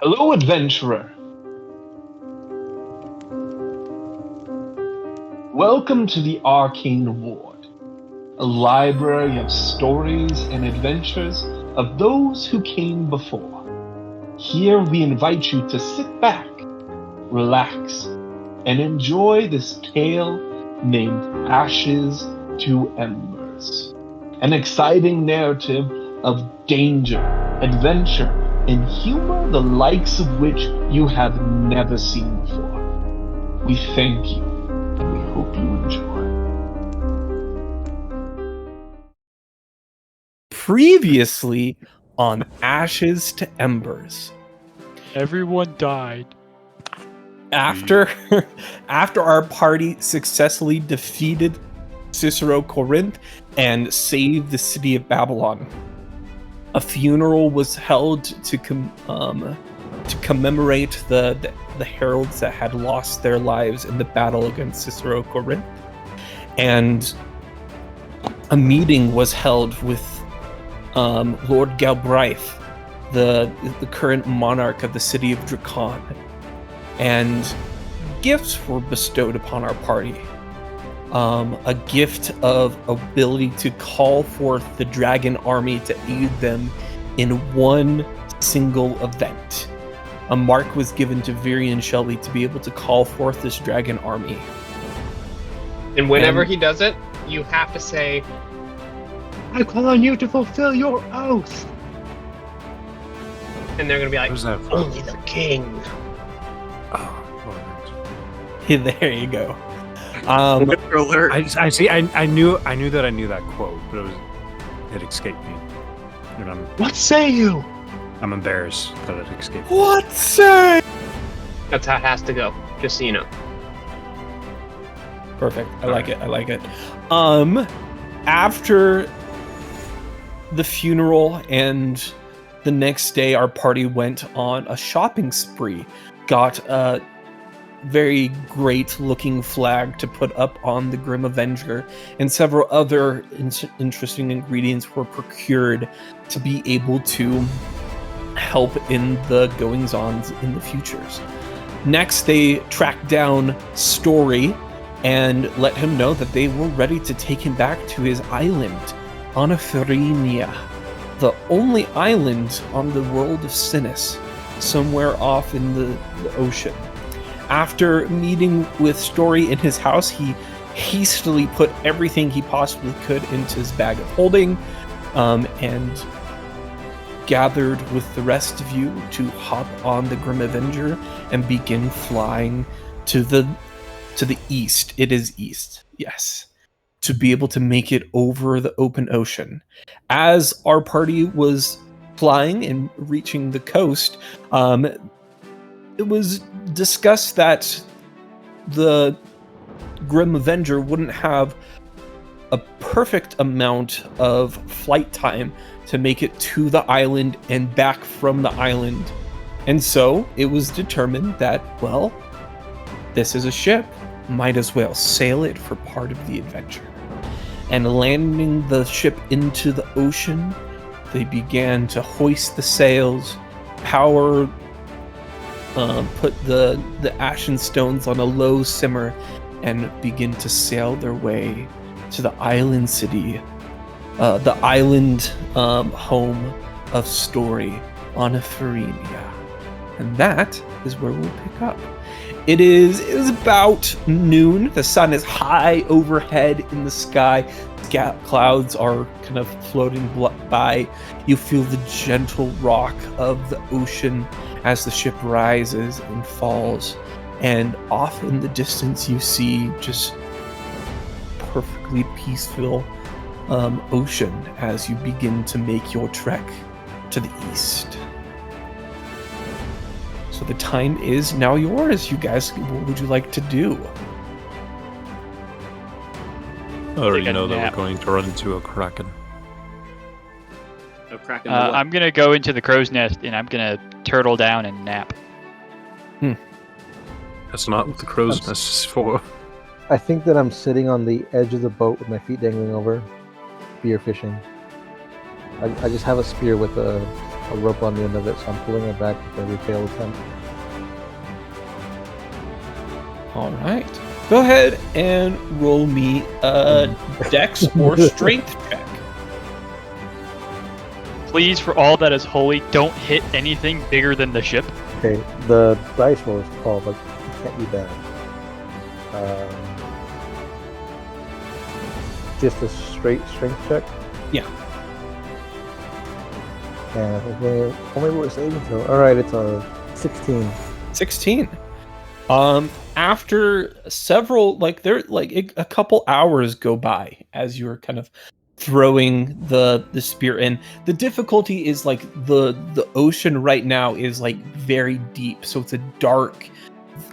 Hello, adventurer. Welcome to the Arcane Ward, a library of stories and adventures of those who came before. Here we invite you to sit back, relax, and enjoy this tale named Ashes to Embers. An exciting narrative of danger, adventure, and humor the likes of which you have never seen before. We thank you, and we hope you enjoy. Previously on Ashes to Embers. Everyone died. After our party successfully defeated Cicero Corinth and saved the city of Babylon, a funeral was held to commemorate the heralds that had lost their lives in the battle against Cicero Corinth, and a meeting was held with Lord Galbraith, the current monarch of the city of Drakon, and gifts were bestowed upon our party. A gift of ability to call forth the dragon army to aid them in one single event. A mark was given to Virian Shelby to be able to call forth this dragon army. And whenever he does it, you have to say, I call on you to fulfill your oath. And they're going to be like, only the king. There you go. Alert. I see. I knew that quote, but it escaped me. And What say you? I'm embarrassed that it escaped me. What say? That's how it has to go, just so you know. Perfect. I like it. After the funeral and the next day, our party went on a shopping spree. Got a very great looking flag to put up on the Grim Avenger, and several other interesting ingredients were procured to be able to help in the goings-ons in the futures. Next, they tracked down Story and let him know that they were ready to take him back to his island, Oneirophrenia, the only island on the world of Sinis, somewhere off in the ocean. After meeting with Story in his house, he hastily put everything he possibly could into his bag of holding, and gathered with the rest of you to hop on the Grim Avenger and begin flying to the east. It is east, yes. To be able to make it over the open ocean. As our party was flying and reaching the coast, it was discussed that the Grim Avenger wouldn't have a perfect amount of flight time to make it to the island and back from the island. And so it was determined that, well, this is a ship. Might as well sail it for part of the adventure. And landing the ship into the ocean, they began to hoist the sails, power, put the ashen stones on a low simmer, and begin to sail their way to the island city, the island home of Story, Oneirophrenia. And that is where we'll pick up. It is about noon. The sun is high overhead in the sky. Clouds are kind of floating by. You feel the gentle rock of the ocean as the ship rises and falls. And off in the distance, you see just perfectly peaceful ocean as you begin to make your trek to the east. So the time is now yours, you guys. What would you like to do? I already know that we're going to run into a kraken. No cracking I'm gonna go into the crow's nest and I'm gonna turtle down and nap. That's not what the crow's nest is for. I think that I'm sitting on the edge of the boat with my feet dangling over, spear fishing. I just have a spear with a a rope on the end of it, so I'm pulling it back with every failed attempt. All right. Go ahead and roll me a dex or strength check. Please, for all that is holy, don't hit anything bigger than the ship. Okay, the dice roll is 12, but it can't be bad. Just a straight strength check? Yeah. And only we're saving throw. Alright, it's a 16. 16. After several, a couple hours go by as you're kind of throwing the spear in. The difficulty is like the ocean right now is like very deep, so it's a dark,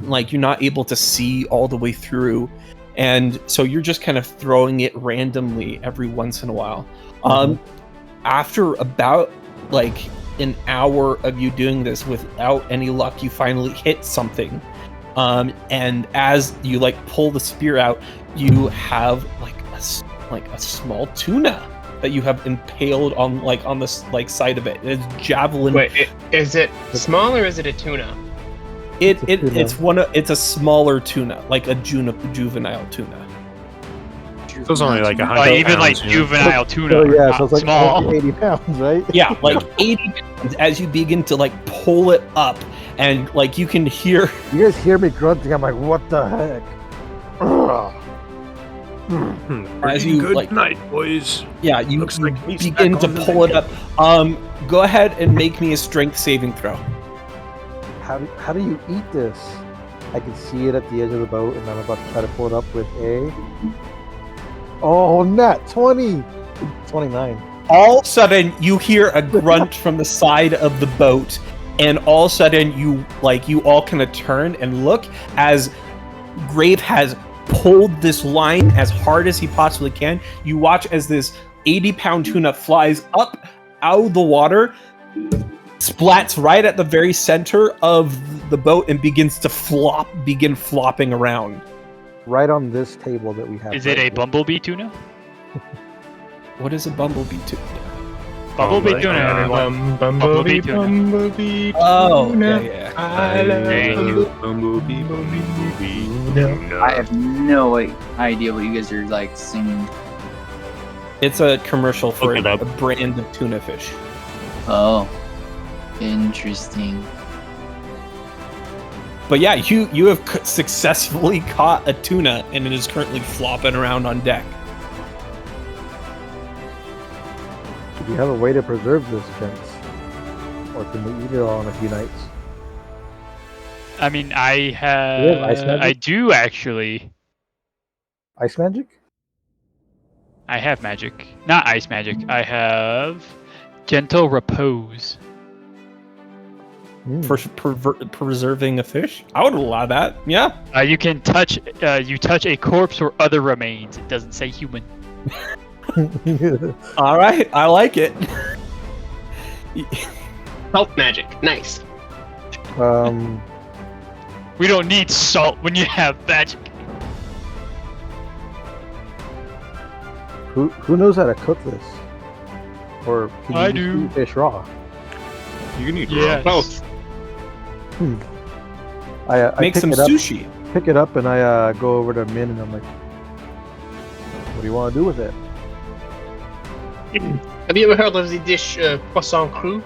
like you're not able to see all the way through, and so you're just kind of throwing it randomly every once in a while. After about like an hour of you doing this without any luck, you finally hit something. And as you like pull the spear out, you have like a small tuna that you have impaled on the like side of it. It's javelin. Wait, is it small or is it a tuna? It's a smaller tuna, like a juvenile tuna. So it's only like 100 Even pounds, like you know? juvenile tuna. So yeah, are so it's like small. 80 pounds, right? Yeah, like 80 pounds as you begin to like pull it up, and like you can hear. You guys hear me grunting, I'm like, what the heck? Ugh. As you Good like, night, boys. yeah, you Looks like he's begin back to on the pull it up. Go ahead and make me a strength saving throw. How do you eat this? I can see it at the edge of the boat, and I'm about to try to pull it up with a... Oh, nat 20! 29. All of a sudden, you hear a grunt from the side of the boat, and all of a sudden, you all kind of turn and look as Grave has pulled this line as hard as he possibly can. You watch as this 80-pound tuna flies up out of the water, splats right at the very center of the boat, and begins to begin flopping around. Right on this table that we have. Is it a bumblebee tuna? What is a bumblebee tuna? Bumblebee tuna, everyone. Bumblebee tuna. Bumblebee Oh, tuna. yeah. I love Bumblebee. I have no idea what you guys are like singing. It's a commercial for Look it up. a brand of tuna fish. Oh, interesting. But yeah, you have successfully caught a tuna, and it is currently flopping around on deck. Do you have a way to preserve this, gents? Or can we eat it all in a few nights? I mean, I you have ice magic? I do actually. Ice magic? I have magic. Not ice magic. I have gentle repose. Mm. For preserving a fish, I would allow that. Yeah. You can touch. You touch a corpse or other remains. It doesn't say human. All right, I like it. Health magic. Nice. We don't need salt when you have magic. Who knows how to cook this? Or can you I just do. eat fish raw? You can eat Yes. Both. I Make pick some it up, sushi. Pick it up, and I go over to Min, and I'm like, "What do you want to do with it?" Have you ever heard of the dish poisson cru?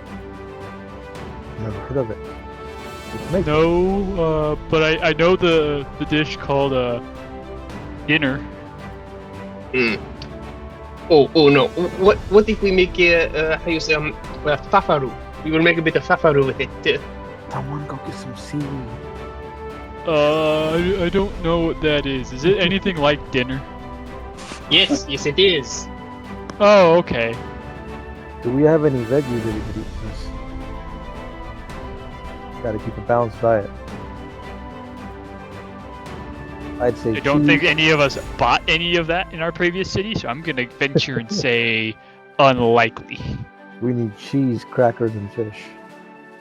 Never heard of it. Let's make it. No, but I know the dish called dinner. Oh no. What if we make how you say fafaru? We will make a bit of fafaru with it too. Someone go get some seaweed. I don't know what that is. Is it anything like dinner? Yes, it is. Oh, okay. Do we have any veggies that we could eat with this? Gotta keep a balanced diet. I'd say I don't cheese. think any of us bought any of that in our previous city, so I'm gonna venture and say unlikely. We need cheese, crackers, and fish.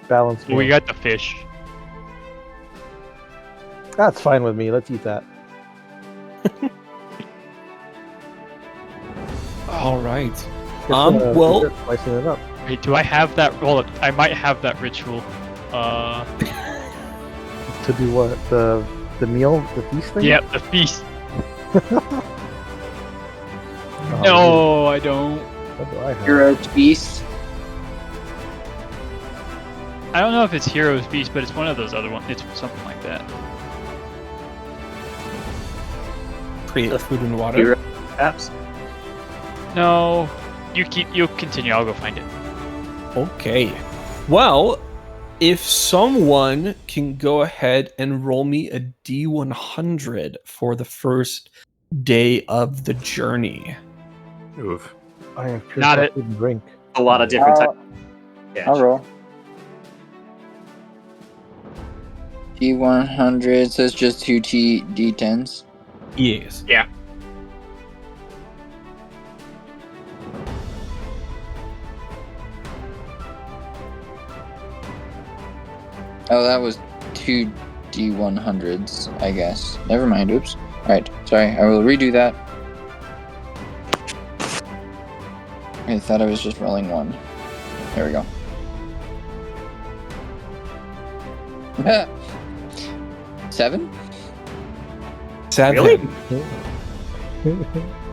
Balanced Well, we meal. got the fish. That's fine with me. Let's eat that. All right. Just, Well, slicing it up. Wait, do I have that? Well, I might have that ritual. To do what? The meal, the feast thing? Yep, the feast. Oh, No, I don't. what do I have? Hero's Feast. I don't know if it's Hero's Feast, but it's one of those other ones. It's something like that. Create food and water. Hero apps. No, you continue. I'll go find it. Okay. Well, if someone can go ahead and roll me a D100 for the first day of the journey. Oof. I have pure Not it. food and drink. A lot of different types. I'll roll. D100 says just 2 D10s. Yes. Yeah. Oh, that was 2 D100s, I guess. Never mind, oops. Alright, sorry, I will redo that. I thought I was just rolling 1. There we go. 7? 7. Really?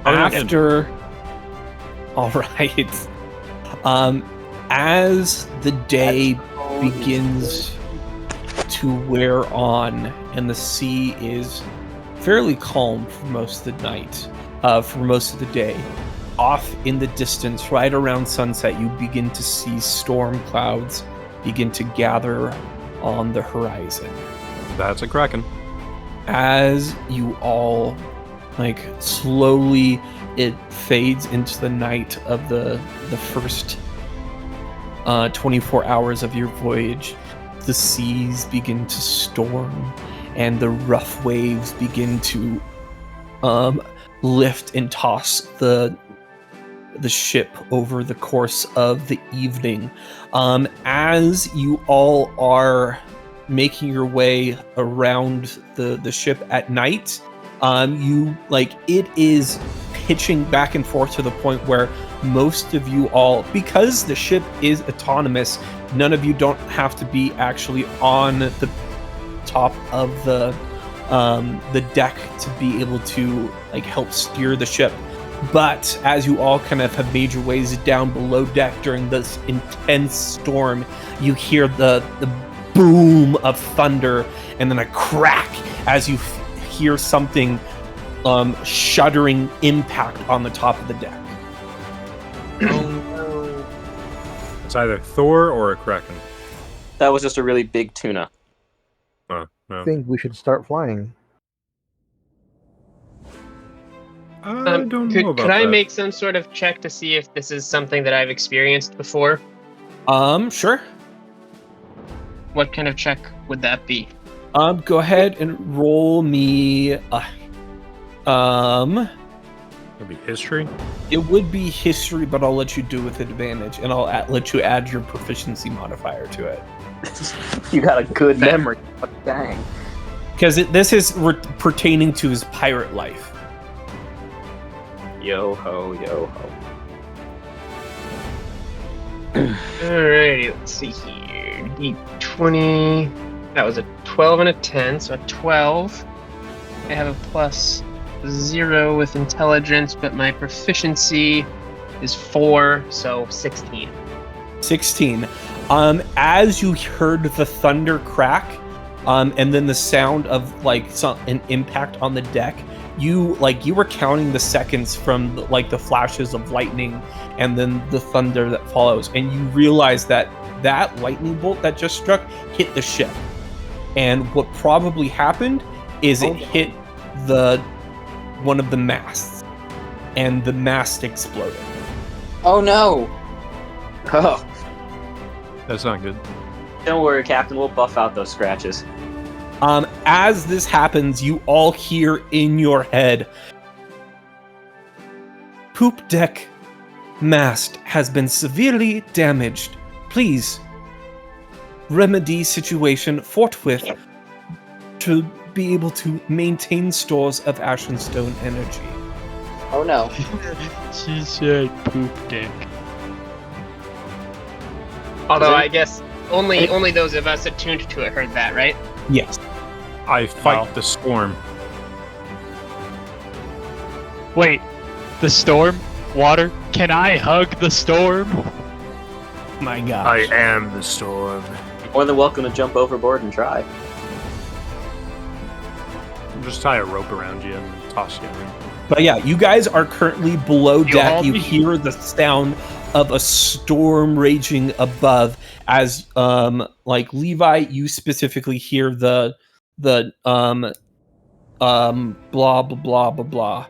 After. All right. As the day begins to wear on and the sea is fairly calm for most of the night, for most of the day, off in the distance, right around sunset, you begin to see storm clouds begin to gather on the horizon. That's a kraken. As you all, like, slowly, it fades into the night of the first 24 hours of your voyage. The seas begin to storm, and the rough waves begin to lift and toss the ship over the course of the evening. As you all are making your way around the ship at night, it is pitching back and forth to the point where most of you all, because the ship is autonomous, none of you don't have to be actually on the top of the deck to be able to help steer the ship. But as you all kind of have made your ways down below deck during this intense storm, you hear the boom of thunder and then a crack as you hear something shuddering impact on the top of the deck. It's either Thor or a kraken. That was just a really big tuna. Oh, I no. think we should start flying. I don't know about could I that. make some sort of check to see if this is something that I've experienced before? Sure. What kind of check would that be? Go ahead and roll me. It'd be history. It would be history, but I'll let you do with advantage, and I'll let you add your proficiency modifier to it. You got a good memory. Dang. Because this is pertaining to his pirate life. Yo ho, yo ho. Alrighty, let's see here. D20. That was a 12 and a 10, so a 12. I have a plus 0 with intelligence, but my proficiency is 4, so 16. 16. As you heard the thunder crack, and then the sound of an impact on the deck, you were counting the seconds from the flashes of lightning and then the thunder that follows, and you realize that lightning bolt that just struck hit the ship, and what probably happened is it hit one of the masts, and the mast exploded. Oh no! Oh, That's not good. don't worry, Captain. We'll buff out those scratches. As this happens, you all hear in your head, "Poop deck mast has been severely damaged. Please remedy situation forthwith to be able to maintain stores of Ashen Stone energy." Oh no. She said poop dick. Although I guess only those of us attuned to it heard that, right? Yes. I fight the storm. Wait, the storm? Water? Can I hug the storm? My gosh. I am the storm. You're more than welcome to jump overboard and try. Just tie a rope around you and toss you in. But yeah, you guys are currently below deck. You me. hear the sound of a storm raging above. As like Levi, you specifically hear the blah blah blah blah blah.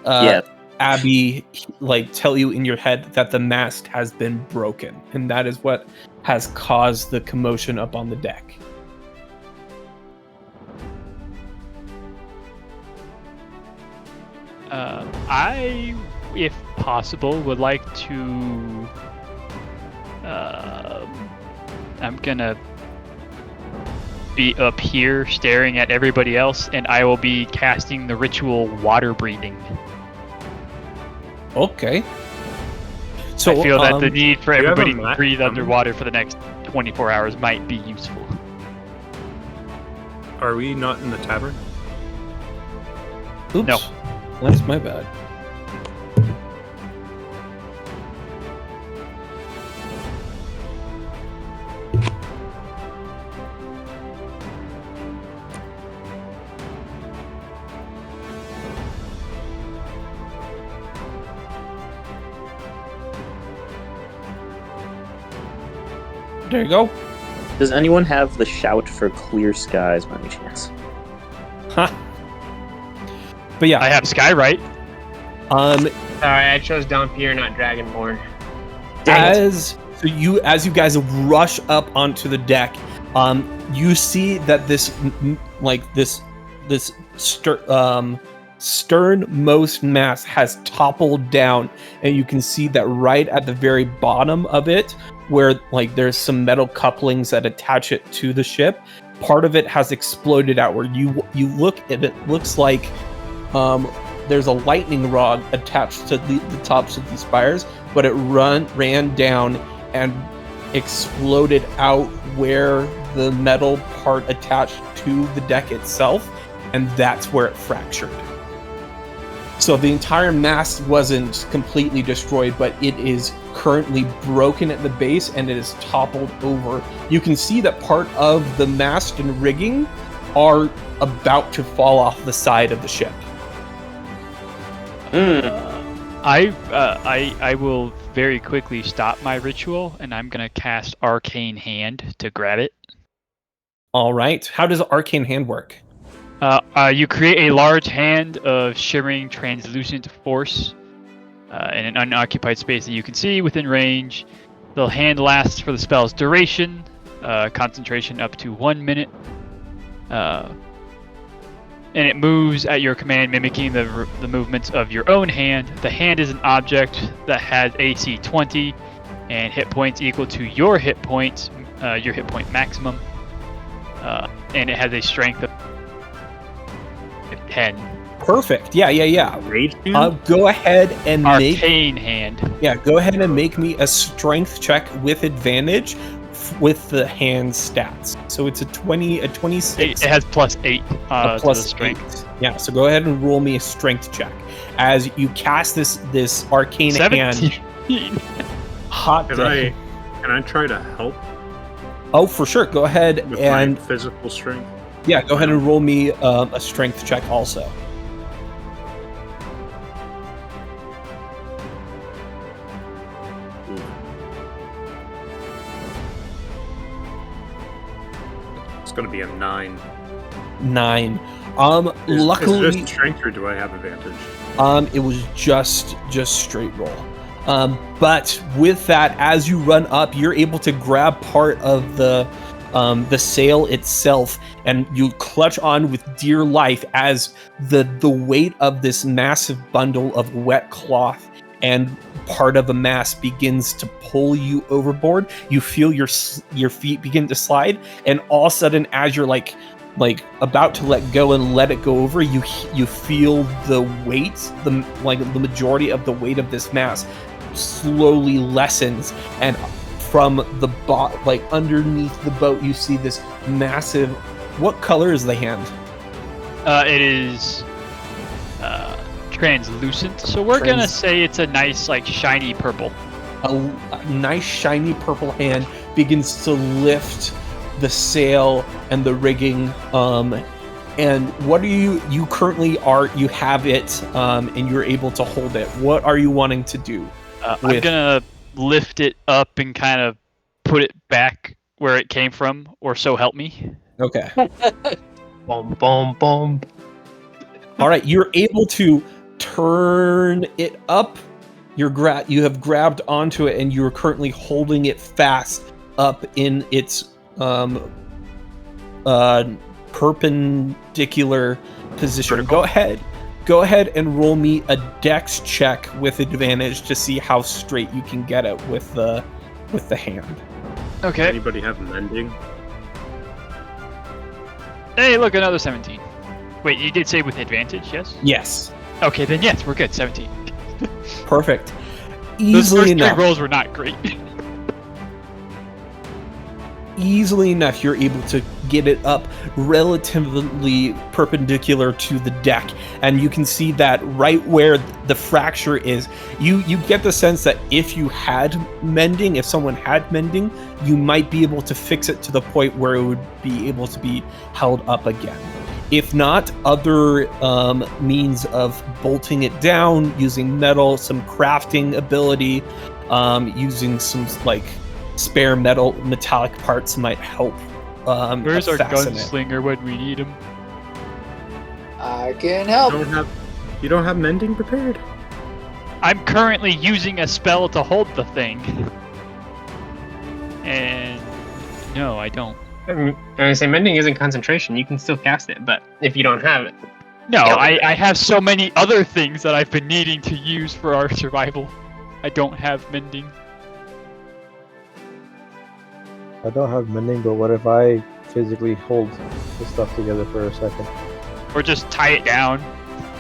Yeah. Abby, like, tell you in your head that the mast has been broken, and that is what has caused the commotion up on the deck. I, if possible, would like to. I'm gonna be up here staring at everybody else, and I will be casting the ritual water breathing. Okay. So I feel that the need for you have everybody a to map breathe coming? underwater for the next 24 hours might be useful. Are we not in the tavern? Oops. No. That's my bad. There you go. Does anyone have the shout for clear skies by any chance? Huh. But yeah, I have Skywrite. Sorry, I chose Dampier, not Dragonborn. as you guys rush up onto the deck, you see that this sternmost mast has toppled down, and you can see that right at the very bottom of it, where like there's some metal couplings that attach it to the ship, part of it has exploded outward. You look at it, looks like there's a lightning rod attached to the tops of these spires, but it ran down and exploded out where the metal part attached to the deck itself, and that's where it fractured. So the entire mast wasn't completely destroyed, but it is currently broken at the base and it is toppled over. You can see that part of the mast and rigging are about to fall off the side of the ship. I will very quickly stop my ritual, and I'm gonna cast Arcane Hand to grab it. All right. How does Arcane Hand work? You create a large hand of shimmering, translucent force in an unoccupied space that you can see within range. The hand lasts for the spell's duration, concentration up to 1 minute, and it moves at your command, mimicking the movements of your own hand. The hand is an object that has AC 20 and hit points equal to your hit point maximum, and it has a strength of 10. Perfect. Yeah. Rage hand? Go ahead and Arcane Hand. Yeah, go ahead and make me a strength check with advantage with the hand stats. So it's a 26. It has +8 plus to the strength. 8. Yeah, so go ahead and roll me a strength check as you cast this arcane 17. hand. Hot day. Can I try to help Oh, for sure. Go ahead with and my physical strength? yeah, go ahead and roll me a strength check also. It's going to be a 9. 9. Is Luckily, it just strength, or do I have advantage? it was just straight roll. But with that, as you run up, you're able to grab part of the sail itself, and you clutch on with dear life as the weight of this massive bundle of wet cloth and part of a mast begins to pull you overboard. You feel your feet begin to slide, and all of a sudden, as you're like about to let go and let it go over, you feel the weight, the majority of the weight of this mast slowly lessens, and from the like underneath the boat, you see this massive. What color is the hand? It is translucent, so we're gonna say it's a nice, like, shiny purple. A nice shiny purple hand begins to lift the sail and the rigging. And what are you currently are? You have it, and you're able to hold it. What are you wanting to do? I'm gonna lift it up and kind of put it back where it came from, or so help me. Okay. Boom, boom, boom. All right, you're able to turn it up. You have grabbed onto it, and you're currently holding it fast up in its perpendicular position. Vertical. Go ahead and roll me a dex check with advantage to see how straight you can get it with the hand. Okay. Anybody have mending? Hey, look, another 17. Wait, you did say with advantage, yes? Yes. Okay, then yes, we're good. 17. Perfect. Those Easily first enough. three rolls were not great. Easily enough, you're able to get it up relatively perpendicular to the deck, and you can see that right where the fracture is, you get the sense that if someone had mending, you might be able to fix it to the point where it would be able to be held up again. If not, other means of bolting it down, using metal, some crafting ability, using some like spare metallic parts might help. Where's our fasten gunslinger when we need him? I can help. You don't have mending prepared? I'm currently using a spell to hold the thing. And no, I don't. I say mending isn't concentration. You can still cast it, but if you don't have it. No, I have so many other things that I've been needing to use for our survival. I don't have mending. I don't have mending, but what if I physically hold the stuff together for a second? Or just tie it down.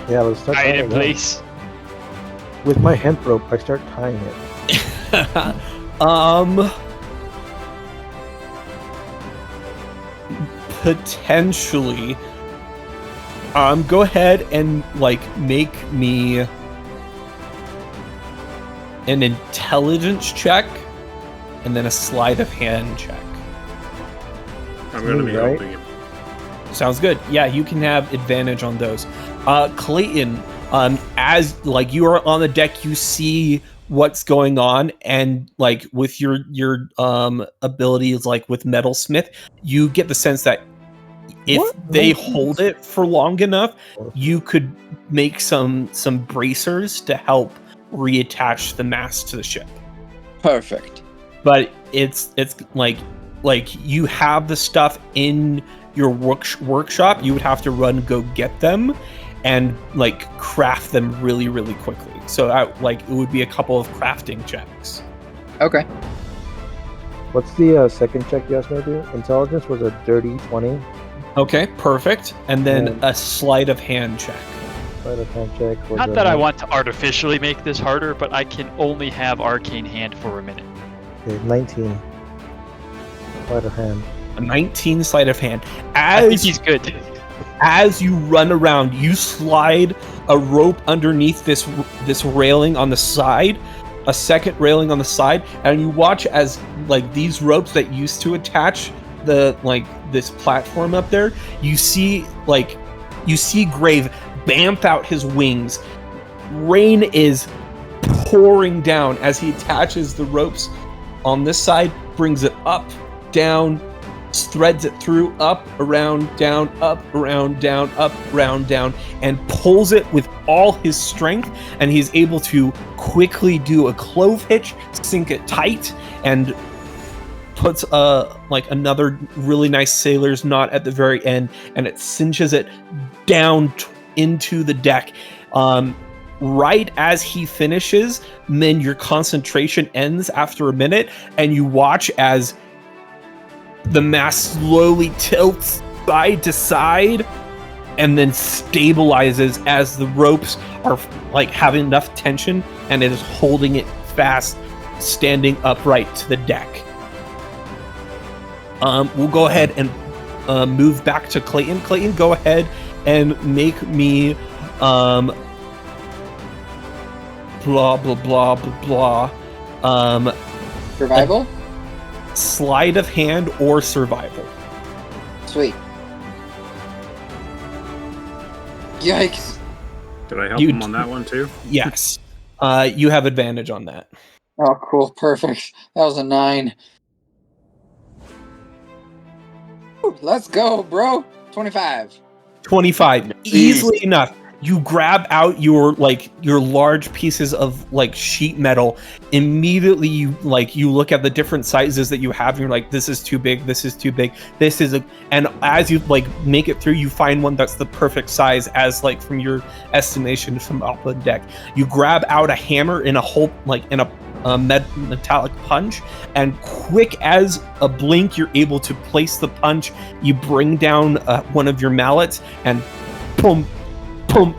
Yeah, let's start Tie it in down. place. With my hemp rope, I start tying it. Potentially. Go ahead and make me an intelligence check and then a sleight of hand check. I'm going to be Right? helping him. Sounds good. Yeah, you can have advantage on those. Clayton, as you are on the deck, you see what's going on, and with your abilities, with metalsmith, you get the sense that if they hold it for long enough, you could make some bracers to help reattach the mast to the ship. Perfect. But it's you have the stuff in your workshop. You would have to go get them and craft them really, really quickly. So it would be a couple of crafting checks. Okay. What's the second check you asked me to do? Intelligence was a dirty 20. Okay, perfect. And then a sleight of hand check. Sleight of hand check was Not that I want to artificially make this harder, but I can only have Arcane Hand for a minute. Okay, 19. Sleight of hand. A 19 sleight of hand. I think he's good. As you run around, you slide a rope underneath this railing on the side, a second railing on the side, and you watch as these ropes that used to attach the this platform up there, you see Grave bamf out his wings. Rain is pouring down as he attaches the ropes on this side, brings it up, down, threads it through, up, around, down, up, around, down, up, around, down, and pulls it with all his strength, and he's able to quickly do a clove hitch, sink it tight, and puts another really nice sailor's knot at the very end, and it cinches it down into the deck. Right as he finishes, then your concentration ends after a minute, and you watch as the mast slowly tilts side to side and then stabilizes as the ropes are having enough tension, and it is holding it fast standing upright to the deck. We'll go ahead and move back to Clayton. Clayton, go ahead and make me blah blah blah blah blah. Survival? Sleight of hand or survival. Sweet. Yikes. Did I help him on that one too? Yes. You have advantage on that. Oh, cool. Perfect. That was a 9. Ooh, let's go, bro. 25. 25. Easily enough. You grab out your large pieces of like sheet metal. Immediately you look at the different sizes that you have and you're like, this is too big, this is too big, this is and as you like make it through, you find one that's the perfect size as like from your estimation from up on deck. You grab out a hammer in a hole, like in a metallic punch, and quick as a blink you're able to place the punch. You bring down one of your mallets and boom, pump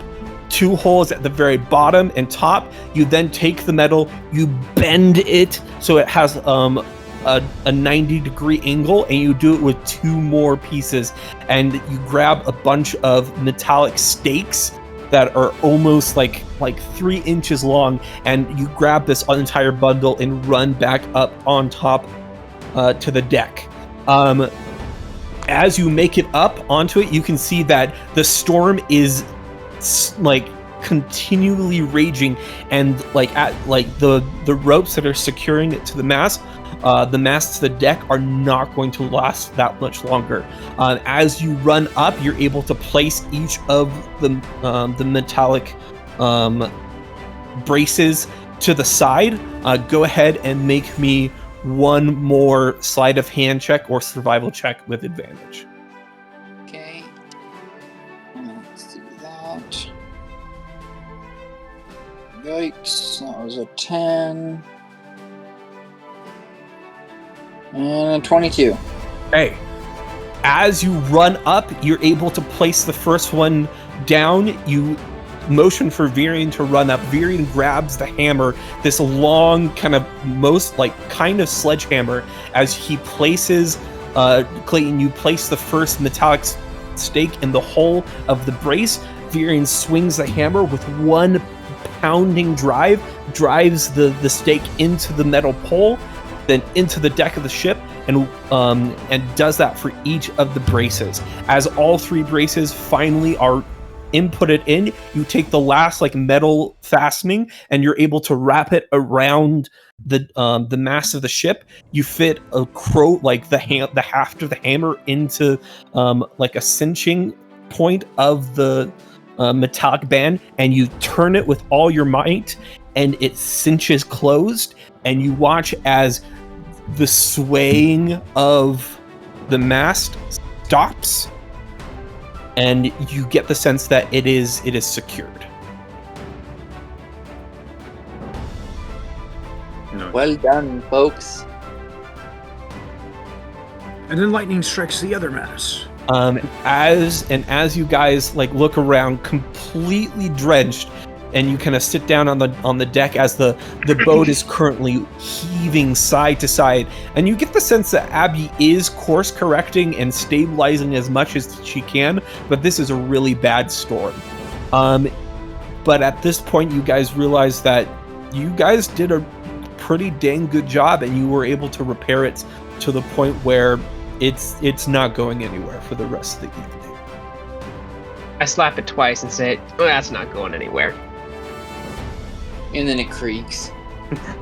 2 holes at the very bottom and top. You then take the metal, you bend it so it has a 90-degree angle, and you do it with 2 more pieces. And you grab a bunch of metallic stakes that are almost like 3 inches long, and you grab this entire bundle and run back up on top to the deck. As you make it up onto it, you can see that the storm is like continually raging, and like at like the ropes that are securing it to the mast to the deck are not going to last that much longer. As you run up, you're able to place each of the metallic braces to the side. Go ahead and make me one more sleight of hand check or survival check with advantage. Okay. Let's do that. Yikes. That was a 10. And 22. Hey, as you run up, you're able to place the first one down. You motion for Virion to run up. Virion grabs the hammer, this long kind of sledgehammer. As he places, Clayton, you place the first metallic stake in the hole of the brace. Virion swings the hammer with one pounding drive, drives the stake into the metal pole, then into the deck of the ship, and does that for each of the braces. As all 3 braces finally are inputted in, you take the last like metal fastening and you're able to wrap it around the mast of the ship. You fit a the haft of the hammer into like a cinching point of the metallic band, and you turn it with all your might, and it cinches closed. And you watch as the swaying of the mast stops, and you get the sense that it is secured. No. Well done, folks. And then lightning strikes the other mast. As you guys like look around, completely drenched, and you kind of sit down on the deck as the boat is currently heaving side to side, and you get the sense that Abby is course correcting and stabilizing as much as she can, but this is a really bad storm. But at this point, you guys realize that you guys did a pretty dang good job, and you were able to repair it to the point where it's not going anywhere for the rest of the evening. I slap it twice and say, "Oh, that's not going anywhere." And then it creaks.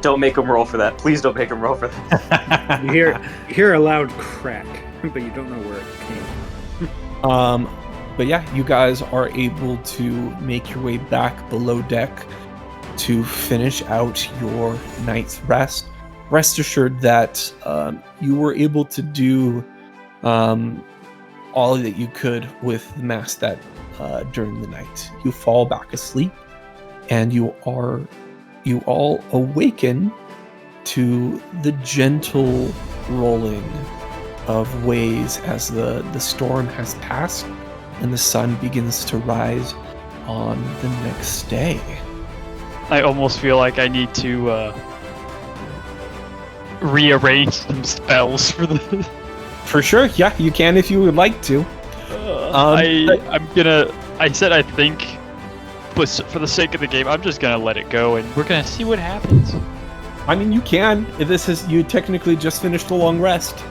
Don't make him roll for that. Please don't make him roll for that. You hear a loud crack, but you don't know where it came from. But yeah, you guys are able to make your way back below deck to finish out your night's rest. Rest assured that you were able to do all that you could with the mast that during the night. You fall back asleep, and you all awaken to the gentle rolling of waves as the storm has passed and the sun begins to rise on the next day. I almost feel like I need to rearrange some spells for the. For sure, yeah, you can if you would like to. I said I think, but for the sake of the game, I'm just gonna let it go, and we're gonna see what happens. I mean, you can. You technically just finished a long rest.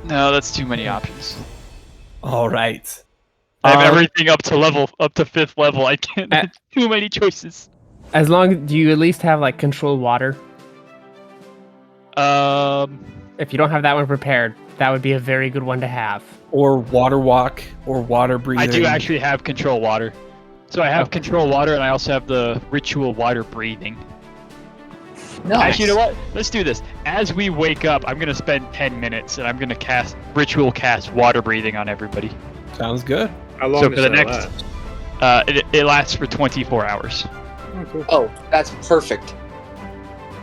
No, that's too many options. All right. I have everything up to 5th level. I can't. Too many choices. As long do you at least have like control water? If you don't have that one prepared, that would be a very good one to have. Or water walk, or water breathing. I do actually have control water. So I have control water, and I also have the ritual water breathing. Nice. Actually, you know what? Let's do this. As we wake up, I'm gonna spend 10 minutes, and I'm gonna cast water breathing on everybody. Sounds good. How long does that last? It lasts for 24 hours. Oh, cool. Oh, that's perfect.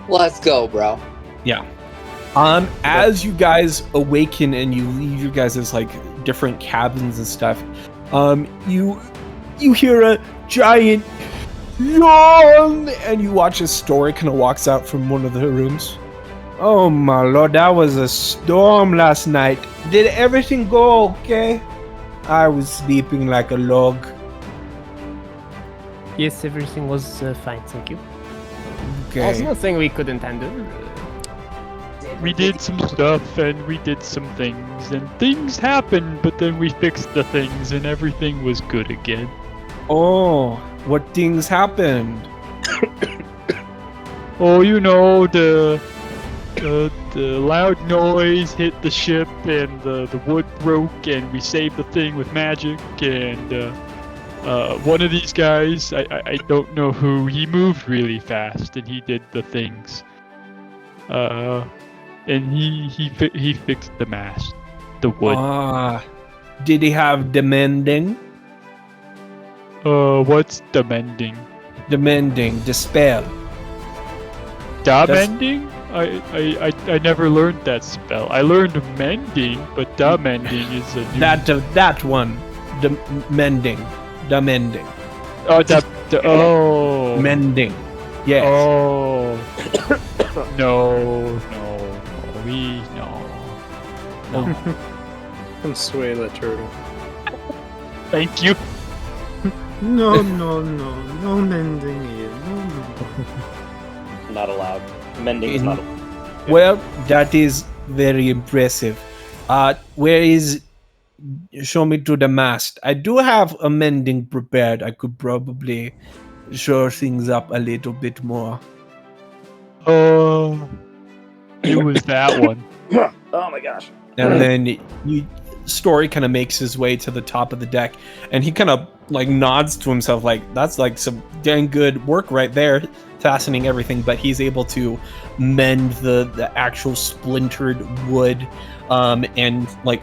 Let's go, bro. Yeah. As you guys awaken and you leave your guys' like different cabins and stuff, you hear a giant yawn, and you watch a story kind of walks out from one of the rooms. Oh my lord, that was a storm last night. Did everything go okay? I was sleeping like a log. Yes, everything was fine, thank you. Okay. There's nothing we couldn't handle. We did some stuff, and we did some things, and things happened, but then we fixed the things, and everything was good again. Oh, what things happened? Oh, you know, the loud noise hit the ship, and the wood broke, and we saved the thing with magic, and one of these guys, I don't know who, he moved really fast, and he did the things. And he fixed the mast, the wood. Did he have the mending? What's the mending? The mending, the spell. Mending? I never learned that spell. I learned mending, but mending is a new... That one. The mending. The mending. Oh, oh. Mending. Yes. Oh. No. Consuela turtle. Thank you. No mending here. No. Not allowed. Mending is not allowed. Well, that is very impressive. Where is... Show me to the mast. I do have a mending prepared. I could probably shore things up a little bit more. Oh, it was that one. Oh my gosh. And then Story kind of makes his way to the top of the deck, and he kind of like nods to himself like, that's like some dang good work right there, fastening everything. But he's able to mend the actual splintered wood, and like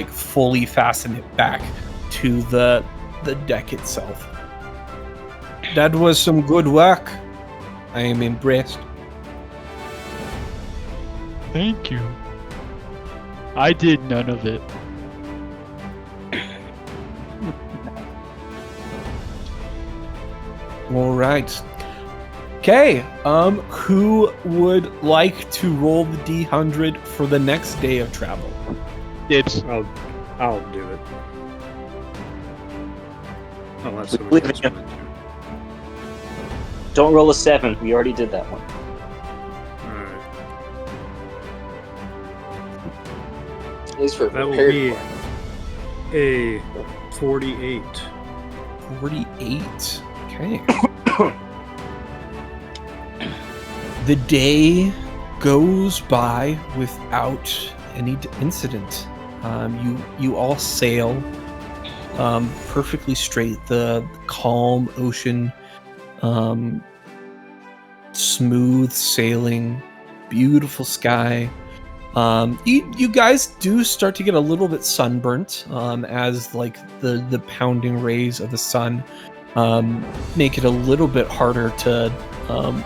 fully fasten it back to the deck itself. That was some good work. I am impressed. Thank you. I did none of it. All right. Okay. Who would like to roll the D100 for the next day of travel? Dibs. I'll do it. Unless somebody else wants to. Don't roll a 7. We already did that one. Alright. At least for That will prepared be a 48. 48. Okay. The day goes by without any incident. You all sail perfectly straight. The calm ocean, smooth sailing, beautiful sky. You guys do start to get a little bit sunburnt as like the pounding rays of the sun make it a little bit harder to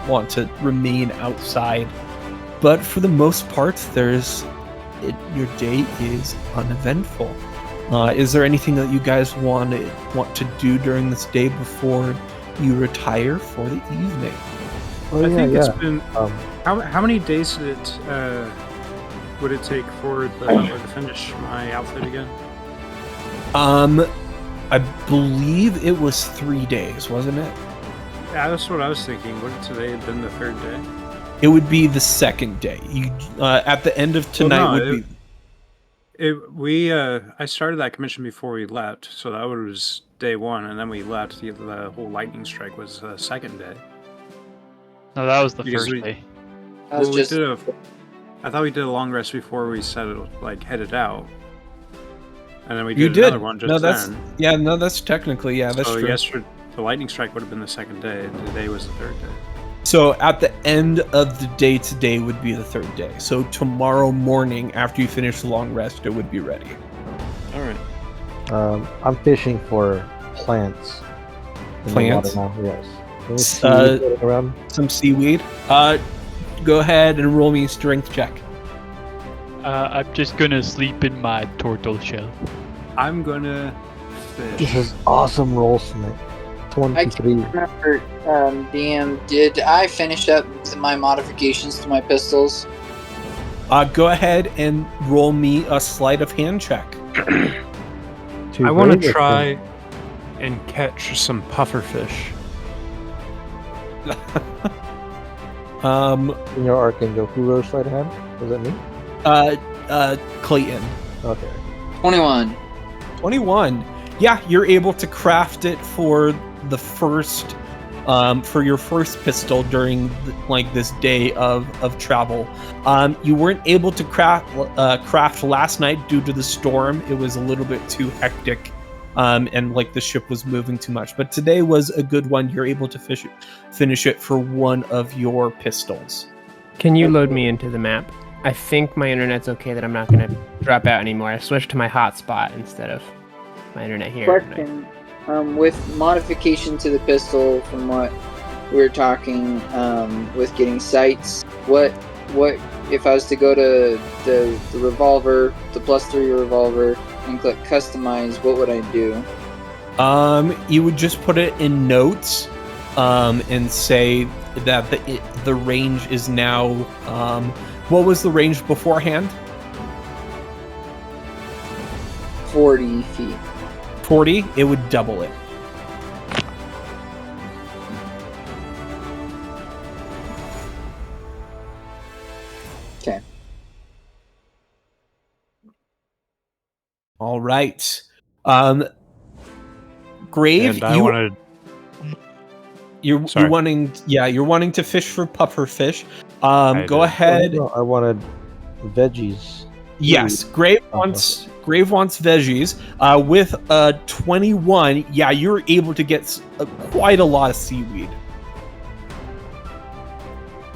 want to remain outside. But for the most part, your day is uneventful. Is there anything that you guys want to do during this day before you retire for the evening? Oh, I think yeah. it's been. How many days would it take for the butler to finish my outfit again? I believe it was 3 days, wasn't it? Yeah, that's what I was thinking. Would today have been the third day? It would be the second day. You at the end of tonight I started that commission before we left, so that was day 1, and then we left. The whole lightning strike was the second day. No, that was the first day. That was just. I thought we did a long rest before we headed out, and then we did another one just then. Yeah, no, that's technically that's so true. Yesterday, the lightning strike would have been the second day, and today was the third day. So at the end of the day today would be the third day. So tomorrow morning, after you finish the long rest, it would be ready. All right. I'm fishing for plants. Plants? Yes. Seaweed around? Some seaweed. Go ahead and roll me a strength check. I'm just gonna sleep in my turtle shell. I'm gonna fish. This is awesome roll, Smith. 23. I can't remember, DM, did I finish up my modifications to my pistols? Go ahead and roll me a sleight of hand check. I want to try and catch some pufferfish. In your Archangel, who rolled sleight of hand? Was that me? Clayton. Okay. 21. Yeah, you're able to craft it for the first, for your first pistol during this day of travel. You weren't able to craft last night due to the storm. It was a little bit too hectic, and the ship was moving too much. But today was a good one. You're able to finish it for one of your pistols. Can you load me into the map? I think my internet's okay that I'm not going to drop out anymore. I switched to my hotspot instead of my internet here. Question. With modification to the pistol, from what we were talking, with getting sights, what if I was to go to the revolver, the +3 revolver, and click customize, what would I do? You would just put it in notes, and say that the range is now, what was the range beforehand? 40 feet. 40, it would double it. Okay. All right. Grave, you're wanting to fish for pufferfish. Go ahead. No, I wanted veggies. Yes, Grave wants veggies. With a 21, yeah, you're able to get quite a lot of seaweed.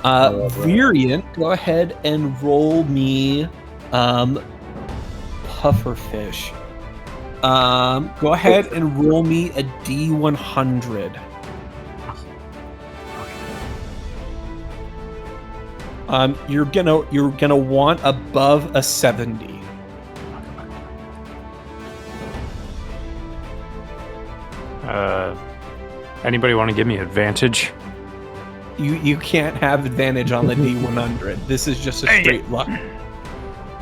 Viriant, go ahead and roll me pufferfish. Go ahead and roll me a D100. You're gonna want above a 70. Anybody want to give me advantage? You can't have advantage on the D100. This is just a straight luck.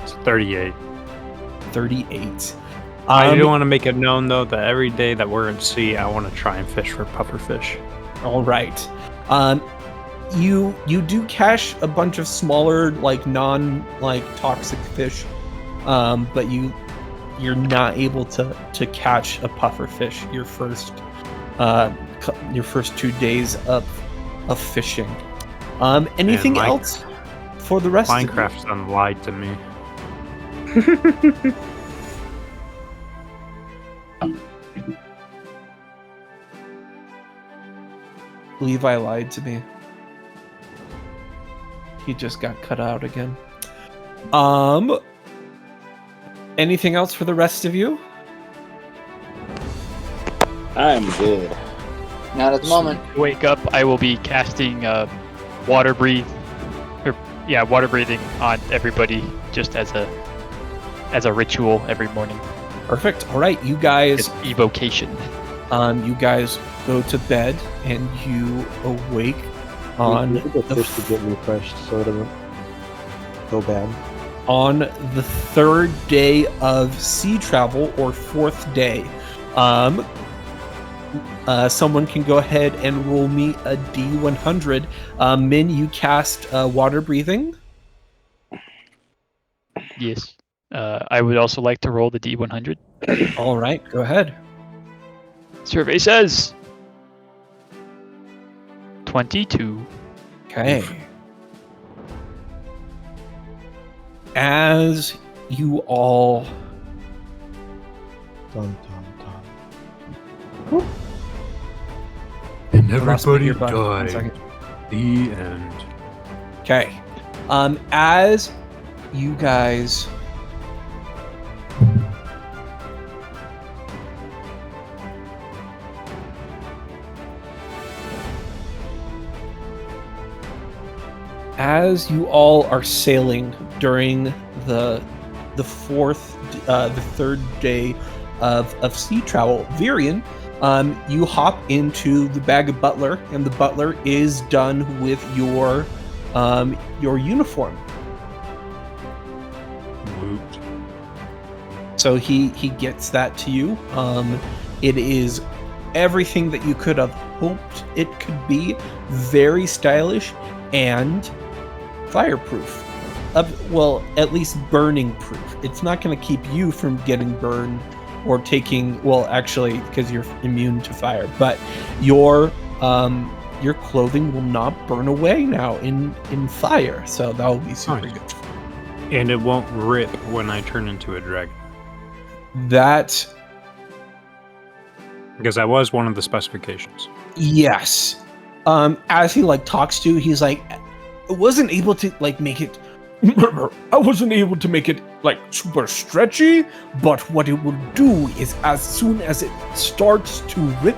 It's 38. 38. I do want to make it known though that every day that we're at sea, I want to try and fish for pufferfish. All right. You do catch a bunch of smaller, toxic fish, but you're not able to catch a pufferfish your first 2 days of fishing. Anything else for the rest of you? Minecraft's done lied to me. Levi lied to me. He just got cut out again. Anything else for the rest of you? I'm good. Not at the moment. Wake up, I will be casting water breathing on everybody just as a ritual every morning. Perfect. All right, you guys. It's evocation. You guys go to bed and you awake on We get fish to get refreshed so it doesn't go bad. On the third day of sea travel, or fourth day, someone can go ahead and roll me a D100. Min, you cast water breathing. Yes. I would also like to roll the D100. All right, go ahead. Survey says 22. Okay. As you all Dun, dun, dun. And lost my everybody earbud. 1 died. second. The end. Okay. As you guys all are sailing during the third day of sea travel, Virion, you hop into the bag of Butler, and the Butler is done with your uniform. Woot. So he gets that to you. It is everything that you could have hoped it could be. Very stylish and fireproof. Well, at least burning proof. It's not going to keep you from getting burned or taking, well, actually, because you're immune to fire, but your clothing will not burn away now in fire, so that will be super good. And it won't rip when I turn into a dragon. That, because that was one of the specifications. yes. As he talks to you, he's like, I wasn't able to make it super stretchy, but what it will do is as soon as it starts to rip,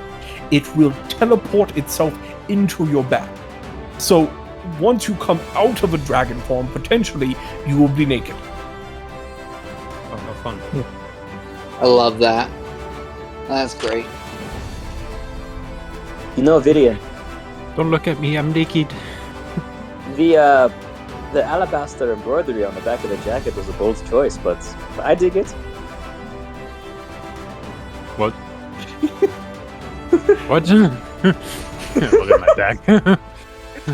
it will teleport itself into your back. So once you come out of a dragon form, potentially you will be naked. Oh, how fun. I love that. That's great. You know, Vidian, Don't look at me, I'm naked. the alabaster embroidery on the back of the jacket was a bold choice, but I dig it. What? What? Look at my back.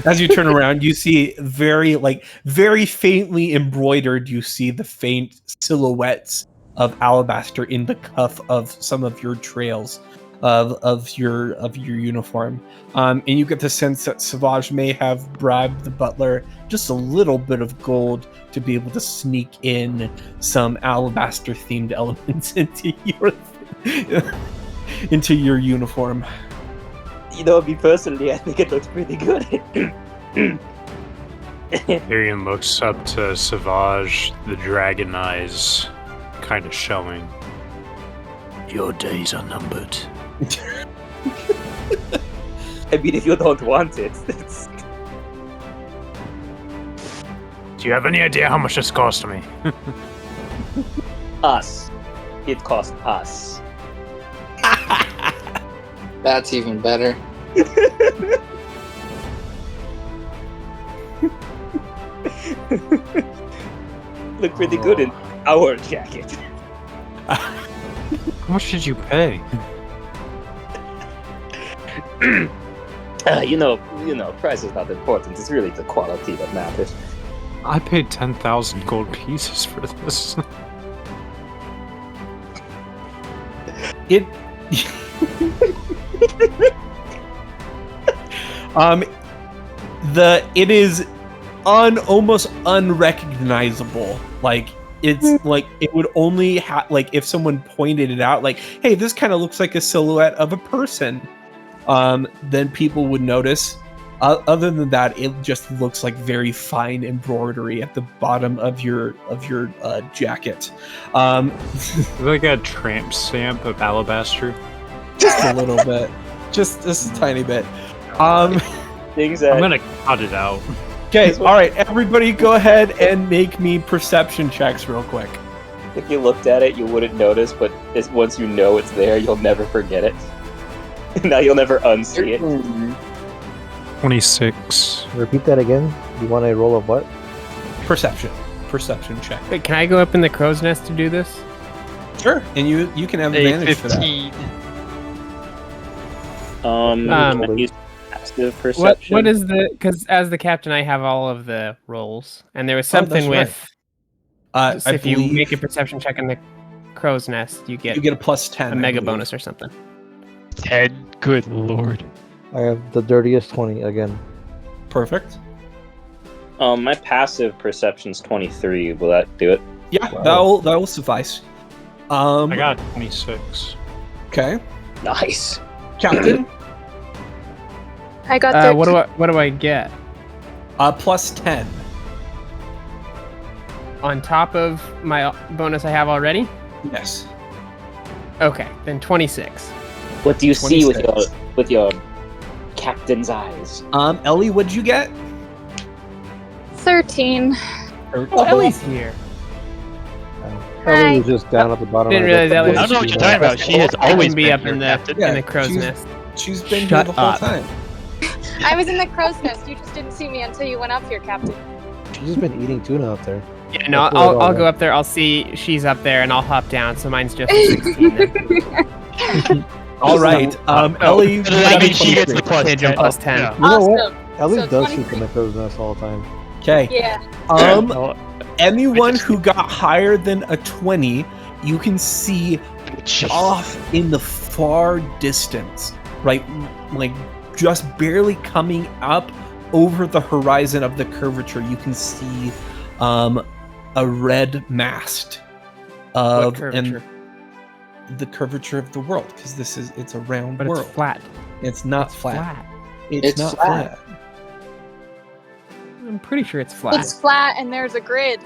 As you turn around, you see very faintly embroidered, you see the faint silhouettes of alabaster in the cuff of some of your trails of your uniform. And you get the sense that Savage may have bribed the Butler just a little bit of gold to be able to sneak in some alabaster themed elements into your uniform. You know, me personally, I think it looks pretty good. Tyrion looks up to Savage, the dragon eyes kind of showing. Your days are numbered. I mean, if you don't want it, it's... Do you have any idea how much this cost me? Us. It cost us. That's even better. Look pretty good in our jacket. How much did you pay? You know, price is not important. It's really the quality that matters. I paid 10,000 gold pieces for this. It it is almost unrecognizable. It's it would only if someone pointed it out, hey, this kind of looks like a silhouette of a person, then people would notice. Other than that, it just looks like very fine embroidery at the bottom of your jacket. Like a tramp stamp of alabaster. Just a little bit, just a tiny bit. Things that... I'm gonna cut it out. Okay, all right, everybody, go ahead and make me perception checks real quick. If you looked at it, you wouldn't notice, but once you know it's there, you'll never forget it. Now you'll never unsee it. 26. Repeat that again. You want a roll of what? Perception check. Wait, can I go up in the crow's nest to do this? Sure, and you can have A advantage for that. 15. I use passive perception. What is the? Because as the captain, I have all of the rolls, and there was something that's with. I if you believe make a perception check in the crow's nest, you get a plus 10. a mega bonus or something. 10. Good lord. I have the dirtiest 20 again. Perfect. My passive perception's 23. Will that do it? Yeah, Wow. that will suffice. I got 26. Okay, Nice. Captain. I got 13. What do I get Plus 10. on top of my bonus I have already? Yes. Okay, then 26. What do you see 26. with your captain's eyes? Ellie, what'd you get? 13. Oh, Ellie's here. Ellie was just down at the bottom. Didn't of realize the Ellie I don't know what you're talking about. She has I always can be been up here, in the Captain. in the crow's she's- nest. She's been Shut here the whole up. time. I was in the crow's nest. You just didn't see me until you went up here, Captain. She's been eating tuna up there. Yeah, no, That's where it all I'll go went. up there. I'll see she's up there, and I'll hop down. So mine's just a 16. Then. All right. Ellie, So that means she gets the plus Pigeon 10. plus 10. Yeah. You know what? Awesome. Ellie So does 23. sleep in the crow's nest all the time. Okay. Yeah. Oh, Anyone who got higher than a 20, you can see off in the far distance, right? Like just barely coming up over the horizon of the curvature, you can see a red mast What curvature? the curvature of the world, because it's a round But world. it's flat. It's not It's flat. flat. It's not flat. I'm pretty sure it's flat. It's flat and there's a grid.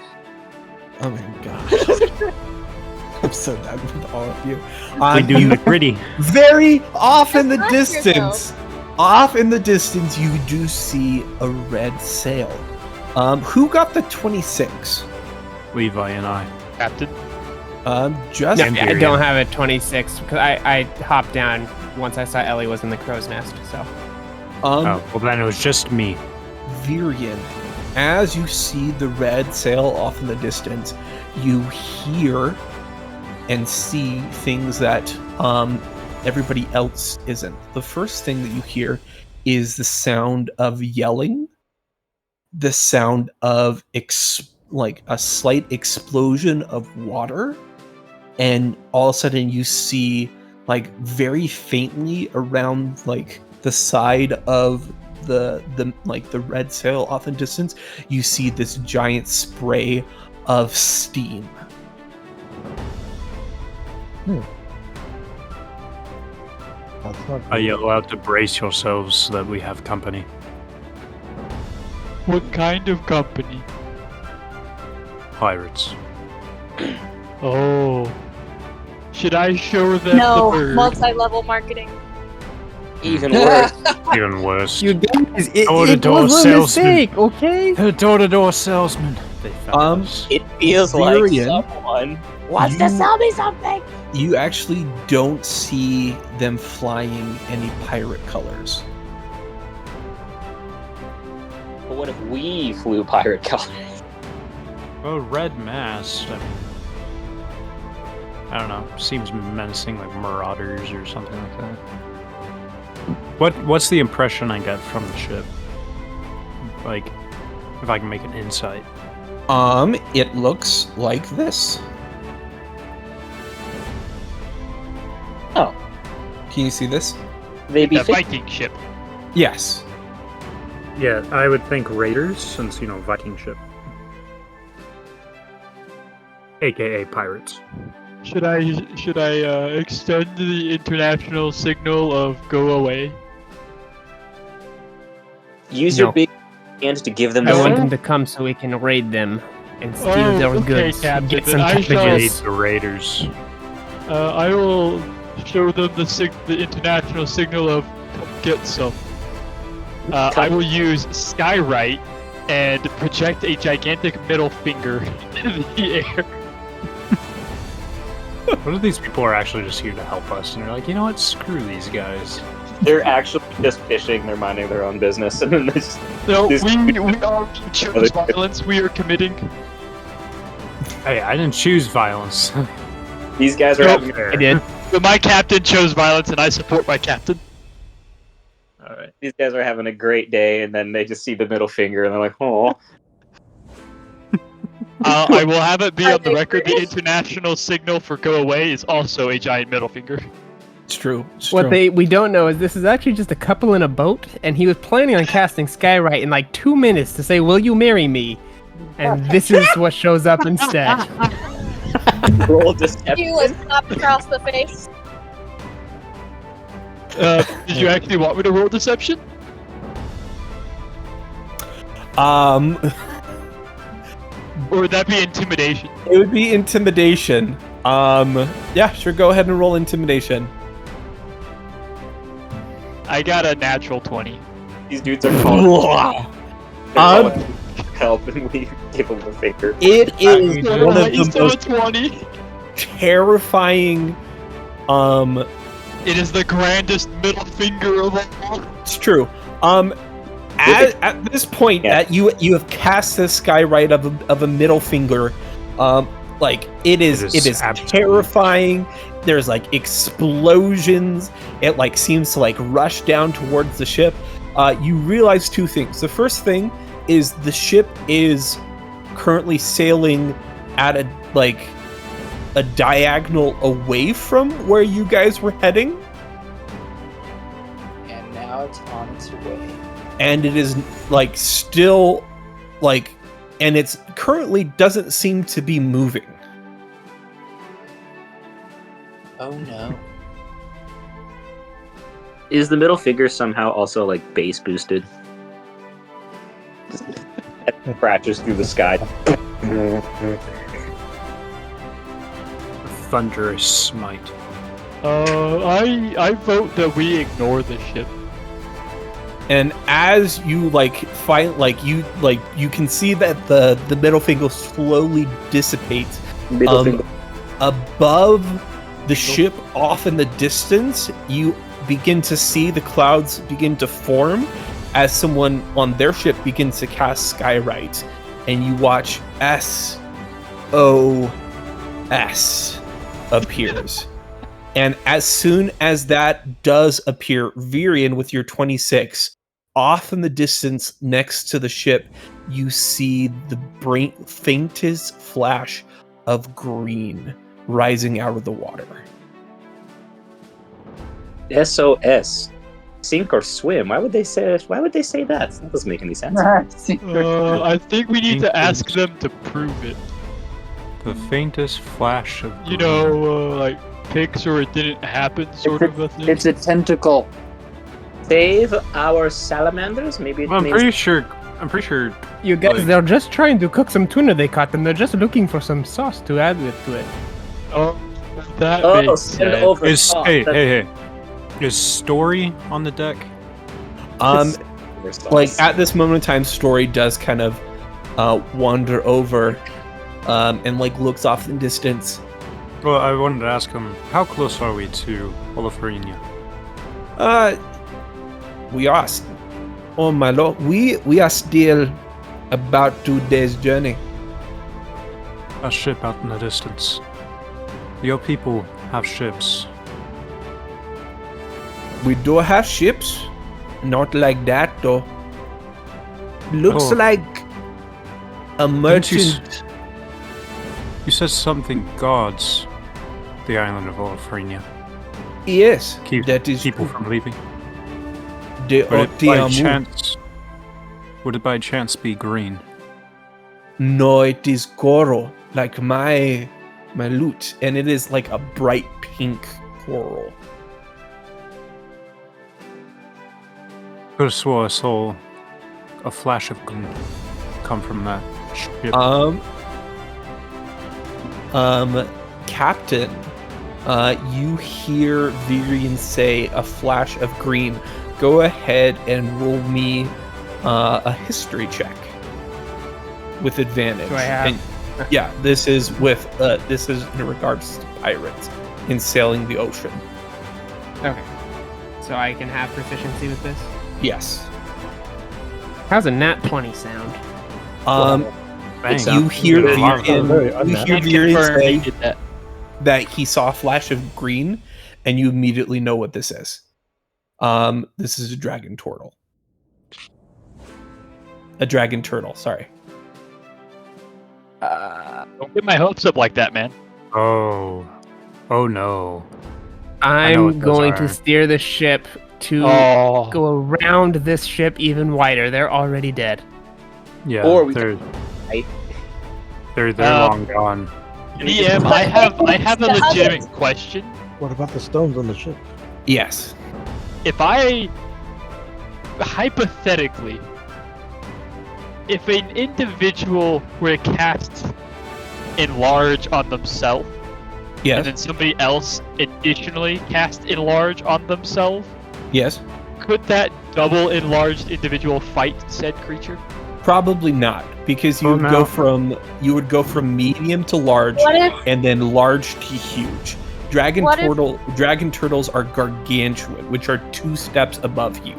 Oh my gosh. I'm so done with all of you. We do the gritty. Very off in the That's not here, distance. Off in the distance, you do see a red sail. Who got the 26? Levi and I. Captain. Just No, I don't have a 26 because I hopped down once I saw Ellie was in the crow's nest. So Oh, well then it was just me. Virion, as you see the red sail off in the distance, you hear and see things that everybody else isn't. The first thing that you hear is the sound of yelling, the sound of like a slight explosion of water, and all of a sudden you see like very faintly around like the side of the red sail off in distance, you see this giant spray of steam. That's not Are you good. allowed to brace yourselves so that we have company? What kind of company? Pirates. Oh. Should I show them No, the bird? multi-level marketing. Even worse. Even worse. you guys, Door-to-door was a salesman. mistake, okay? The door-to-door salesman. They found us. It feels like Virion, someone wants to sell me something. you actually don't see them flying any pirate colors. But what if we flew pirate colors? Oh, red mast. I mean, I don't know. Seems menacing, like marauders or something like that. What's the impression I get from the ship? Like, if I can make an insight. It looks like this. Oh, Can you see this? they be The fit. Viking ship. Yes. Yeah, I would think raiders, since, you know, Viking ship. AKA pirates. Should I extend the international signal of go away? Use No. your big hands to give them I the want signal. them to come so we can raid them and steal Oh, their okay, goods. Captain, Get then some I shall- Raid packages. the raiders. I will show them the international signal of come get some. I will use Skywrite and project a gigantic middle finger in the air. What if these people are actually just here to help us, and they're like, you know what, screw these guys. They're actually just fishing. They're minding their own business, and then No, we are choose violence. We are committing. Hey, I didn't choose violence. These guys are having. I did. But my captain chose violence, and I support my captain. All right, these guys are having a great day, and then they just see the middle finger, and they're like, "Oh." I will have it be on the record: the international signal for go away is also a giant middle finger. It's true. What we don't know is this is actually just a couple in a boat, and he was planning on casting Skywrite in like 2 minutes to say, "Will you marry me?" And this is what shows up instead. Roll deception. You was slapped across the face. Did you actually want me to roll deception? Or would that be intimidation? It would be intimidation. Yeah, sure. Go ahead and roll intimidation. I got a natural 20. These dudes are calling. Help, and we give them the finger. It is one of the most 20. terrifying. It is the grandest middle finger of all. It's true. At this point, that you have cast this Skywrite of a middle finger. Like it is terrifying. There's like explosions. It like seems to like rush down towards the ship. You realize two things. The first thing is the ship is currently sailing at a diagonal away from where you guys were heading. And now it's on its way. And it is like still like, and it's currently doesn't seem to be moving. Oh no. Is the middle finger somehow also like base boosted? It scratches through the sky. Thunderous smite. I vote that we ignore the ship. And as you you can see that the middle finger slowly dissipates. Above the ship, off in the distance, you begin to see the clouds begin to form as someone on their ship begins to cast Skywrite, and you watch SOS appears. And as soon as that does appear, Virion, with your 26, off in the distance next to the ship, you see the faintest flash of green rising out of the water. SOS. Sink or swim. Why would they say that? That doesn't make any sense. I think we need to ask them to prove it. The faintest flash of green. Like pics or it didn't happen sort of a thing. It's a tentacle. Save our salamanders? Maybe I'm pretty sure you guys, they're just trying to cook some tuna they caught, and they're just looking for some sauce to add to it. Oh, that makes sense. Hey. Is Story on the deck? Like at this moment in time, Story does kind of wander over and like looks off in distance. Well, I wanted to ask him, how close are we to Oneirophrenia? We are. Oh my lord, we are still about 2 days' journey. A ship out in the distance. Your people have ships. We do have ships. Not like that though. Looks like a merchant. You said something guards the island of Oneirophrenia. Yes, Keep that is people from leaving. Would it by chance be green? No, it is coral, like my loot, and it is like a bright pink coral. Could have swore I saw a flash of green come from that ship. Captain, you hear Virion say a flash of green. Go ahead and roll me a history check with advantage. Do I have? And, yeah, this is in regards to pirates in sailing the ocean. Okay. so I can have proficiency with this? Yes. How's a nat 20 sound? You hear Viren say that. that he saw a flash of green, and you immediately know what this is. This is a dragon turtle. A dragon turtle, sorry. Don't get my hopes up like that, man. Oh no. I'm what those going are. to steer the ship to go around this ship even wider. They're already dead. Yeah, Or we they're Right? they're long gone. DM, I have a legitimate question. What about the stones on the ship? Yes. If I hypothetically, if an individual were to cast enlarge on themselves, Yes. and then somebody else additionally cast enlarge on themselves, Yes. could that double enlarged individual fight said creature? Probably not, because you would go from medium to large, What if and then large to huge. Dragon turtles are gargantuan, which are 2 steps above huge.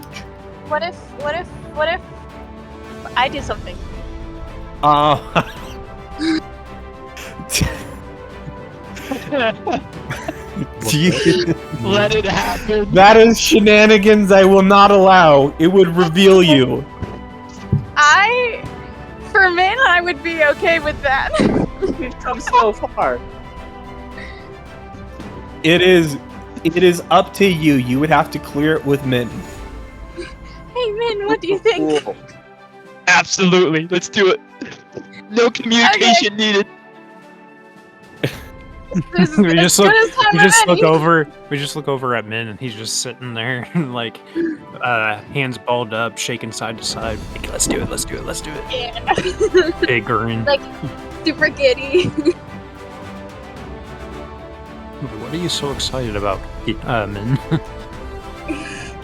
what if I do something? Let it happen. That is shenanigans I will not allow. It would reveal you. For Min, I would be okay with that. We've come so far. It is up to you. You would have to clear it with Min. Hey Min, what do you think? Cool. Absolutely. Let's do it. No communication needed. This is We as just good look. as time We just of look any. over. We just look over at Min, and he's just sitting there, like, hands balled up, shaking side to side. Like, let's do it. Let's do it. Let's do it. Yeah. Big grin. Like super giddy. What are you so excited about, Min?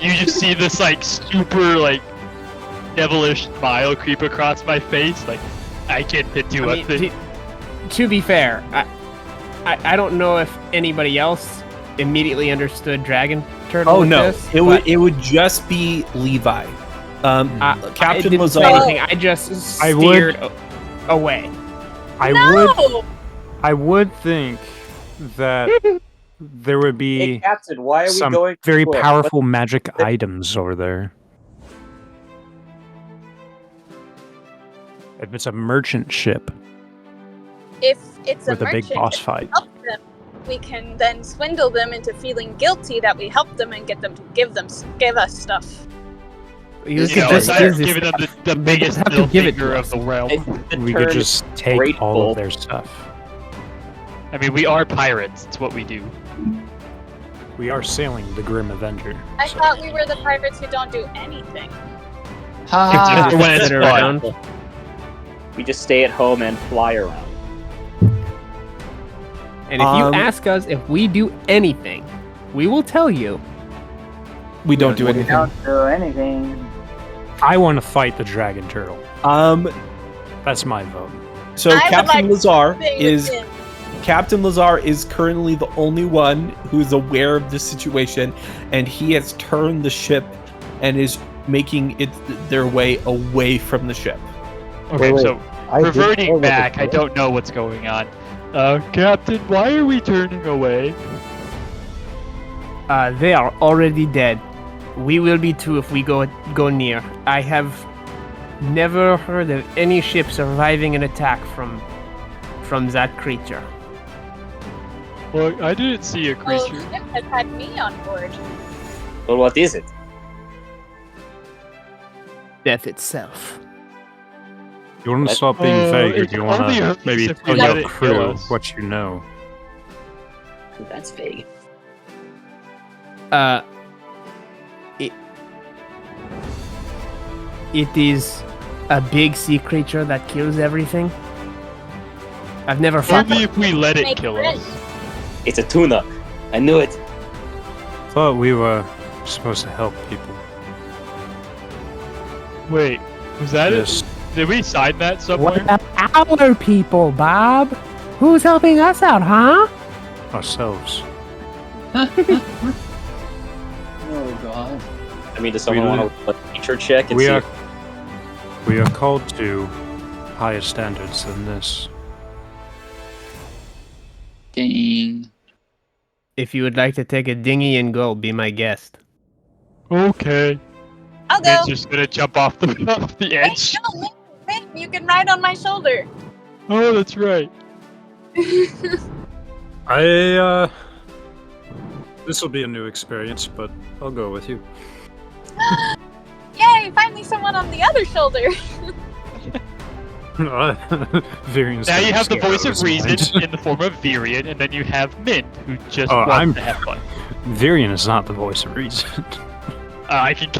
You just see this like super like devilish smile creep across my face. Like I get to do a thing. To be fair, I don't know if anybody else immediately understood Dragon Turtle. Oh with no, this, it would just be Levi. I Captain didn't say Lazar. anything. I just I steered away. I would think that there would be Hey, Captain, why are we some going very to powerful magic items over there. If it's a merchant ship If it's a with a big merchant boss and fight. we help them, we can then swindle them into feeling guilty that we helped them and get them to give us stuff. You You could know, just aside give from this giving them stuff. the They biggest have to middle give it finger to of us. the realm. We could just take all of their stuff. I mean, we are pirates. It's what we do. We are sailing the Grim Avenger. I thought we were the pirates who don't do anything. Except for when it's Sit fun. around. We just stay at home and fly around. And if you ask us if we do anything, we will tell you. We don't do anything. Don't do anything. I want to fight the dragon turtle. That's my vote. So I would Captain like Lazar to stay is within. Captain Lazar is currently the only one who is aware of this situation, and he has turned the ship and is making it their way away from the ship. Okay, Wait, so I did reverting tell them back, to I go. don't know what's going on. Captain, why are we turning away? They are already dead. We will be too if we go near. I have never heard of any ship surviving an attack from that creature. Well, I didn't see a Well, creature. the ship has had me on board. Well, what is it? Death itself. You want to stop being vague, or it's do you want only to hurts maybe if we tell let your it kill crew us. what you know? That's vague. It is a big sea creature that kills everything. I've never fought Only one. if we let it Make kill friends. us. It's a tuna. I knew it. Thought we were supposed to help people. Wait, was that Yes. it? Did we sign that somewhere? What about our people, Bob? Who's helping us out, huh? Ourselves. Oh god. I mean, does someone want to nature check and We see? are called to higher standards than this. Dang. If you would like to take a dinghy and go, be my guest. Okay. I'll go. Min's just gonna jump off the edge. Wait, no, Min, you can ride on my shoulder. Oh, that's right. This will be a new experience, but I'll go with you. Yay, finally someone on the other shoulder. Virian's Now you have the scared voice out of his reason mind. in the form of Virian, and then you have Min, who just Oh, wants to have fun. Virian is not the voice of reason. I think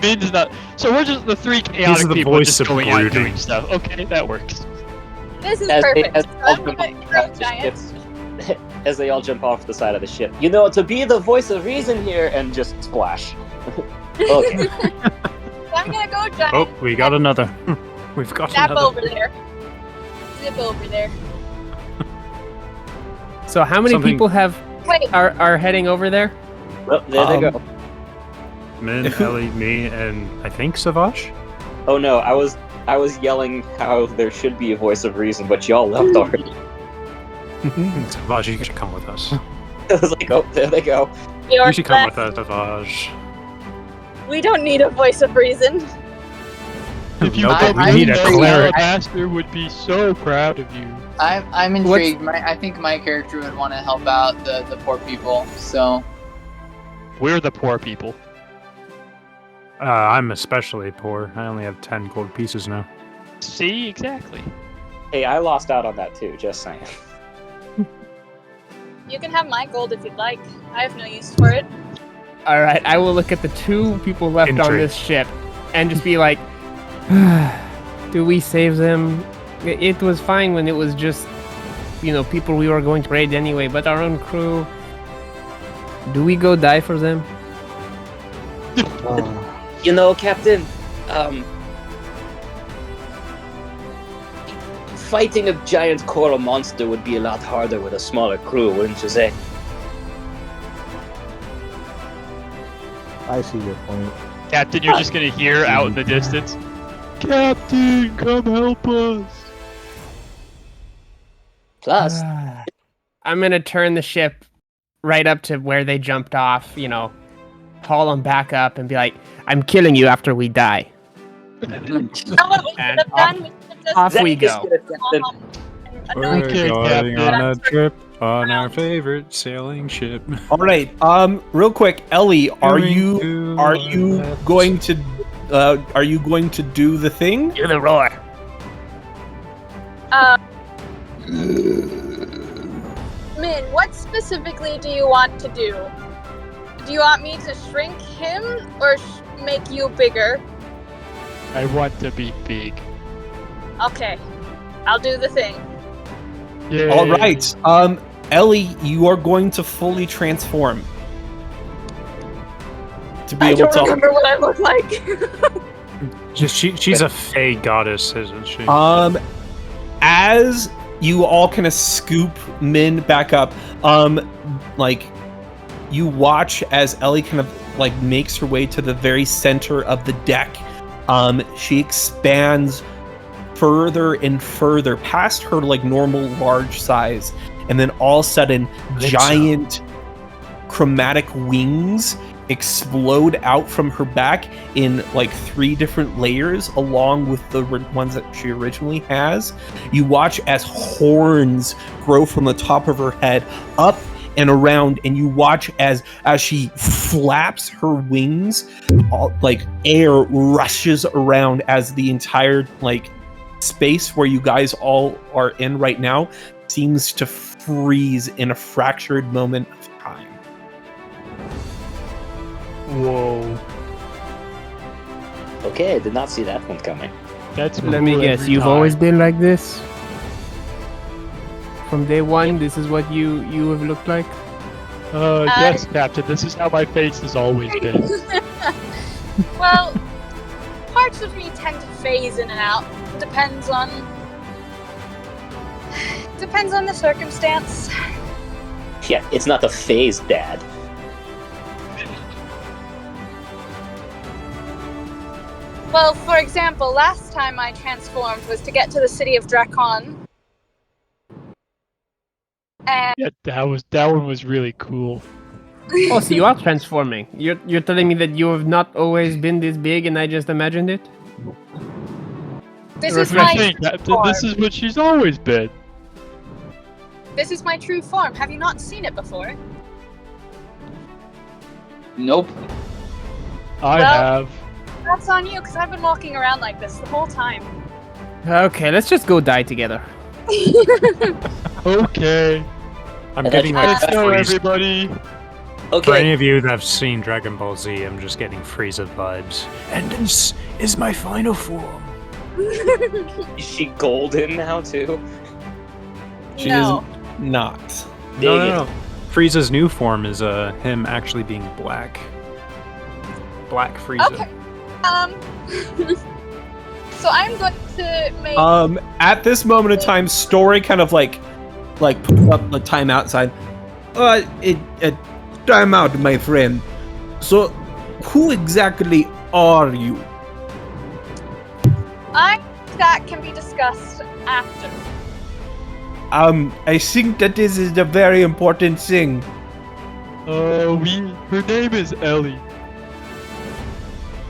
Min's not. So we're just the three He's chaotic the people voice just of going out brooding. doing stuff. Okay, that works. This is As they- perfect. as So all I'm jump gonna off grow the giant. ship- as they all jump off the side of the ship. You know, to be the voice of reason here, and just splash. Okay. So I'm gonna go giant. Oh, we got another. We've got Zap another. over there. Zip over there. So how many Something- people Wait. are heading over there? Well, there they go. Min, Ellie, me, and I think Savage? Oh no, I was yelling how there should be a voice of reason, but y'all left already. Savage, you should come with us. I was like, oh, there they go. You're You should come left. with us, Savage. We don't need a voice of reason. If you Nope, come we with need a me, cleric. Alabaster would be so proud of you. I'm intrigued. I think my character would want to help out the poor people. So We're the poor people. I'm especially poor. I only have 10 gold pieces now. See, exactly. Hey, I lost out on that too, just saying. You can have my gold if you'd like. I have no use for it. All right, I will look at the two people left on Intrigue. this ship and just be like, do we save them? It was fine when it was just, people we were going to raid anyway, but our own crew, do we go die for them? You know, Captain, fighting a giant coral monster would be a lot harder with a smaller crew, wouldn't you say? I see your point. Captain, you're just gonna hear out in the distance. Captain, come help us. Plus, I'm gonna turn the ship right up to where they jumped off, haul them back up and be like, I'm killing you after we die. You know what we And should have done? We should have just off we Zach, go. annoyed We're Okay, going Captain. on a trip on our favorite sailing ship. All right. Real quick, Ellie, are Going you to are our you left. going to do the thing? Do the roar. Min, what specifically do you want to do? Do you want me to shrink him or make you bigger? I want to be big. Okay, I'll do the thing. Yay. All right. Ellie, you are going to fully transform to be I able don't to. remember what I look like. She's a fey goddess, isn't she? As you all kind of scoop Min back up, you watch as Ellie kind of makes her way to the very center of the deck. She expands further and further past her normal large size, and then all of a sudden giant chromatic wings explode out from her back in 3 different layers along with the ones that she originally has. You watch as horns grow from the top of her head up and around, and you watch as she flaps her wings, air rushes around as the entire space where you guys all are in right now seems to freeze in a fractured moment of time. Whoa. okay, I did not see that one coming. That's Let me cool guess, every you've time. always been like this? From day one, this is what you have looked like? Yes, Captain. This is how my face has always been. Well, parts of me tend to phase in and out. Depends on the circumstance. Yeah, it's not the phase, Dad. Well, for example, last time I transformed was to get to the city of Drakon. And Yeah, that one was really cool. Oh, so you are transforming. You're telling me that you have not always been this big and I just imagined it? this is my Refreshing. true form. This is what she's always been. This is my true form. Have you not seen it before? Nope. I Well- have. That's on you, because I've been walking around like this the whole time. Okay, let's just go die together. Okay. I'm And getting that's- like Let's go, freeze. everybody. For any Okay. of you that have seen Dragon Ball Z, I'm just getting Frieza vibes. And this is my final form. Is she golden now too? She No. is not. No. Frieza's new form is him actually being black. Black Frieza. Okay. So I'm going to make. At this moment in time, Story kind of like puts up the time outside. Time out, my friend. So, who exactly are you? That can be discussed after. I think that this is a very important thing. Her name is Ellie.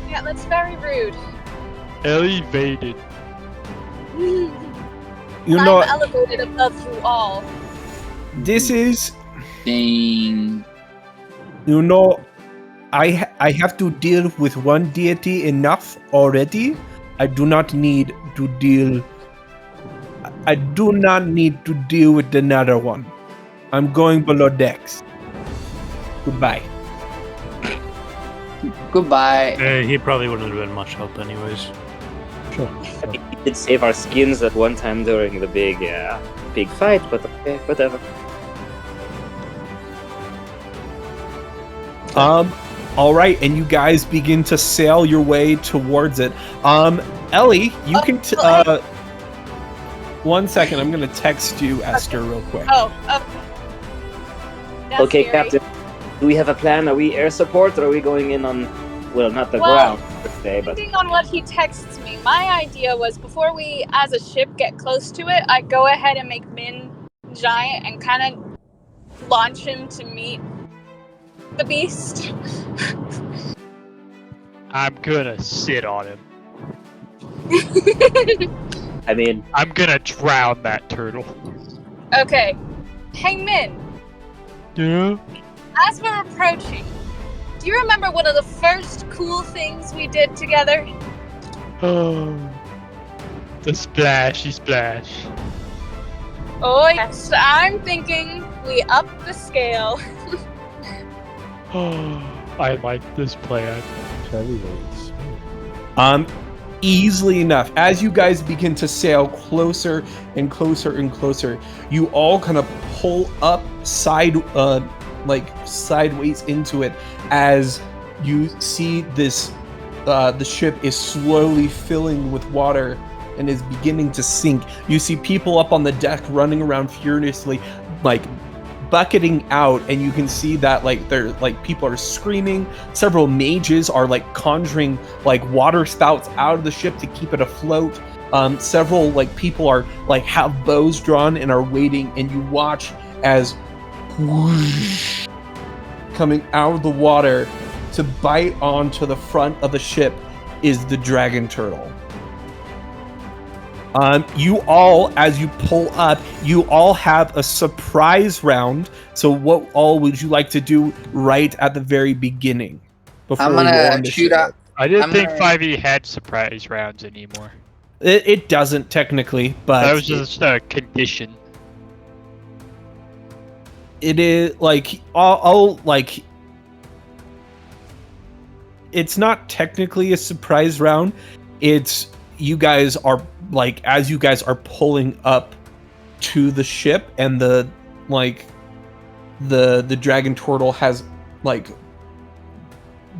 Yeah, that's very rude. Elevated. You I'm know, elevated above you all. this is, Dang. you know, I have to deal with one deity enough already. I do not need to deal with another one. I'm going below decks. Goodbye. Goodbye. He probably wouldn't have been much help anyways. Sure. We did save our skins at one time during the big fight, but okay, whatever. All right, and you guys begin to sail your way towards it. Ellie, you can. One second, I'm gonna text you, Esther, real quick. Oh, okay. That's Okay, scary. Captain. Do we have a plan? Are we air support or are we going in on, well, not the Well, ground per se, but Depending on what he texts me, my idea was before we, as a ship, get close to it, I go ahead and make Min giant and kind of launch him to meet the beast. I'm gonna sit on him. I mean, I'm gonna drown that turtle. Okay. Hey, Min, Yeah? as we're approaching, do you remember one of the first cool things we did together? Oh. The splashy splash. Oh, yes. I'm thinking we up the scale. Oh, I like this plan. Heavyweights. Easily enough, as you guys begin to sail closer and closer and closer, you all kind of pull up sideways into it as you see this. The ship is slowly filling with water and is beginning to sink. You see people up on the deck running around furiously, like bucketing out, and you can see that they're people are screaming. Several mages are conjuring water spouts out of the ship to keep it afloat. Several people are have bows drawn and are waiting, and you watch as whoosh, coming out of the water to bite onto the front of the ship is the dragon turtle. You all, as you pull up, you all have a surprise round. So what all would you like to do right at the very beginning? I'm we roll gonna initiative? shoot out. I didn't I'm think gonna- 5e had surprise rounds anymore. It doesn't technically, but That was just a condition. it is it's not technically a surprise round. It's you guys are as you guys are pulling up to the ship, and the dragon turtle has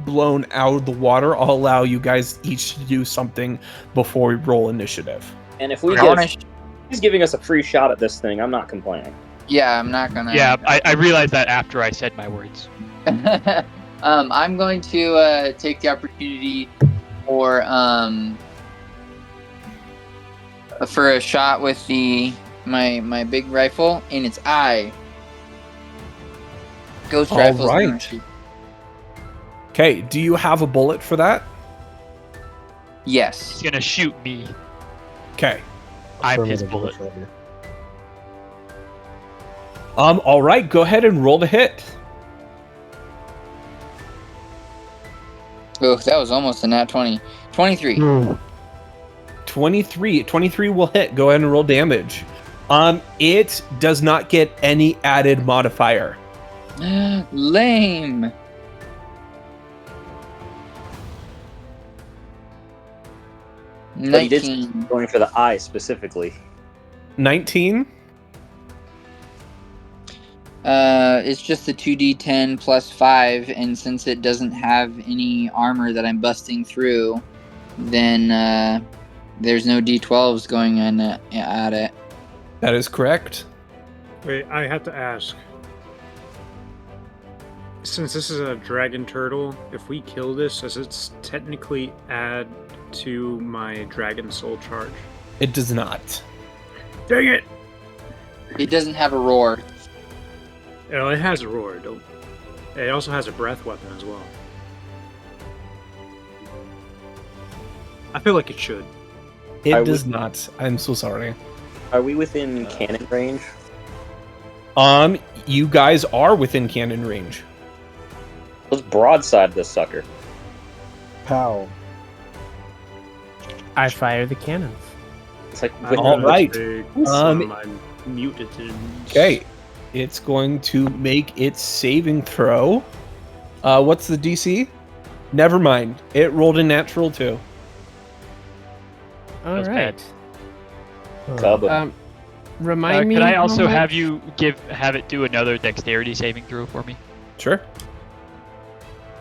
blown out of the water. I'll allow you guys each to do something before we roll initiative. and if we I wanna get, he's giving us a free shot at this thing. I'm not complaining. Yeah, I'm not gonna. Yeah, I realized that after I said my words. I'm going to take the opportunity for a shot with my big rifle in its eye. Ghost All rifles. right. Okay, do you have a bullet for that? Yes. He's gonna shoot me. Okay. I'm his bullet. All right, go ahead and roll to hit. Oh, that was almost a nat 20. 23. 23 will hit. Go ahead and roll damage. It does not get any added modifier. Lame. But he did 19. going for the eye specifically. 19. It's just a 2d10 plus 5, and since it doesn't have any armor that I'm busting through, then there's no d12s going in at it. That is correct. Wait, I have to ask. Since this is a dragon turtle, if we kill this, does it technically add to my dragon soul charge? It does not. Dang it! It doesn't have a roar. Oh, it has a roar. It also has a breath weapon as well. I feel like it should. It does not. I'm so sorry. Are we within cannon range? You guys are within cannon range. Let's broadside this sucker. Pow. I fire the cannons. It's like All right. Mutagens. Okay. It's going to make its saving throw. What's the DC? Never mind. It rolled a natural 2. All That's right. Remind me. Could I how also much- have you have it do another dexterity saving throw for me? Sure.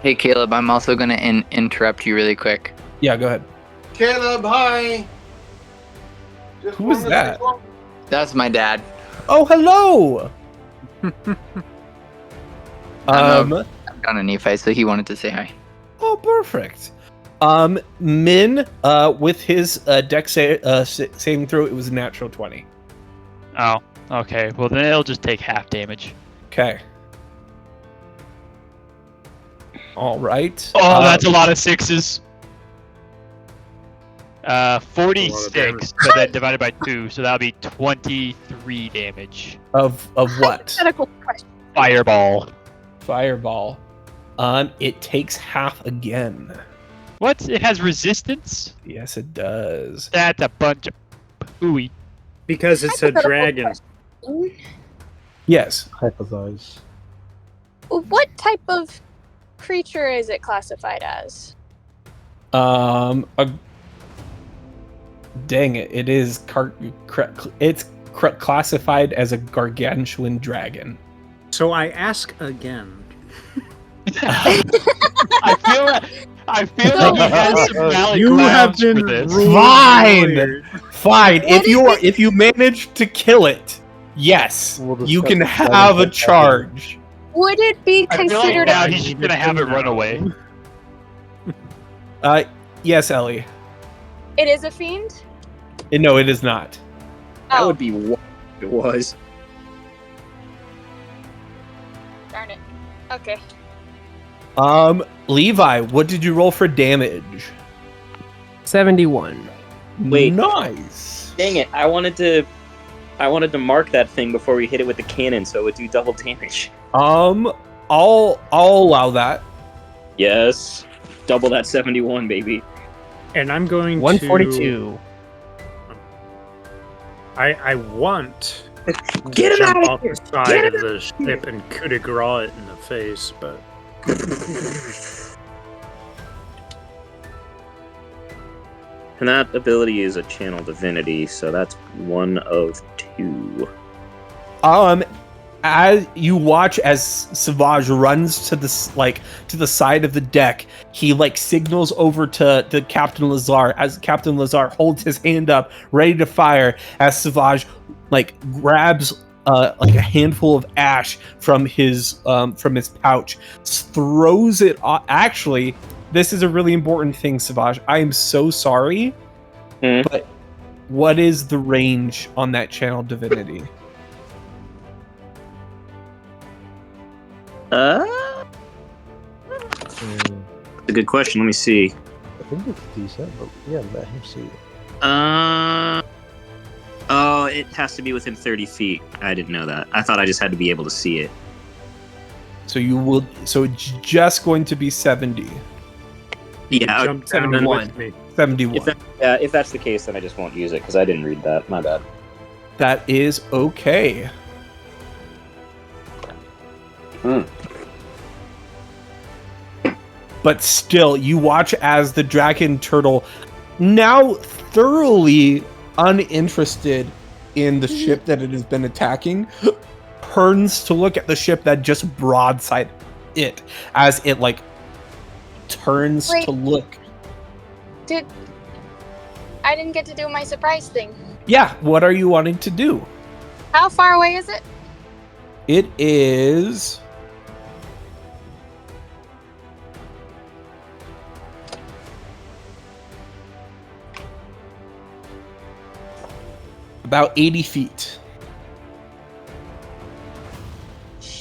Hey, Caleb, I'm also going to interrupt you really quick. Yeah, go ahead. Caleb, hi. Who is that? That's my dad. Oh, hello. I'm on a Nephi, so he wanted to say hi. Oh, perfect. Min, with his dex saving throw, it was a natural 20. Oh, okay. Well, then it'll just take half damage. Okay. All right. Oh, that's a lot of 6s. 46, but then divided by 2, so that'll be 23 damage. Of what? Hypothetical question. Fireball. Fireball. It takes half again. What? It has resistance? Yes, it does. That's a bunch of ooey. Because it's a dragon. Yes. Hypothesize. What type of creature is it classified as? Dang it! It is classified as a gargantuan dragon. So I ask again. I feel like you had some valid You have grounds been for this. ruled. Fine. If you manage to kill it, yes, We'll you can discuss have a that. charge. Would it be I feel like considered now a he's just gonna have it run away. Yes, Ellie. It is a fiend? No, it is not. That Oh, would be what it was. darn it. Okay. Levi, what did you roll for damage? 71. Wait. Nice. Dang it! I wanted to mark that thing before we hit it with the cannon, so it would do double damage. I'll allow that. Yes, double that 71, baby. And I'm going 142. I want Get him to jump out of off here! the side of the ship and coup de grace it in the face, but And that ability is a channel divinity, so that's 1 of 2. As you watch as Savage runs to the side of the deck, he signals over to Captain Lazar as Captain Lazar holds his hand up ready to fire as Savage grabs a handful of ash from his pouch, throws it. Actually, this is a really important thing, Savage. I am so sorry, but what is the range on that channel divinity? That's a good question. Let me see. I think it's decent, but yeah, let him see it. Oh, it has to be within 30 feet. I didn't know that. I thought I just had to be able to see it. So you will. So it's just going to be 70. Yeah, Jump down 71. with me. 71. If that's the case, then I just won't use it because I didn't read that. My bad. That is okay. But still, you watch as the dragon turtle, now thoroughly uninterested in the ship that it has been attacking, turns to look at the ship that just broadside it as it like turns to look. I didn't get to do my surprise thing. Yeah, what are you wanting to do? How far away is it? It is about 80 feet.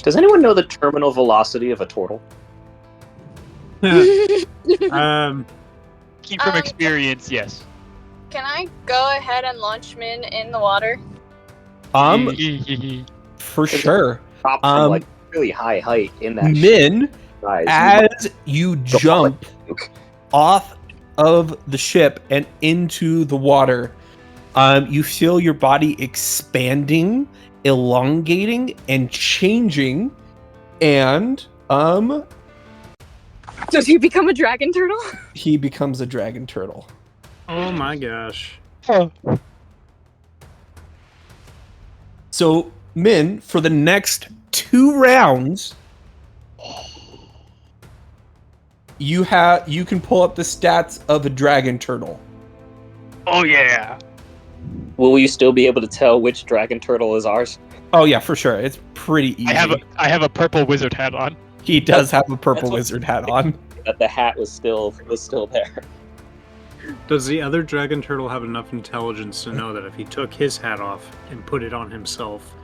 Does anyone know the terminal velocity of a turtle? From experience, yes. Can I go ahead and launch Min in the water? For sure. Drop from like really high height in that Min, size. as you jump off of the ship and into the water, you feel your body expanding, elongating, and changing. And does he become a dragon turtle? He becomes a dragon turtle. Oh my gosh. So, Min, for the next 2 rounds, you can pull up the stats of a dragon turtle. Oh yeah. Will we still be able to tell which dragon turtle is ours? Oh yeah, for sure. It's pretty easy. I have a purple wizard hat on. He does have a purple wizard hat on. That the hat was still there. Does the other dragon turtle have enough intelligence to know that if he took his hat off and put it on himself,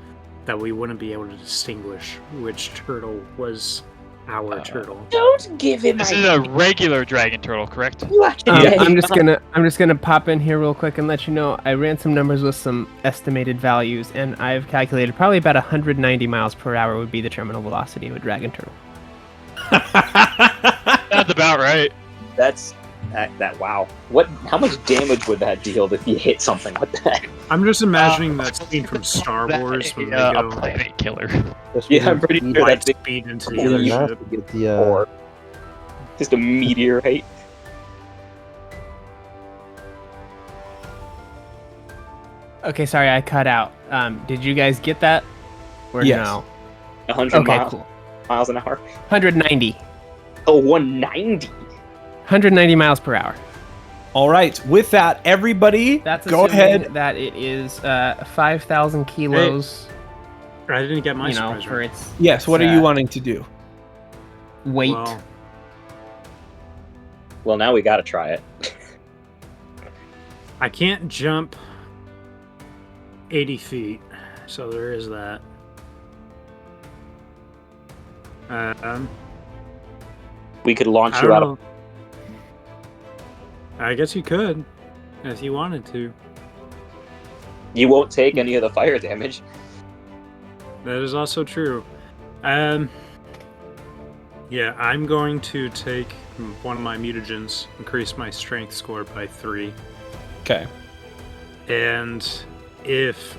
that we wouldn't be able to distinguish which turtle was our turtle? Don't give him. This is a regular dragon turtle, correct? I'm just gonna pop in here real quick and let you know I ran some numbers with some estimated values, and I've calculated probably about 190 miles per hour would be the terminal velocity of a dragon turtle. That's about right. That's that. Wow. How much damage would that deal if you hit something with that? I'm just imagining that scene from Star Wars when they go a planet killer. Yeah, I'm pretty sure light that's speed into the other ship. or just a meteorite. Okay, sorry, I cut out. Did you guys get that? Or Yes. no? 100 Okay, miles, cool. miles an hour. 190. Oh, 190. 190 miles per hour. All right. With that, everybody, That's go assuming ahead. that it is 5,000 kilos. I didn't get my You know, surprise for right. its Yes. What are you wanting to do? weight. Well, now we gotta try it. I can't jump 80 feet, so there is that. We could launch I you don't out know. of. I guess you could, if you wanted to. You won't take any of the fire damage. That is also true. Yeah, I'm going to take one of my mutagens, increase my strength score by 3. Okay. And if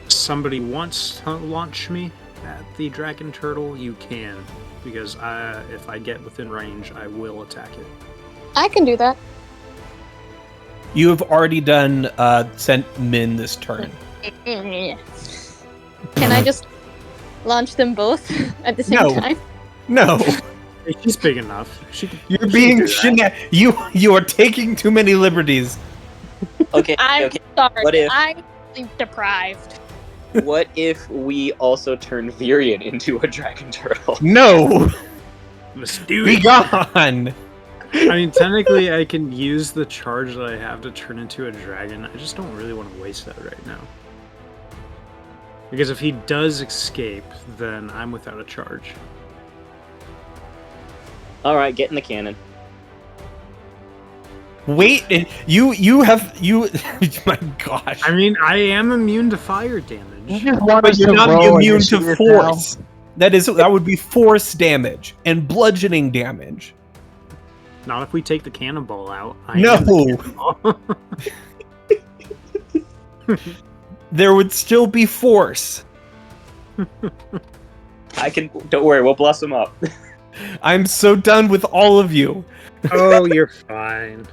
somebody wants to launch me at the dragon turtle, you can. Because if I get within range, I will attack it. I can do that. You have already done sent Min this turn. Can I just launch them both at the same time? No. She's big enough. You're being you are taking too many liberties. Okay. I'm okay. sorry. What if- I'm deprived. What if we also turn Virion into a dragon turtle? No. Let's do Be it. gone. I mean, technically, I can use the charge that I have to turn into a dragon. I just don't really want to waste that right now. Because if he does escape, then I'm without a charge. All right, get in the cannon. Wait, you. My gosh. I mean, I am immune to fire damage. But you're not immune to force. That would be force damage and bludgeoning damage. Not if we take the cannonball out. No. There would still be force. Don't worry, we'll bless him up. I'm so done with all of you. Oh, you're fine.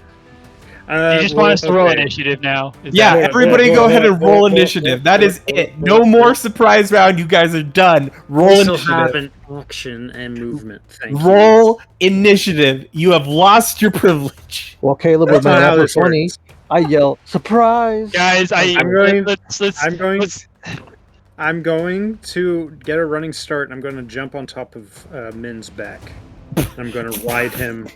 You just want us to roll initiative now. Yeah, everybody go ahead and roll initiative. That is it. No more surprise round. You guys are done. Roll we still initiative. have an action and movement. Thank you. Roll initiative. You have lost your privilege. Well, Caleb, with my natural 20, I yell, surprise! Guys, I'm going to get a running start, and I'm going to jump on top of Min's back. I'm going to ride him.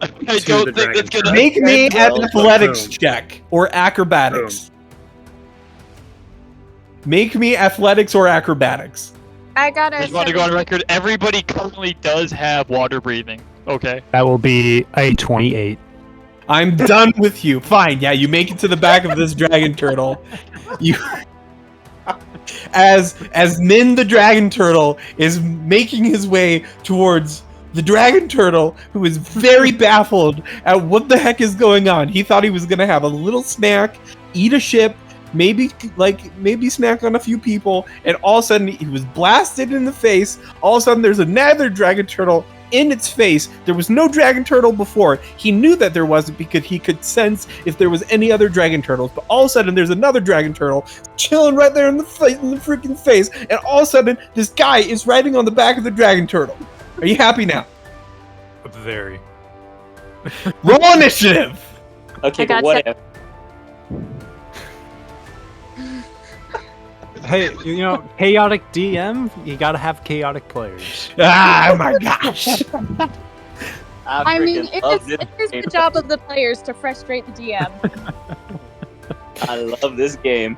I don't think it's gonna make me an athletics check or acrobatics. Make me athletics or acrobatics. I got a. I just want to go on record. Everybody currently does have water breathing. Okay. That will be a 28. I'm done with you. Fine. Yeah, you make it to the back of this dragon turtle. You, as Min the dragon turtle is making his way towards the dragon turtle, who is very baffled at what the heck is going on. He thought he was gonna have a little snack, eat a ship, maybe snack on a few people, and all of a sudden he was blasted in the face. All of a sudden there's another dragon turtle in its face. There was no dragon turtle before. He knew that there wasn't because he could sense if there was any other dragon turtles. But all of a sudden there's another dragon turtle chilling right there in the freaking face, and all of a sudden this guy is riding on the back of the dragon turtle. Are you happy now? Very. Roll initiative! Okay, but what if? Hey, you know, chaotic DM, you gotta have chaotic players. Ah, my gosh! I mean, it is the job of the players to frustrate the DM. I love this game.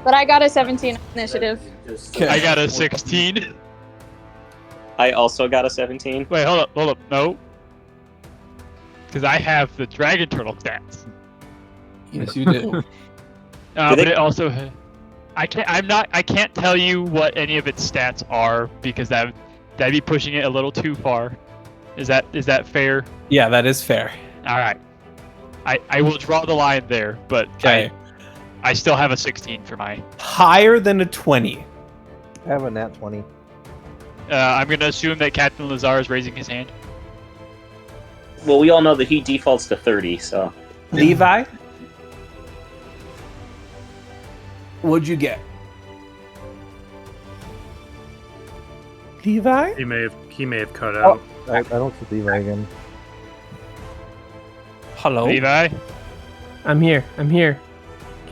But I got a 17 initiative. I got a 16. I also got a 17. Wait, hold up, no. Because I have the dragon turtle stats. Yes, you do. But it also, I can't tell you what any of its stats are because that'd be pushing it a little too far. Is that fair? Yeah, that is fair. All right. I will draw the line there, but okay. I still have a 16 for my higher than a 20. I have a nat 20. I'm going to assume that Captain Lazar is raising his hand. Well, we all know that he defaults to 30, so... Levi? What'd you get? Levi? He may have cut out. I don't see Levi again. Hello? Levi? I'm here. Can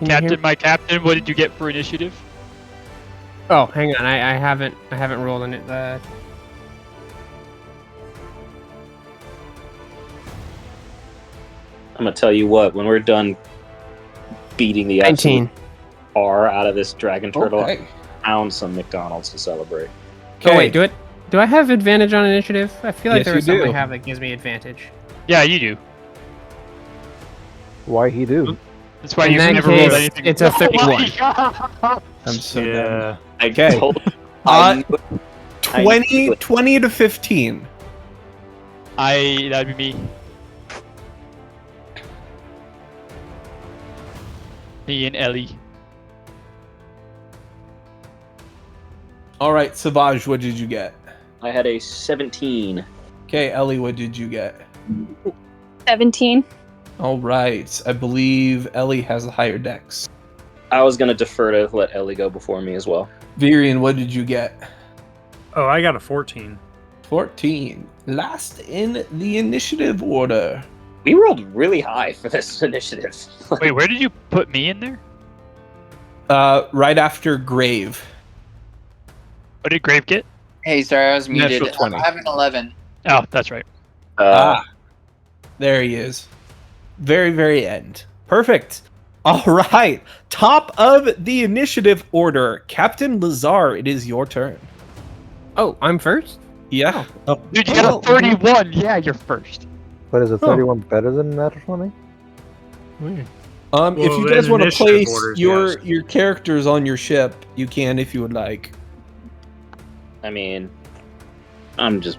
you hear? My captain, what did you get for initiative? Oh, hang on. I haven't rolled on it. I'm gonna tell you what. When we're done beating the 19 R out of this dragon turtle, Okay. found some McDonald's to celebrate. Oh wait, do I have advantage on initiative? I feel like Yes, there was you do. something I have that gives me advantage. Yeah, you do. Why he do? That's why In you've that never case, rolled anything. it's a 31. I'm so Yeah. done. Okay. 20 to 15. That'd be me. Me and Ellie. All right, Savage, what did you get? I had a 17. Okay, Ellie, what did you get? 17. All right, I believe Ellie has a higher dex. I was gonna defer to let Ellie go before me as well. Virian, what did you get? Oh, I got a 14. 14. Last in the initiative order. We rolled really high for this initiative. Wait, where did you put me in there? Right after Grave. What did Grave get? Hey, sorry, I was muted. Natural 20. I have an 11. Oh, that's right. There he is. Very, very end. Perfect. All right. Top of the initiative order. Captain Lazar, it is your turn. Oh, I'm first? Yeah. Oh. Dude, you got a 31. Yeah, you're first. But is a 31 better than natural 20? Weird. If you Well, guys in want to initiative place orders, your yes. characters on your ship, you can if you would like. I mean, I'm just.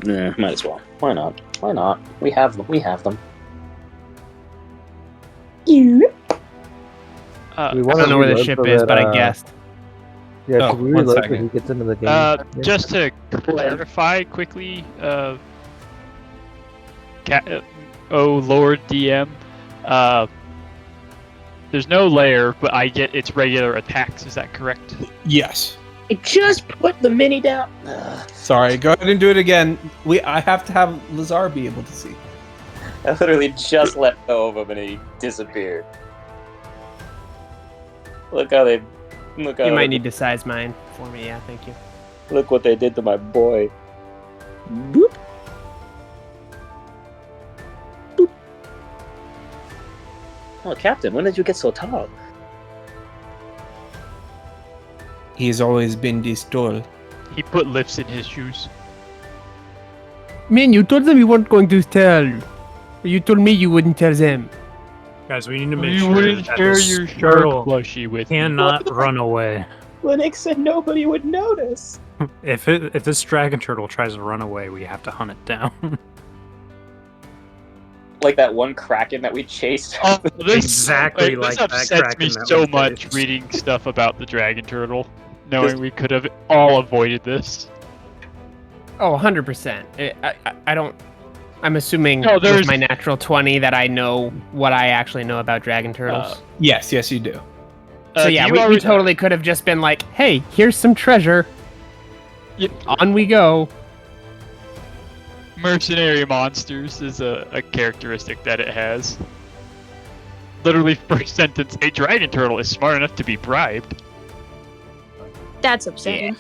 Might as well. Why not? Why not? We have them. We have them. Uh, We I wanna don't know where the reload ship so is, that, but I guessed. Yeah, Oh, should we one reload so second. he gets into the game? Yeah. just to clarify quickly, oh Lord DM, there's no layer, but I get its regular attacks. Is that correct? Yes. I just put the mini down. Sorry, go ahead and do it again. I have to have Lazar be able to see. I literally just let go of him and he disappeared. Look how they. Look how You might they- need to size mine for me, yeah, thank you. Look what they did to my boy. Boop. Boop. Oh, Captain, when did you get so tall? He's always been this tall. He put lifts in his shoes. Man, you told them you weren't going to tell. You told me you wouldn't tell them. Guys, we need to make You sure wouldn't that share this your shark turtle plushie with me. cannot run away. Linux said nobody would notice. If this dragon turtle tries to run away, we have to hunt it down. Like that one kraken that we chased. Oh, this, Exactly this like that upsets kraken me that so we much faced. reading stuff about the dragon turtle, knowing we could have all avoided this. Oh, 100%. I don't... I'm assuming No, with there's- my natural 20 that I know what I actually know about dragon turtles. Yes, you do. So yeah, do you we already- totally could have just been like, hey, here's some treasure. Yep. On we go. Mercenary monsters is a characteristic that it has. Literally, first sentence: a dragon turtle is smart enough to be bribed. That's upsetting.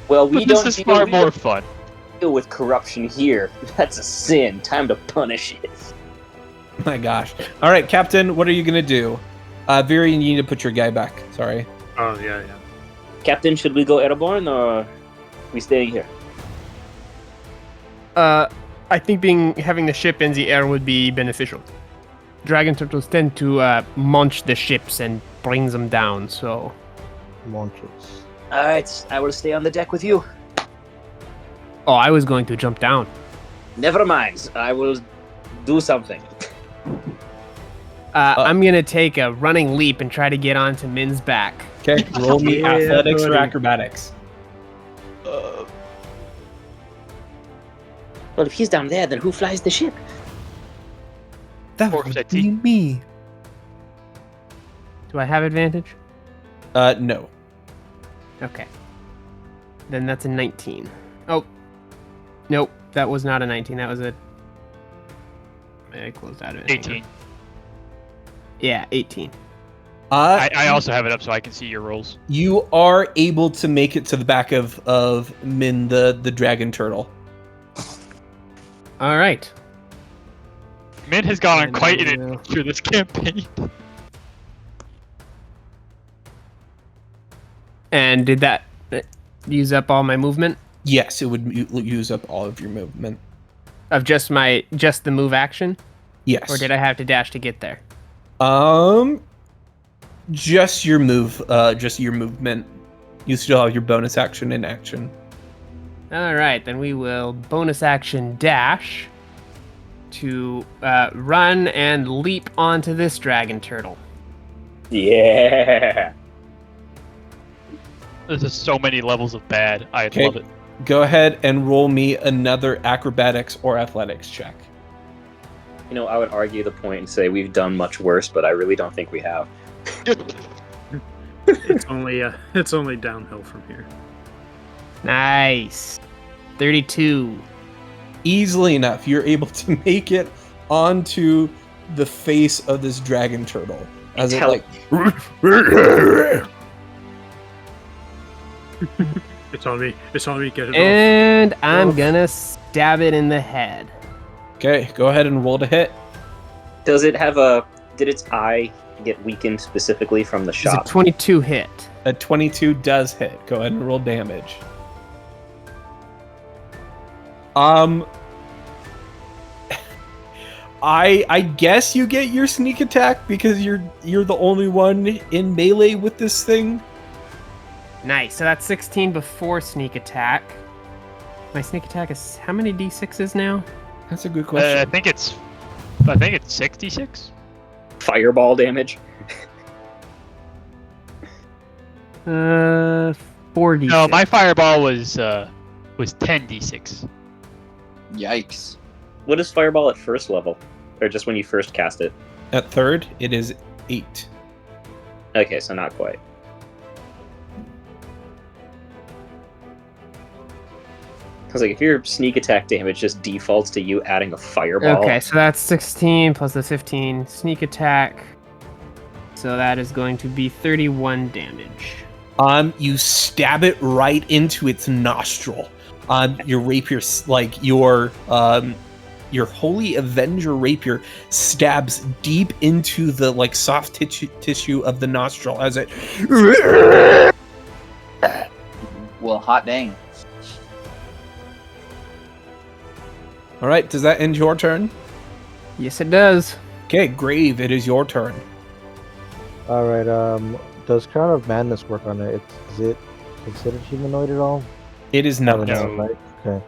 Well, we But this don't is deal, far we more don't fun. deal with corruption here. That's a sin. Time to punish it. My gosh. All right, Captain, what are you going to do? Viri, you need to put your guy back. Sorry. Oh, yeah. Captain, should we go airborne or we staying here? I think having the ship in the air would be beneficial. Dragon turtles tend to munch the ships and bring them down, so... Launches. Alright, I will stay on the deck with you. Oh, I was going to jump down. Never mind. I will do something. I'm gonna take a running leap and try to get onto Min's back. Okay, roll me Yeah, athletics or buddy. acrobatics. Well, if he's down there, then who flies the ship? That Or would 15. be me. Do I have advantage? No. Okay. Then that's a 19. Oh. Nope, that was not a 19. That was a... I closed out of it. 18. Yeah, 18. I also have it up so I can see your rolls. You are able to make it to the back of Min, the dragon turtle. All right. Min has gone on And quite I an will- adventure this campaign. And did that use up all my movement? Yes, it would use up all of your movement. Of just the move action? Yes. Or did I have to dash to get there? Just your movement. You still have your bonus action in action. All right, then we will bonus action dash to run and leap onto this dragon turtle. Yeah. There's just so many levels of bad. I Okay. love it. Go ahead and roll me another acrobatics or athletics check. You know, I would argue the point and say we've done much worse, but I really don't think we have. It's only downhill from here. Nice. 32. Easily enough, you're able to make it onto the face of this dragon turtle. As it like It's on me. Get it off. And I'm gonna stab it in the head. Okay, go ahead and roll to hit. Does it have a? Did its eye get weakened specifically from the It's a shot? 22 hit. A 22 does hit. Go ahead and roll damage. I guess you get your sneak attack because you're the only one in melee with this thing. Nice. So that's 16 before sneak attack. My sneak attack is how many d6s now? That's a good question. I think it's 66. Fireball damage. 40. No, my fireball was 10d6. Yikes. What is fireball at first level, or just when you first cast it? At third, it is 8. Okay, so not quite. Because like if your sneak attack damage just defaults to you adding a fireball. Okay, so that's 16 plus the 15 sneak attack. So that is going to be 31 damage. You stab it right into its nostril. Your rapier, like your Holy Avenger rapier, stabs deep into the like soft tissue of the nostril as it. Well, hot dang. All right, does that end your turn? Yes, it does. Okay, Grave, it is your turn. All right. Does Crown of Madness work on it? Is it considered humanoid at all? It is not. No. Right? Okay.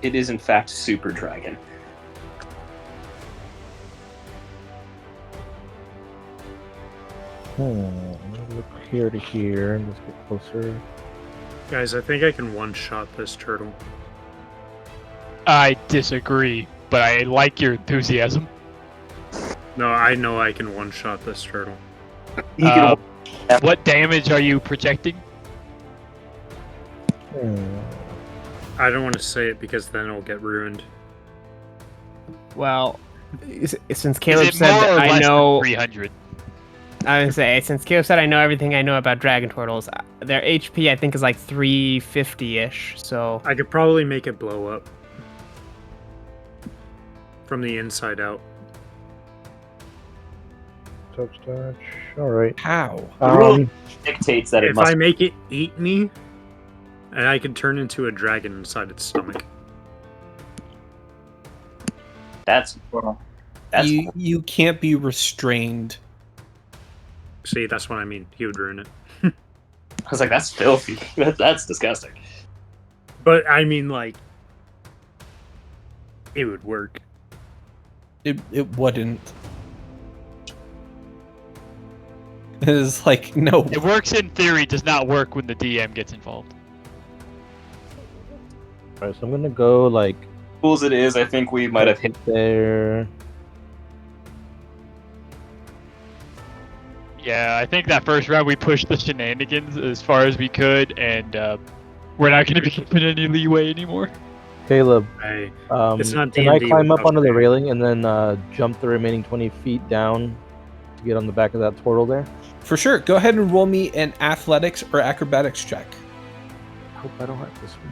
It is in fact Super Dragon. Look here to here and let's get closer. Guys, I think I can one-shot this turtle. I disagree, but I like your enthusiasm. No, I know I can one-shot this turtle. What damage are you projecting? I don't want to say it because then it'll get ruined. Well, since Caleb Is it said more that or I less know, than 300. I was gonna say since Caleb said I know everything I know about dragon turtles, their HP I think is like 350-ish. So I could probably make it blow up from the inside out. Touch. All right. How? The rule dictates that it If must. I make it eat me, and I can turn into a dragon inside its stomach. That's you can't be restrained. See, that's what I mean. He would ruin it. I was like, that's filthy. That's disgusting. But I mean, like, it would work. It wouldn't. It is like no. It works in theory, does not work when the DM gets involved. All right, so I'm gonna go like. Cool as it is, I think we might have hit there. Yeah, I think that first round we pushed the shenanigans as far as we could, and we're not going to be given any leeway anymore. Caleb, it's not can I D&D climb up without onto the fail. railing and then jump the remaining 20 feet down to get on the back of that turtle there? For sure. Go ahead and roll me an athletics or acrobatics check. I hope I don't have this one.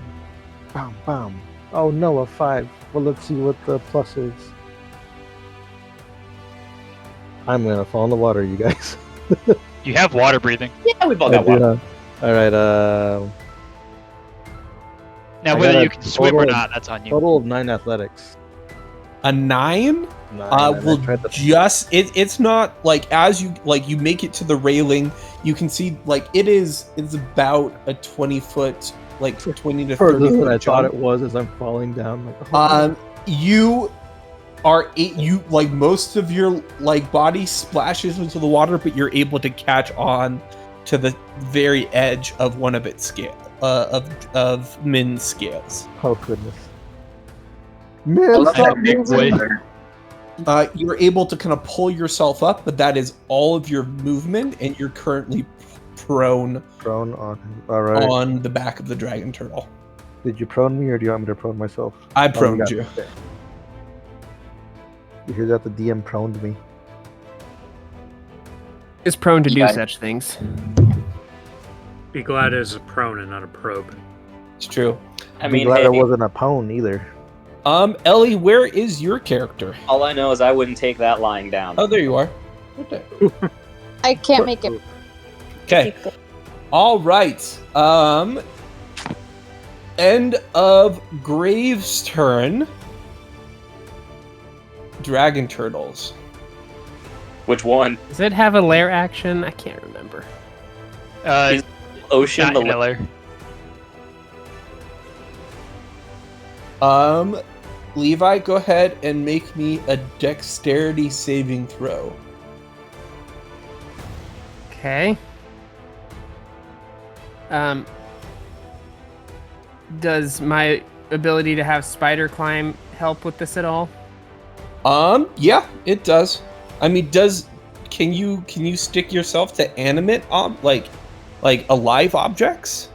Bam, bam. Oh no, a 5. Well, let's see what the plus is. I'm gonna fall in the water, you guys. You have water breathing. Yeah, we've all got water. All right. Now, I whether got you a can swim or total- not, that's on you. Total of 9 athletics. A 9? 9. and Will I tried to- just it's not like as you you make it to the railing, you can see like it's about a 20-foot, like 20 to 30 further than foot I thought jump. it was as I'm falling down. Like, You are you like most of your like body splashes into the water, but you're able to catch on to the very edge of one of its scale of Min's scales. Oh goodness. I Man, love stop that big moving. boy. You're able to kind of pull yourself up, but that is all of your movement, and you're currently prone Prone on. All right. on the back of the dragon turtle. Did you prone me or do you want me to prone myself? I Oh, proned got you. it. Okay. You hear that? The DM proned me. is prone to do Yeah. such things. Be glad it's a prone and not a probe. It's true. I Be mean, glad hey, it wasn't a pwn either. Ellie, where is your character? All I know is I wouldn't take that lying down. Oh, there you are. Okay. I can't make it. Okay. All right. End of Graves' turn. Dragon turtles. Which one? Does it have a lair action? I can't remember. Ocean not in a lair. Levi, go ahead and make me a dexterity saving throw. Okay. Does my ability to have spider climb help with this at all? Yeah, it does. I mean, can you stick yourself to animate like alive objects?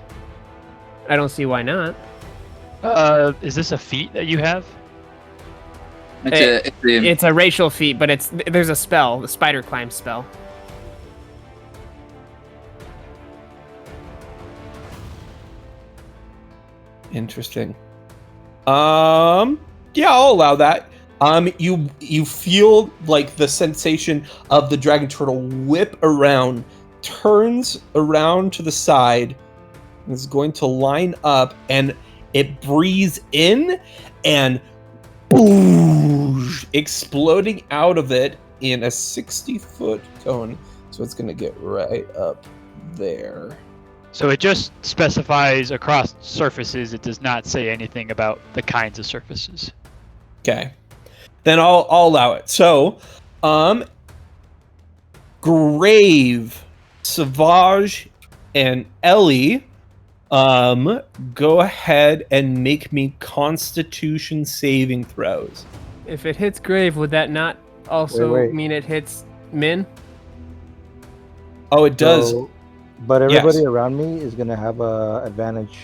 I don't see why not. Is this a feat that you have? It's a racial feat, but there's a spell, the spider climb spell. Interesting. Yeah, I'll allow that. You feel like the sensation of the dragon turtle whip around, turns around to the side, and is going to line up, and it breathes in, and boosh, exploding out of it in a 60-foot cone. So it's gonna get right up there. So it just specifies across surfaces. It does not say anything about the kinds of surfaces. Okay. Then I'll allow it. So, Grave, Savage, and Ellie, go ahead and make me Constitution saving throws. If it hits Grave, would that not also mean it hits Min? Oh, it does. So, but everybody around me is going to have a advantage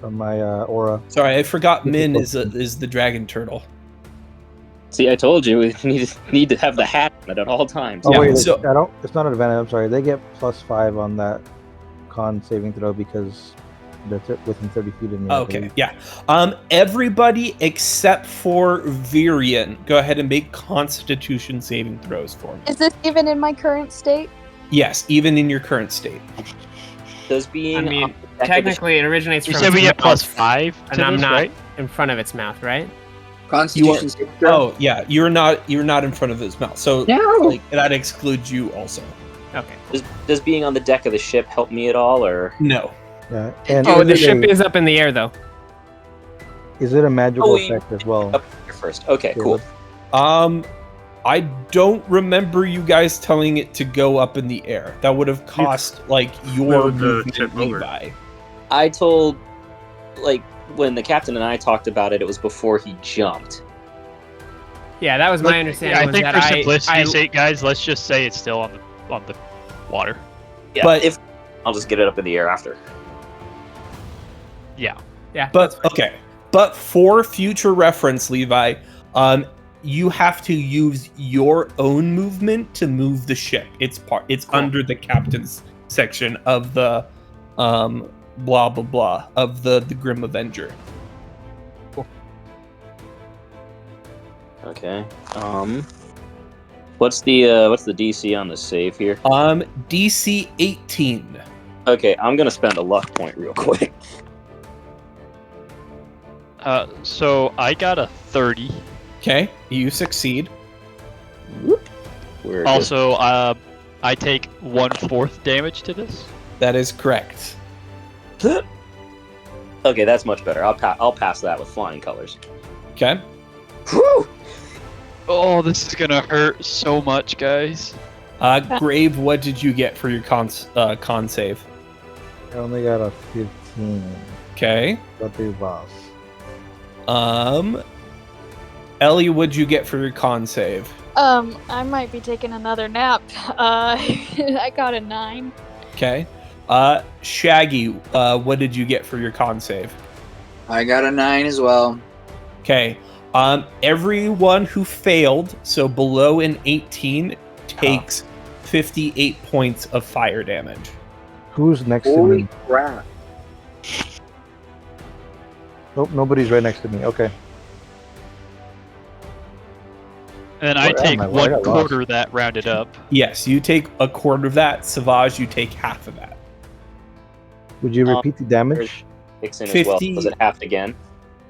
from my aura. Sorry, I forgot Min is the dragon turtle. See, I told you we need to have the hat on it at all times. Oh wait, it's not an advantage. I'm sorry. They get +5 on that con saving throw because they're within 30 feet of me. Okay, yeah. Everybody except for Virion, go ahead and make Constitution saving throws for me. Is this even in my current state? Yes, even in your current state. Does being I mean, technically it originates You from said we its get mouth, +5 and to I'm this, not right? in front of its mouth, right? Constitution saving throw? Oh yeah, you're not in front of his mouth, so that excludes you also. Okay. Does being on the deck of the ship help me at all, or no? Yeah. And the ship is up in the air though. Is it a magical effect as well? Up here first. Okay, cool. I don't remember you guys telling it to go up in the air. That would have cost your movement, Levi. I told, when the captain and I talked about it, it was before he jumped. Yeah, that was my understanding. I think for simplicity's sake, guys, let's just say it's still on the water. Yeah, but I'll just get it up in the air after. Yeah. But okay. But for future reference, Levi, you have to use your own movement to move the ship. It's under the captain's section of the blah blah blah of the Grim Avenger. Cool. Okay. What's the DC on the save here? DC 18. Okay, I'm gonna spend a luck point real quick. So I got a 30. Okay, you succeed. Also, I take 1/4 damage to this. That is correct. Okay, that's much better. I'll pass that with flying colors. Okay. Whew! Oh, this is gonna hurt so much, guys. Grave, what did you get for your con save? I only got a 15. Okay. But they boss. Ellie, what'd you get for your con save? I might be taking another nap. I got a 9. Okay. Shaggy, what did you get for your con save? I got a 9 as well. Okay. Everyone who failed, so below an 18, takes 58 points of fire damage. Who's next to Holy me? crap. Nope, nobody's right next to me. Okay. And then I Where take am I? Well, I one got lost. quarter of that rounded up. Yes, you take a quarter of that. Savage, you take half of that. Would you repeat the damage? Dixon as well. 50 Was it half again?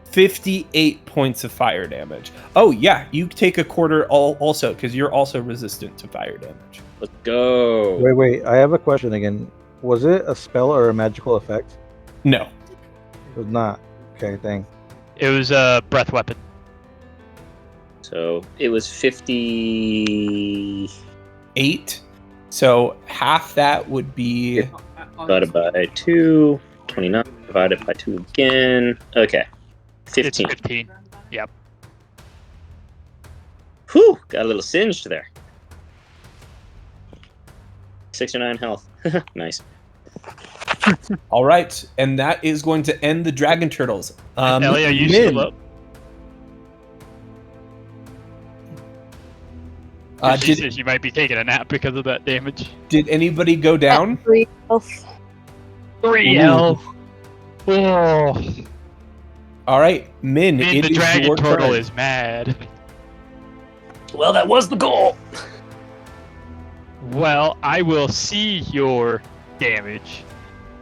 58 points of fire damage. Oh, yeah, you take a quarter also, because you're also resistant to fire damage. Let's go. Wait. I have a question again. Was it a spell or a magical effect? No. It was not. Okay, dang. It was a breath weapon. So it was 50 8. So half that would be... divided by 2, 29 divided by 2 again. Okay. 15. It's 15. Yep. Whew, got a little singed there. 69 health. Nice. All right, and that is going to end the Dragon Turtles. Ellie, are you Min, still up? She says you might be taking a nap because of that damage. Did anybody go down? 3 health. 3 Ooh. health. Oh. All right, Min, Man, it the is dragon your turtle turn. is mad. Well, that was the goal. Well, I will see your damage.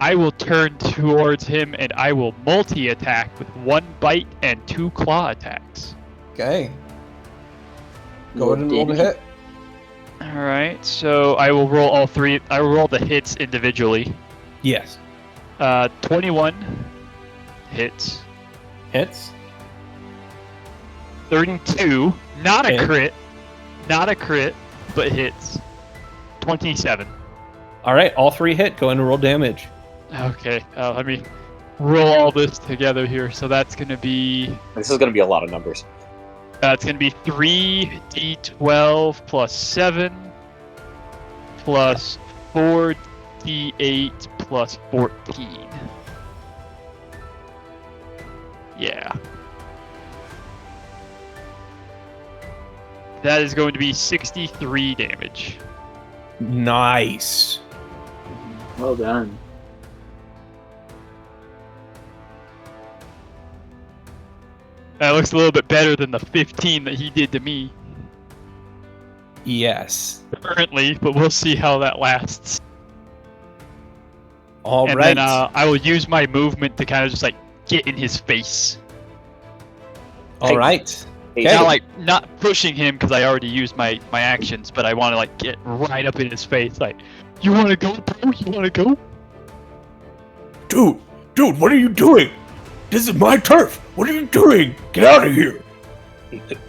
I will turn towards him and I will multi-attack with 1 bite and 2 claw attacks. Okay. Go ahead and roll the hit. Alright, so I will roll all 3. I will roll the hits individually. Yes. 21 hits. Hits. 32, not a Okay. crit. Not a crit, but hits. 27. All right, all 3 hit. Go ahead and roll damage. Okay, let me roll all this together here. So that's going to be... This is going to be a lot of numbers. It's going to be 3d12 plus 7 plus 4d8 plus 14. Yeah. That is going to be 63 damage. Nice. Well done. That looks a little bit better than the 15 that he did to me Yes. currently, but we'll see how that lasts. All and right. then I will use my movement to kind of just like get in his face. All right. Not like not pushing him because I already used my actions, but I want to like get right up in his face. Like, you want to go, bro? You want to go? Dude, what are you doing? This is my turf. What are you doing? Get out of here.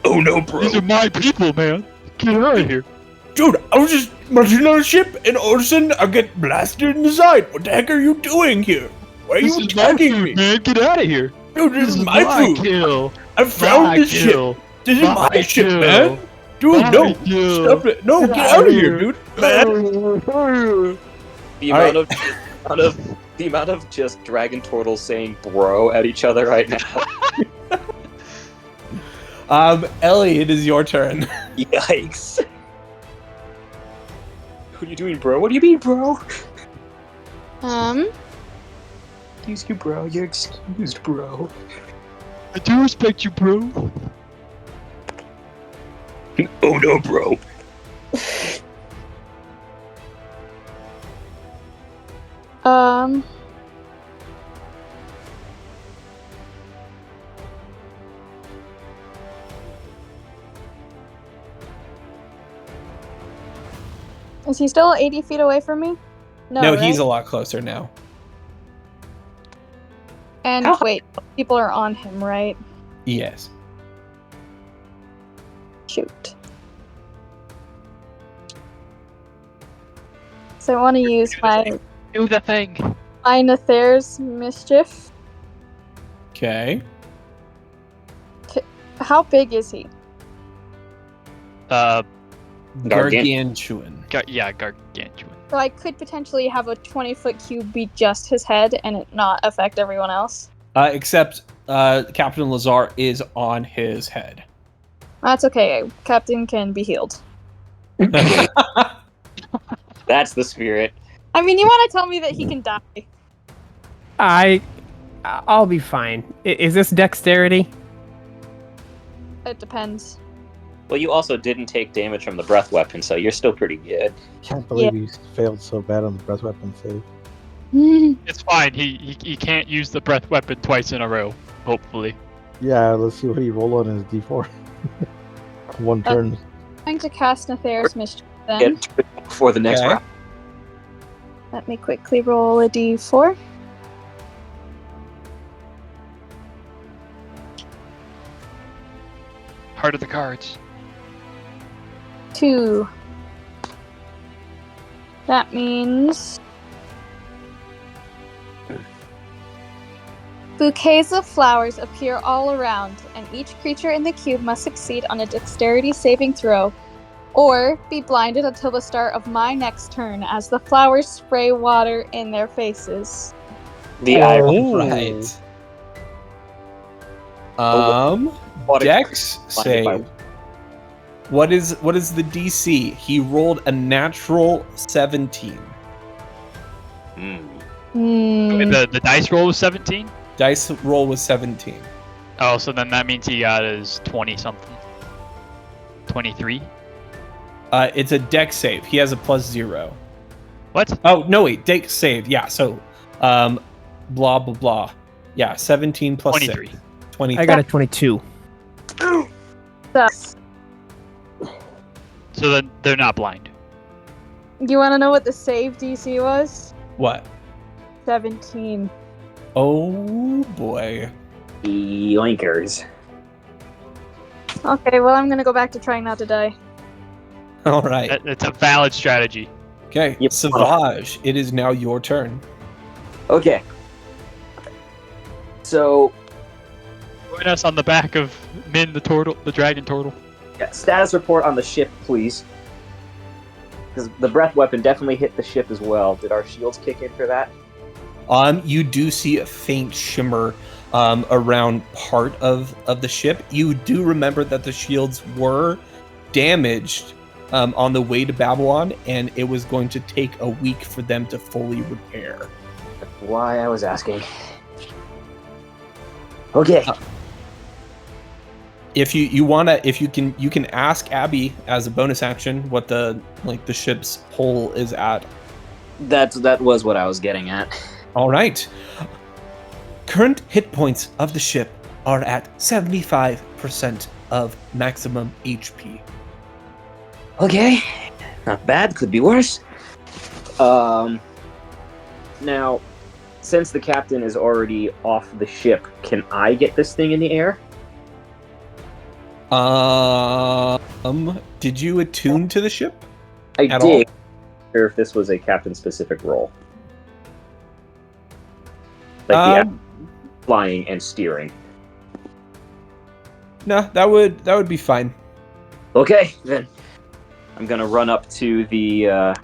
Oh no, bro. These are my people, man. Get out of here. Dude, I was just marching on a ship and all of a sudden I get blasted in the side. What the heck are you doing here? Why are This you is my attacking food, me? man. Get out of here. Dude, this is my food. Kill. I found My this kill. ship. This is my ship, kill. man. Dude, My no. kill. Stop it. No, get out of here, dude. Man. The amount of just dragon turtles saying "bro" at each other right now. Ellie, it is your turn. Yikes! What are you doing, bro? What do you mean, bro? Excuse you, bro. You're excused, bro. I do respect you, bro. Oh no, bro. Is he still 80 feet away from me? No, right? he's a lot closer now. And wait, people are on him, right? Yes. Shoot. So I want to use my Do the thing. Nether's mischief. Okay. How big is he? Gargantuan. Yeah, gargantuan. So I could potentially have a 20-foot cube be just his head and it not affect everyone else. Except Captain Lazar is on his head. That's okay. Captain can be healed. That's the spirit. I mean, you want to tell me that he can die? I'll be fine. Is this dexterity? It depends. Well, you also didn't take damage from the breath weapon, so you're still pretty good. Can't believe you failed so bad on the breath weapon save. It's fine. He can't use the breath weapon twice in a row. Hopefully. Yeah, let's see what he rolled on his d4. One turn. I'm going to cast Nefarious Mischief then. Get before the next Okay. round. Let me quickly roll a d4. Heart of the cards. 2. That means bouquets of flowers appear all around, and each creature in the cube must succeed on a dexterity saving throw, or be blinded until the start of my next turn as the flowers spray water in their faces. The All right. Dex save. What is the DC? He rolled a natural 17. The dice roll was 17? Dice roll was 17. Oh, so then that means he got his 20 something. 23? It's a dex save. He has a +0. What? Oh, no, wait. Dex save. Yeah, so, blah, blah, blah. Yeah, 17 plus 23. 6. 23. I got a 22. Sucks. So then they're not blind. You want to know what the save DC was? What? 17. Oh, boy. Yoinkers. Okay, well, I'm going to go back to trying not to die. All right. It's a valid strategy. Okay, Savage, it is now your turn. Okay. So, Join us on the back of Min the turtle, the dragon turtle. yeah, status report on the ship, please. Because the breath weapon definitely hit the ship as well. Did our shields kick in for that? You do see a faint shimmer around part of the ship. You do remember that the shields were damaged on the way to Babylon, and it was going to take a week for them to fully repair. That's why I was asking. Okay. If you wanna, if you can ask Abby as a bonus action what the ship's hull is at. That was what I was getting at. All right. Current hit points of the ship are at 75% of maximum HP. Okay. Not bad. Could be worse. Now, since the captain is already off the ship, can I get this thing in the air? Did you attune to the ship? I at did. all? Sure, if this was a captain-specific role, like the flying and steering. No, that would be fine. Okay, then I'm gonna run up to the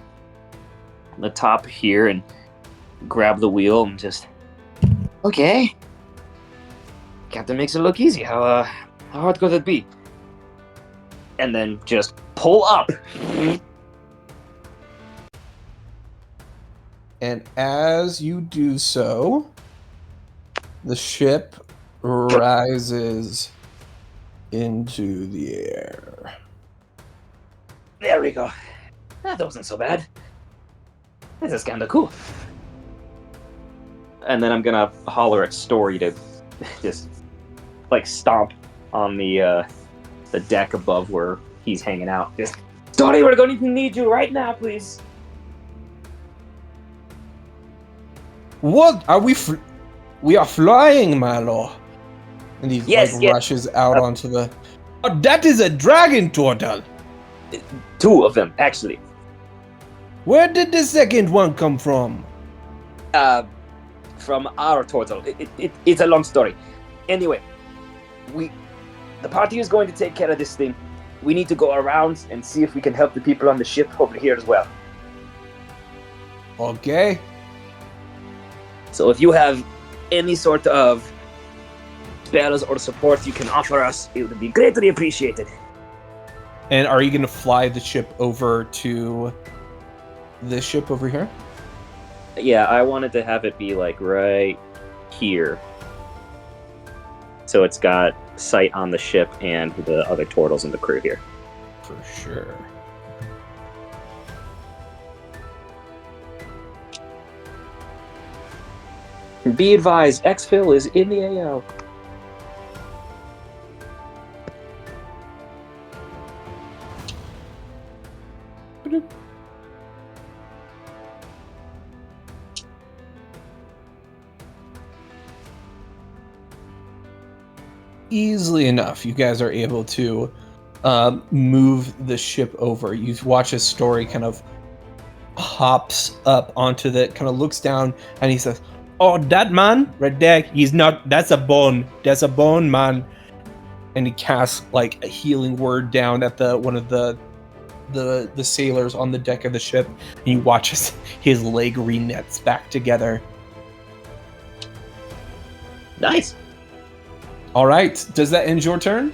top here and grab the wheel and just. Okay. Captain makes it look easy. How hard could it be? And then just pull up. And as you do so, the ship rises into the air. There we go. That wasn't so bad. This is kinda cool. And then I'm gonna holler at Story to just stomp on the deck above where he's hanging out. Just, Story, we're going to need you right now, please. What are we? We are flying, my lord. And he rushes out onto the. Oh, that is a dragon turtle. 2 of them, actually. Where did the second one come from? From our turtle. It's a long story. Anyway, the party is going to take care of this thing. We need to go around and see if we can help the people on the ship over here as well. Okay. So if you have any sort of spells or support you can offer us, it would be greatly appreciated. And are you going to fly the ship over to this ship over here? Yeah, I wanted to have it be right here. So it's got sight on the ship and the other turtles and the crew here. For sure. Be advised, exfil is in the AO. Easily enough, you guys are able to move the ship over. You watch as Story kind of hops up onto the, kind of looks down, and he says, "Oh, that man right there, he's not, that's a bone. That's a bone, man." And he casts like a healing word down at the one of the sailors on the deck of the ship, and you watch as his leg re-knits back together. Nice. All right, does that end your turn?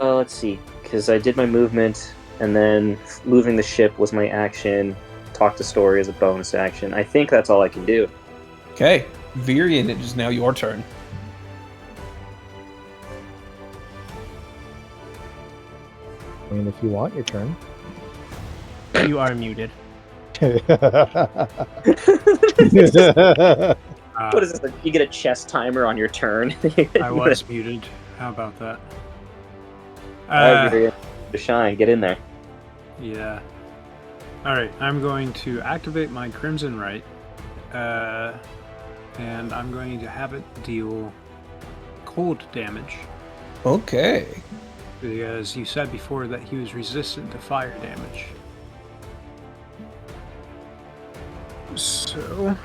Let's see, because I did my movement, and then moving the ship was my action. Talk to Story as a bonus action. I think that's all I can do. Okay, Virion, it is now your turn. I mean, if you want your turn. You are muted. What is this? You get a chess timer on your turn. I was muted. How about that? To shine, get in there. Yeah. Alright, I'm going to activate my Crimson Right. And I'm going to have it deal cold damage. Okay. Because you said before that he was resistant to fire damage. So,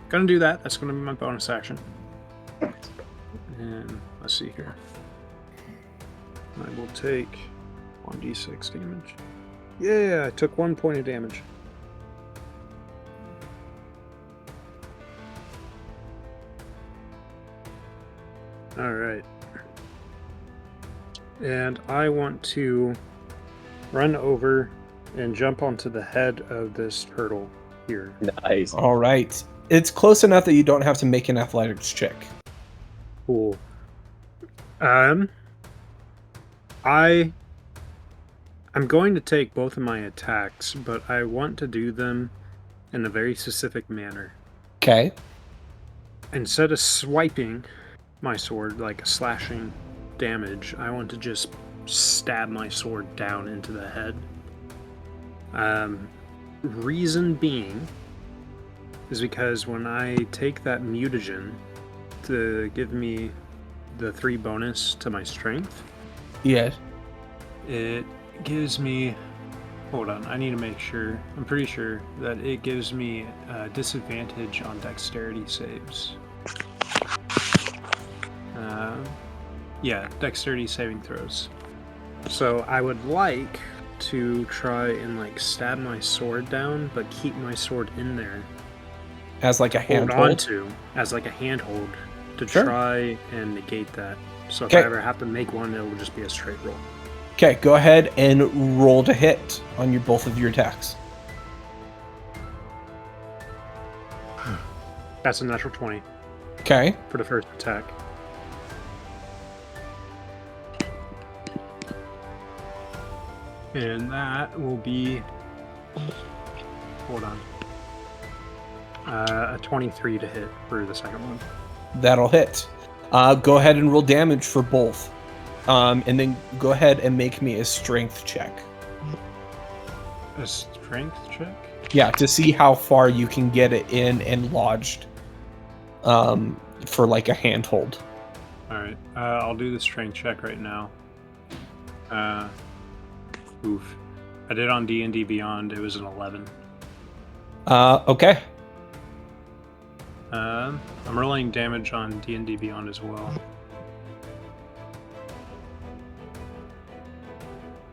gonna do that. That's gonna be my bonus action. And let's see here. I will take 1d6 damage. Yeah, I took 1 point of damage. Alright. And I want to run over and jump onto the head of this turtle here. Nice. All right. It's close enough that you don't have to make an athletics check. Cool. I'm going to take both of my attacks, but I want to do them in a very specific manner. Okay. Instead of swiping my sword, like a slashing damage, I want to just stab my sword down into the head. Reason being is because when I take that mutagen to give me the 3 bonus to my strength, yes, it gives me, hold on, I need to make sure, I'm pretty sure that it gives me a disadvantage on dexterity saves. Yeah, dexterity saving throws. So I would like to try and like stab my sword down, but keep my sword in there. As like a handhold? As like a handhold to Sure. try and negate that. So if Okay. I ever have to make one, it'll just be a straight roll. Okay, go ahead and roll to hit on your both of your attacks. That's a natural 20 Okay. for the first attack. And that will be, hold on, a 23 to hit for the second one. That'll hit. Go ahead and roll damage for both. And then go ahead and make me a strength check. A strength check? Yeah, to see how far you can get it in and lodged. For like a handhold. Alright, I'll do the strength check right now. Oof. I did on D&D Beyond, it was an 11. Okay. I'm rolling damage on D&D Beyond as well.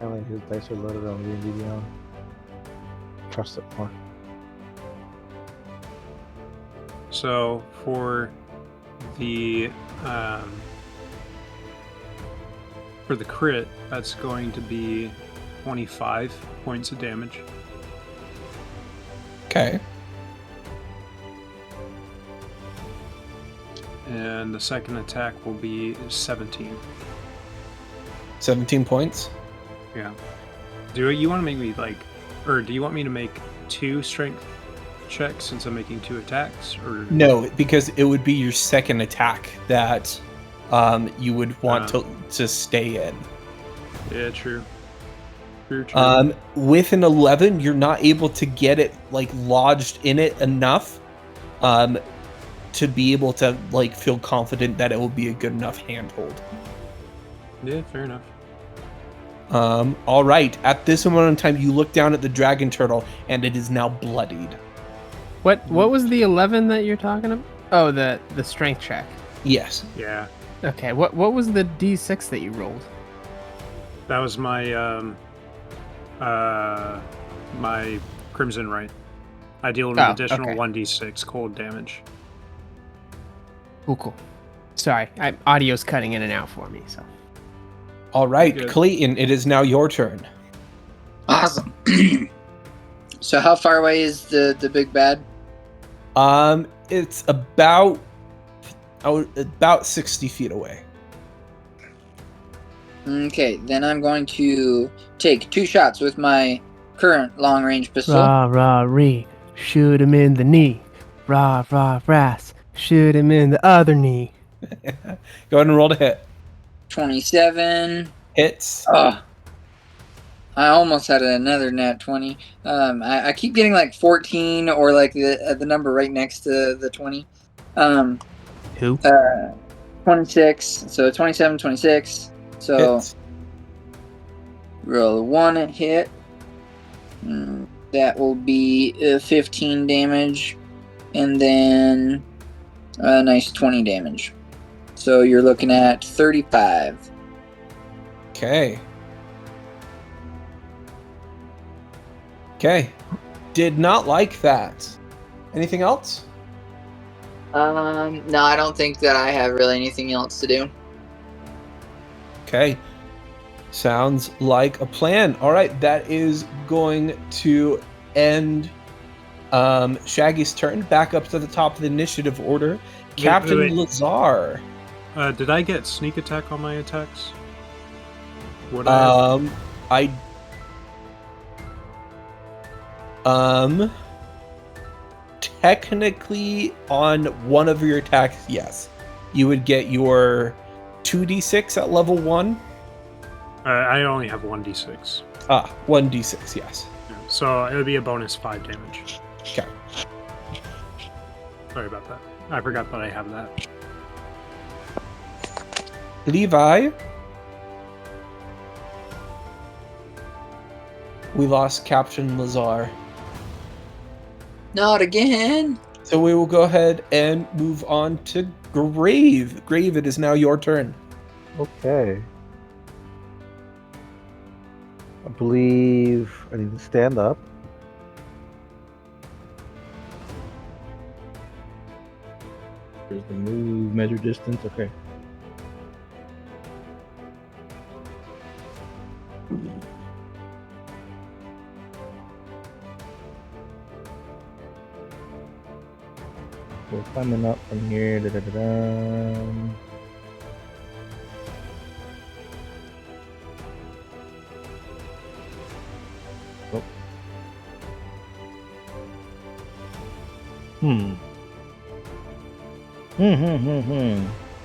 I like his dice are loaded on D&D Beyond. Trust it more. So for the crit, that's going to be 25 points of damage. Okay. and the second attack will be 17. 17 points. Yeah. Do you want to make me or do you want me to make 2 strength checks since I'm making 2 attacks? Or No, because it would be your second attack that you would want to stay in. Yeah, true. True. With an 11, you're not able to get it lodged in it enough to be able to feel confident that it will be a good enough handhold. Yeah, fair enough. All right. At this moment in time, you look down at the dragon turtle, and it is now bloodied. What was the 11 that you're talking about? Oh, the strength check. Yes. Yeah. Okay. What was the D6 that you rolled? That was my my Crimson Right. I deal an additional 1d6 cold damage. Cool. Sorry, audio's cutting in and out for me. So. All right, Clayton, it is now your turn. Awesome. So how far away is the big bad? It's about 60 feet away. Okay, then I'm going to take 2 shots with my current long-range pistol. Rah, shoot him in the knee. Rah, ras, shoot him in the other knee. Go ahead and roll to hit. 27. Hits. I almost had another nat 20. I keep getting 14 or the number right next to the 20. Who? 26. So 27, 26. So hits. Roll 1 hit. That will be 15 damage. And then a nice 20 damage. So you're looking at 35. Okay. Did not like that. Anything else? No, I don't think that I have really anything else to do. Okay. Sounds like a plan. All right, that is going to end Shaggy's turn. Back up to the top of the initiative order. Captain Lazar. Did I get sneak attack on my attacks? Technically on one of your attacks, yes. You would get your 2d6 at level 1. I only have 1d6. 1d6, yes. Yeah, so it would be a bonus 5 damage. Okay. Sorry about that. I forgot that I have that. Levi. We lost Captain Lazar. Not again. So we will go ahead and move on to Grave. Grave, it is now your turn. Okay. I believe I need to stand up. There's the move, measure distance. Okay. We're climbing up from here. Oh.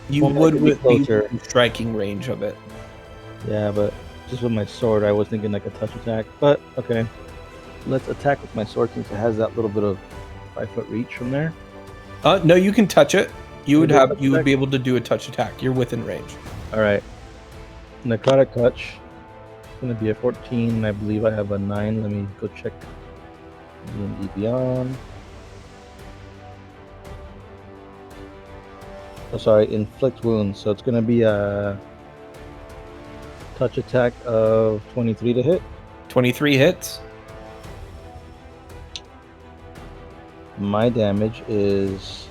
You would be in striking range of it. Yeah, but just with my sword, I was thinking like a touch attack. But okay, let's attack with my sword since it has that little bit of 5-foot reach from there. No, you can touch it. You would be able to do a touch attack. You're within range. All right. Necrotic touch. It's gonna be a 14. I believe I have a 9. Let me go check D&D Beyond. Oh, sorry, inflict wounds. So it's gonna be a touch attack of 23 to hit. 23 hits. My damage is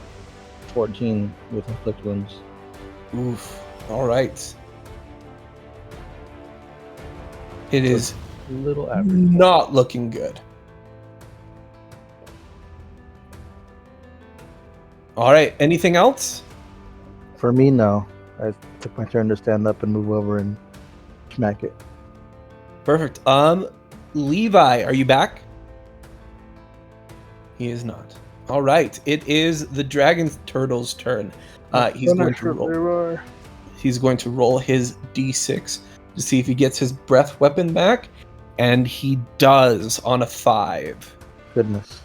14 with inflict wounds. Oof. All right. It is a little average. Not looking good. All right. Anything else? For me, no. I took my turn to stand up and move over and smack it. Perfect. Levi, are you back? He is not. All right. It is the dragon turtle's turn. He's going to roll his d6 to see if he gets his breath weapon back, and he does on a 5. Goodness.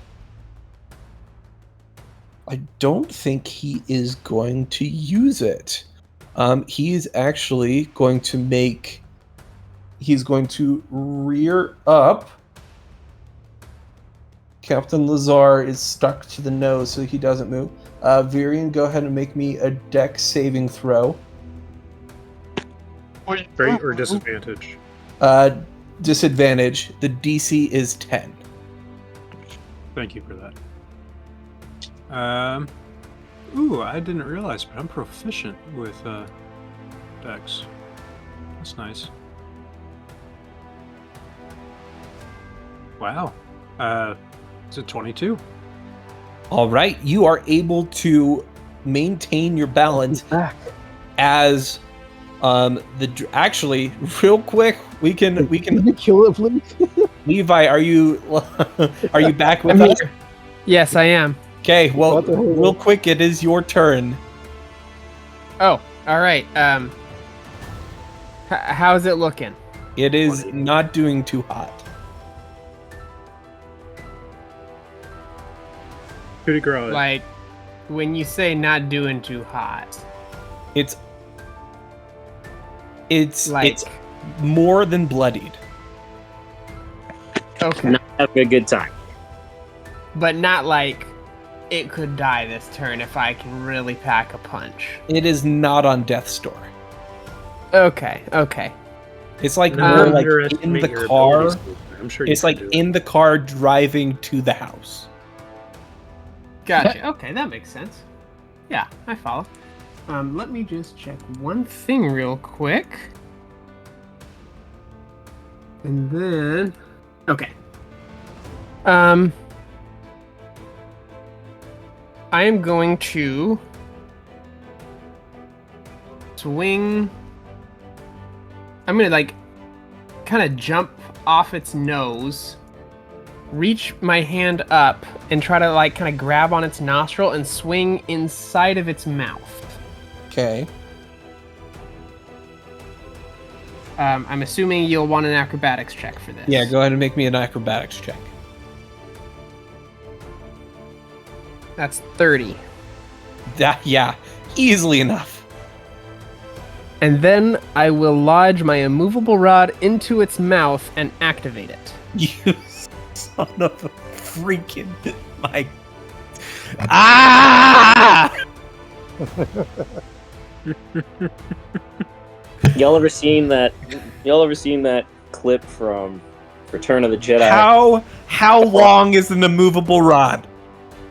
I don't think he is going to use it. He is actually going to make... He's going to rear up. Captain Lazar is stuck to the nose, so he doesn't move. Virian, go ahead and make me a dex saving throw. Great or disadvantage? Disadvantage. The DC is 10. Thank you for that. Ooh, I didn't realize, but I'm proficient with dex. That's nice. Wow. Is it 22? All right, you are able to maintain your balance as actually real quick we can kill it, please. Levi, are you back with us? Yes, I am. Okay, well, real quick, it is your turn. Oh, all right. How's it looking? It is not doing too hot. Pretty gross. Like, when you say not doing too hot, it's like it's more than bloodied. Okay. Not having a good time. But not like it could die this turn if I can really pack a punch. It is not on death's door. Okay. It's like No, more like underestimate in the your car. abilities. I'm sure you It's can like do it. in the car driving to the house. Gotcha. Okay, that makes sense. Yeah, I follow. Let me just check one thing real quick. And then... Okay. I am going to swing... I'm gonna, like, kind of jump off its nose, reach my hand up, and try to, like, kind of grab on its nostril and swing inside of its mouth. Okay. I'm assuming you'll want an acrobatics check for this. Yeah, go ahead and make me an acrobatics check. That's 30. Yeah, easily enough. And then I will lodge my immovable rod into its mouth and activate it. You son of a freaking... My... Ah! Y'all ever seen that clip from Return of the Jedi? How long is an immovable rod?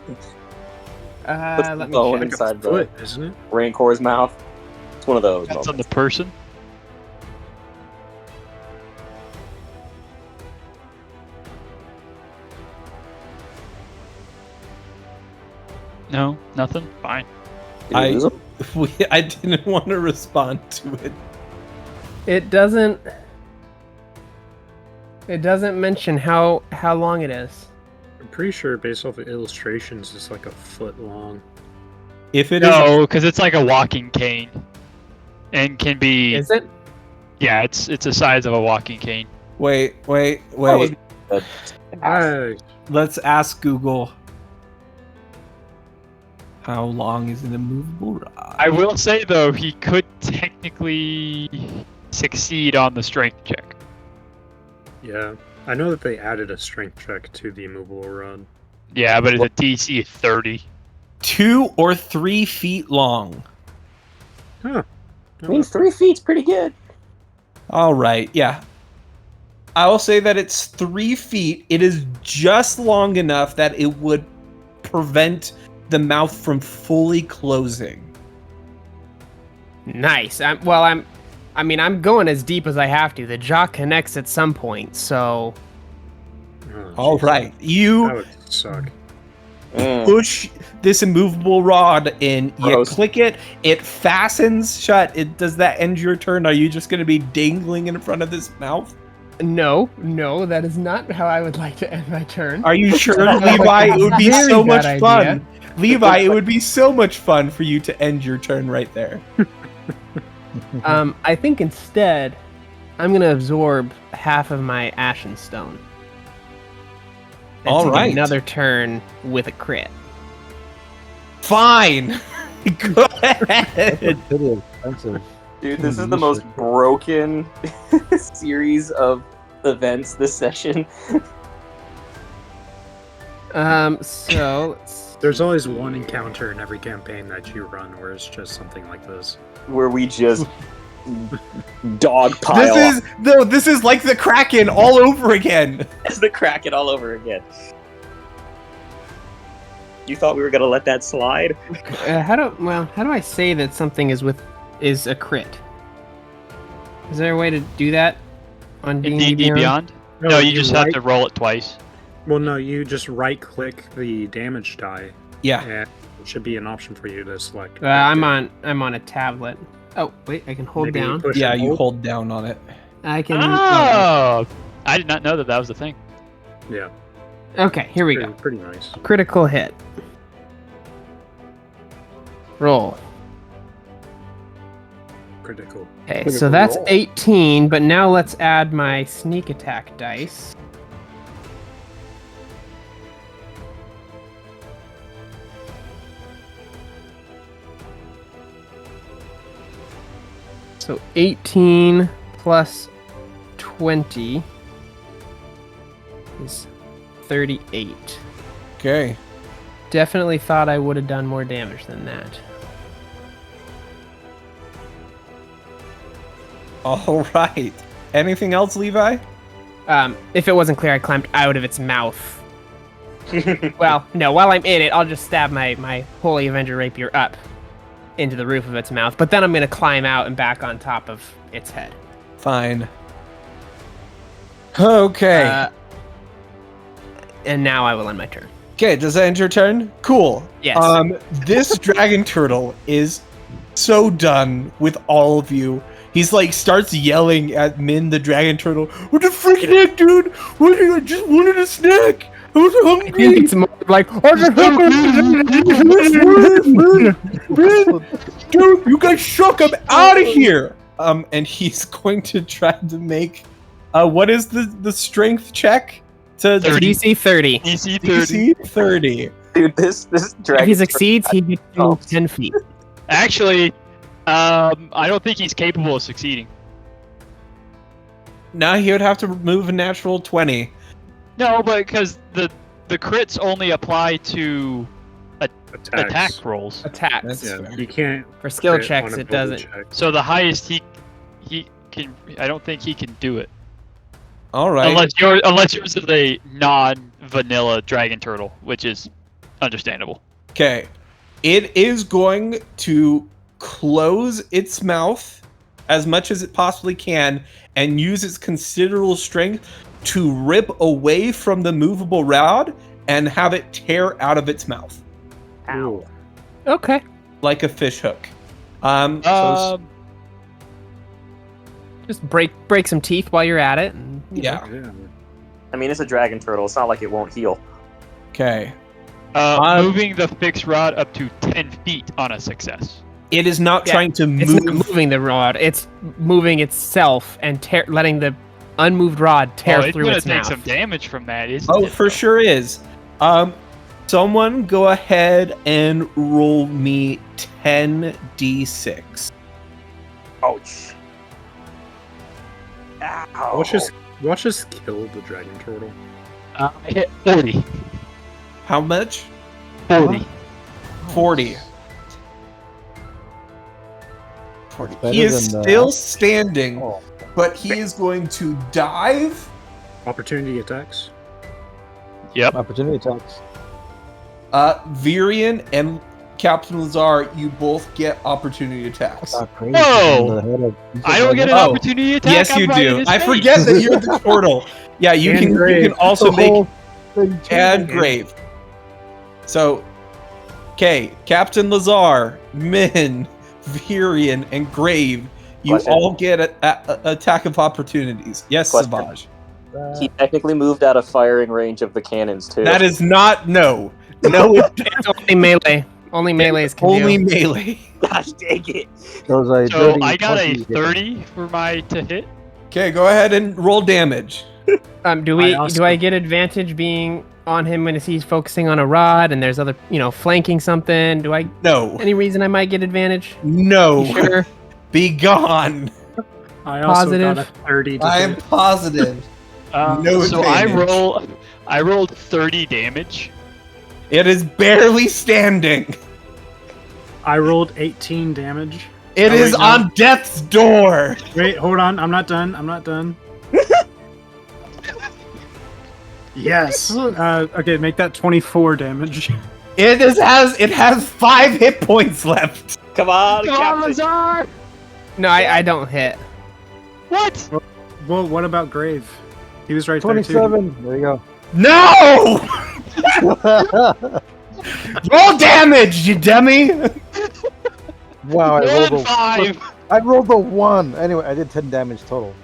Puts the Let me bone check. inside the Foot, isn't it? Rancor's mouth. It's one of those. That's on the person. No, nothing. Fine. I didn't want to respond to it. It doesn't mention how long it is. I'm pretty sure, based off of illustrations, it's like a foot long. If it No, because it's like a walking cane, and can be. Is it? Yeah, it's the size of a walking cane. Wait. Let's ask Google. How long is an immovable rod? I will say though, he could technically succeed on the strength check. Yeah, I know that they added a strength check to the immovable rod. Yeah, but it's a DC of 30. 2 or 3 feet long. Huh. I mean, 3 feet's pretty good. All right, yeah. I will say that it's 3 feet. It is just long enough that it would prevent the mouth from fully closing. Nice. I'm going as deep as I have to. The jaw connects at some point, so. Oh, All geez. right, That would suck. push this immovable rod in. You Gross. click it. It fastens shut. Does that end your turn? Are you just going to be dangling in front of this mouth? No, that is not how I would like to end my turn. Are you sure, Levi? It would be Very so bad much fun. idea. Levi, it would be so much fun for you to end your turn right there. I think instead, I'm gonna absorb half of my Ashen Stone. And All take right. another turn with a crit. Fine. Go ahead. That's pretty expensive. Dude, this is the most broken series of events this session. So There's always one encounter in every campaign that you run where it's just something like this. Where we just dogpile. This is like the Kraken all over again. It's the Kraken all over again. You thought we were gonna let that slide? how do I say that something is a crit? Is there a way to do that on In D&D D&D Beyond? No, you just have to roll it twice. Well, no, you just right-click the damage die. Yeah. And it should be an option for you to select. I'm on a tablet. Oh wait, I can hold Maybe you down. push Yeah, and you hold. hold down on it. I can. Oh! I did not know that was the thing. Yeah. Okay, here we go. Pretty nice. Critical hit. Roll. Critical. Okay, Critical so that's roll. 18, but now let's add my sneak attack dice. So 18 plus 20 is 38. Okay. Definitely thought I would have done more damage than that. All right. Anything else, Levi? If it wasn't clear, I climbed out of its mouth. Well, no, while I'm in it, I'll just stab my Holy Avenger Rapier up into the roof of its mouth, but then I'm going to climb out and back on top of its head. Fine. Okay. And now I will end my turn. Okay, does that end your turn? Cool. Yes. This dragon turtle is so done with all of you. He's like starts yelling at Min the dragon turtle. What the freaking heck, dude? I just wanted a snack. I was hungry. I think it's more like, dude, you guys shook. I'm out of here. And he's going to try to make. What is the strength check? To DC 30. DC 30. Dude, this dragon. If he succeeds, he gets 10 feet. Actually, I don't think he's capable of succeeding. No, he would have to move a natural 20. No, but because the crits only apply to attack rolls. Attacks. Yeah, you can't. For skill crit checks, on it ability doesn't. checks. So the highest he can, I don't think he can do it. All right. Unless yours is a non-vanilla dragon turtle, which is understandable. Okay. It is going to close its mouth as much as it possibly can and use its considerable strength to rip away from the movable rod and have it tear out of its mouth. Ow. Okay. Like a fish hook. Just break some teeth while you're at it. And, yeah. I mean, it's a dragon turtle. It's not like it won't heal. Okay. Moving the fixed rod up to 10 feet on a success. It is not trying to move. It's not moving the rod. It's moving itself and letting the unmoved rod tear through its mouth. It's gonna take some damage from that, isn't Oh, it? for sure is. Someone go ahead and roll me 10d6. Ouch. Ow. Watch us kill the dragon turtle. I hit 40. How much? 40. 40. Better He is than still standing, Oh. but he is going to dive. Opportunity attacks. Yep. Opportunity attacks. Virian and Captain Lazar, you both get opportunity attacks. Whoa! I don't get an opportunity attack? Yes, I'm you right in do. his I face. forget that you're the turtle. Yeah, you can also make thing add grave. So, okay, Captain Lazar, Min, Virion, and Grave, you Question. all get attack of opportunities. Yes, Question. Savage. He technically moved out of firing range of the cannons too. That is not no. No, It's only melee. Only melees can only do. melee. Gosh dang it! Those are So dirty I got a 20 hit. 30 for my to hit. Okay, go ahead and roll damage. Do I get advantage being on him when he's focusing on a rod and there's other, flanking something? Do I? No. Any reason I might get advantage? No. You sure. Be gone. I also Positive. got a 30 to I am hit. positive. No So advantage. I rolled 30 damage. It is barely standing. I rolled 18 damage. It is wait, no. on death's door. Wait, hold on. I'm not done. Yes. Okay, make that 24 damage. It has 5 hit points left. Come on, Come on, Lazar! No, I don't hit. What? Well, what about Grave? He was right there 27. There you go. No! Roll damage, you dummy! Wow, I rolled 5. a 1. Anyway, I did 10 damage total.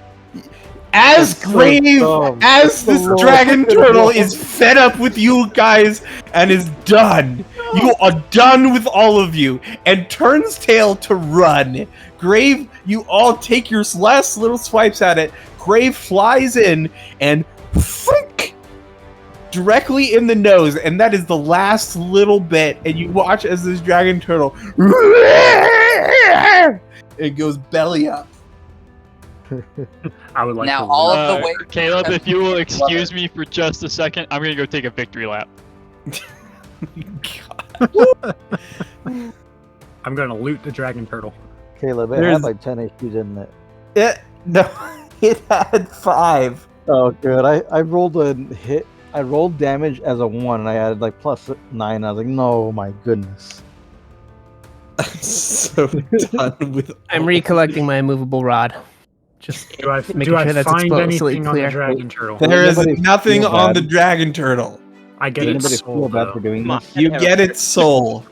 As That's so Grave, dumb. as That's this the lowest dragon I could've turtle rolled. is fed up with you guys and is done. You are done with all of you and turns tail to run. Grave, you all take your last little swipes at it. Grave flies in and frick, directly in the nose, and that is the last little bit. And you watch as this dragon turtle it goes belly up. I would like Now to all of the way. Caleb, if you will excuse me for just a second, I'm gonna go take a victory lap. I'm gonna loot the dragon turtle. Caleb, it There's- had like 10 HP, didn't it? It had 5. Oh, good. I rolled a hit. I rolled damage as a 1, and I added like +9. I was like, no, my goodness. I'm so done with. I'm recollecting my immovable rod. Just Do I making sure that's find explicitly anything on the clear. dragon turtle? There is Anybody nothing feel on the bad? dragon turtle. I get Did its anybody soul, feel bad though. for doing Come on. this? You get its soul.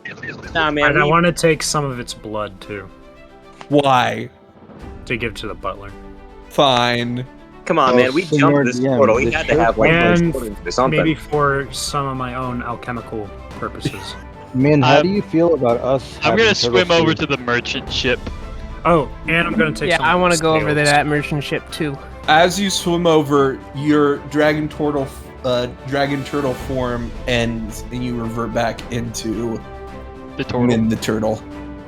Nah, man. And I we- want to take some of its blood too Why? to give to the butler. Fine. Come on, Oh, man. We Senor jumped this DM, portal. We this had to should- have like And or something. maybe for some of my own alchemical purposes. Min, how Um, do you feel about us? I'm having gonna turtle swim over food? to the merchant ship. Oh, and I'm gonna take. Yeah, some I of want the to go over to scales. that merchant ship too. As you swim over, your dragon turtle form ends, and you revert back into The turtle. Min the turtle.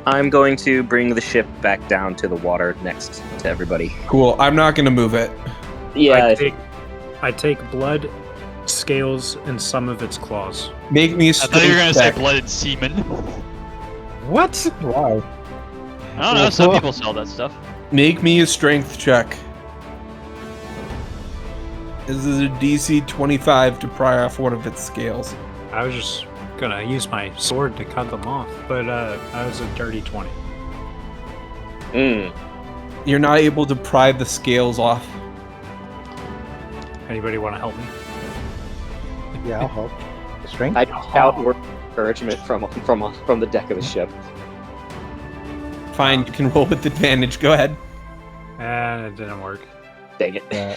I'm going to bring the ship back down to the water next to everybody. Cool. I'm not gonna move it. Yeah, I take blood, scales, and some of its claws. Make me a I thought you were gonna strength say check. blooded semen. What? Why? I don't know. Some people sell that stuff. Make me a strength check. This is a DC 25 to pry off one of its scales. I was just gonna use my sword to cut them off, but I was a dirty 20. You're not able to pry the scales off. Anybody want to help me? Yeah, I'll help. Strength? I shout word of encouragement from the deck of the ship. Fine, you can roll with advantage. Go ahead. And it didn't work. Dang it! Yeah.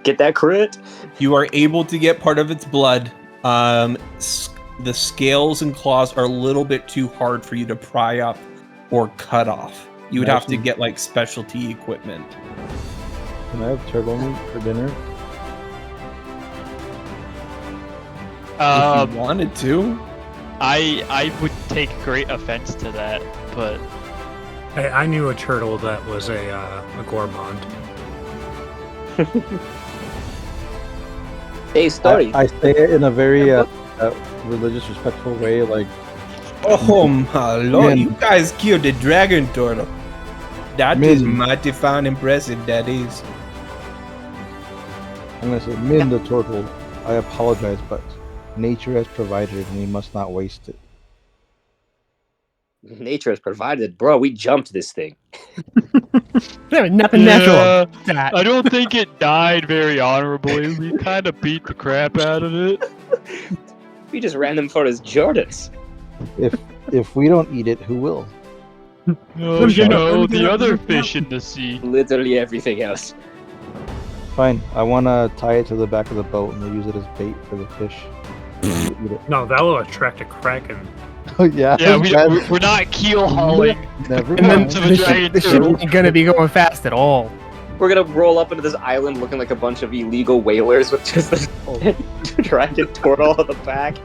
Get that crit. You are able to get part of its blood. The scales and claws are a little bit too hard for you to pry up or cut off. You would have to get like specialty equipment. Can I have turtle meat for dinner? If you wanted to. I would take great offense to that, but Hey, I knew a turtle that was a gourmand. Hey, story. I say it in a very religious, respectful way, like. Oh my lord, Min. you guys killed the dragon turtle. That Min. is mighty fine impressive, that is. I'm gonna say, Min the turtle. I apologize, but nature has provided, and we must not waste it. Nature has provided, bro. We jumped this thing. There was nothing natural. Yeah, about that. I don't think it died very honorably. We kind of beat the crap out of it. We just ran them for his Jordans. If we don't eat it, who will? Oh, the other fish in the sea. Literally everything else. Fine. I want to tie it to the back of the boat and we'll use it as bait for the fish. Eat it. No, that will attract a kraken. Oh yeah. Yeah, we're not keel hauling. Never And then mind. the ship ain't gonna be going fast at all. We're gonna roll up into this island looking like a bunch of illegal whalers with just the dragon turtle on the back.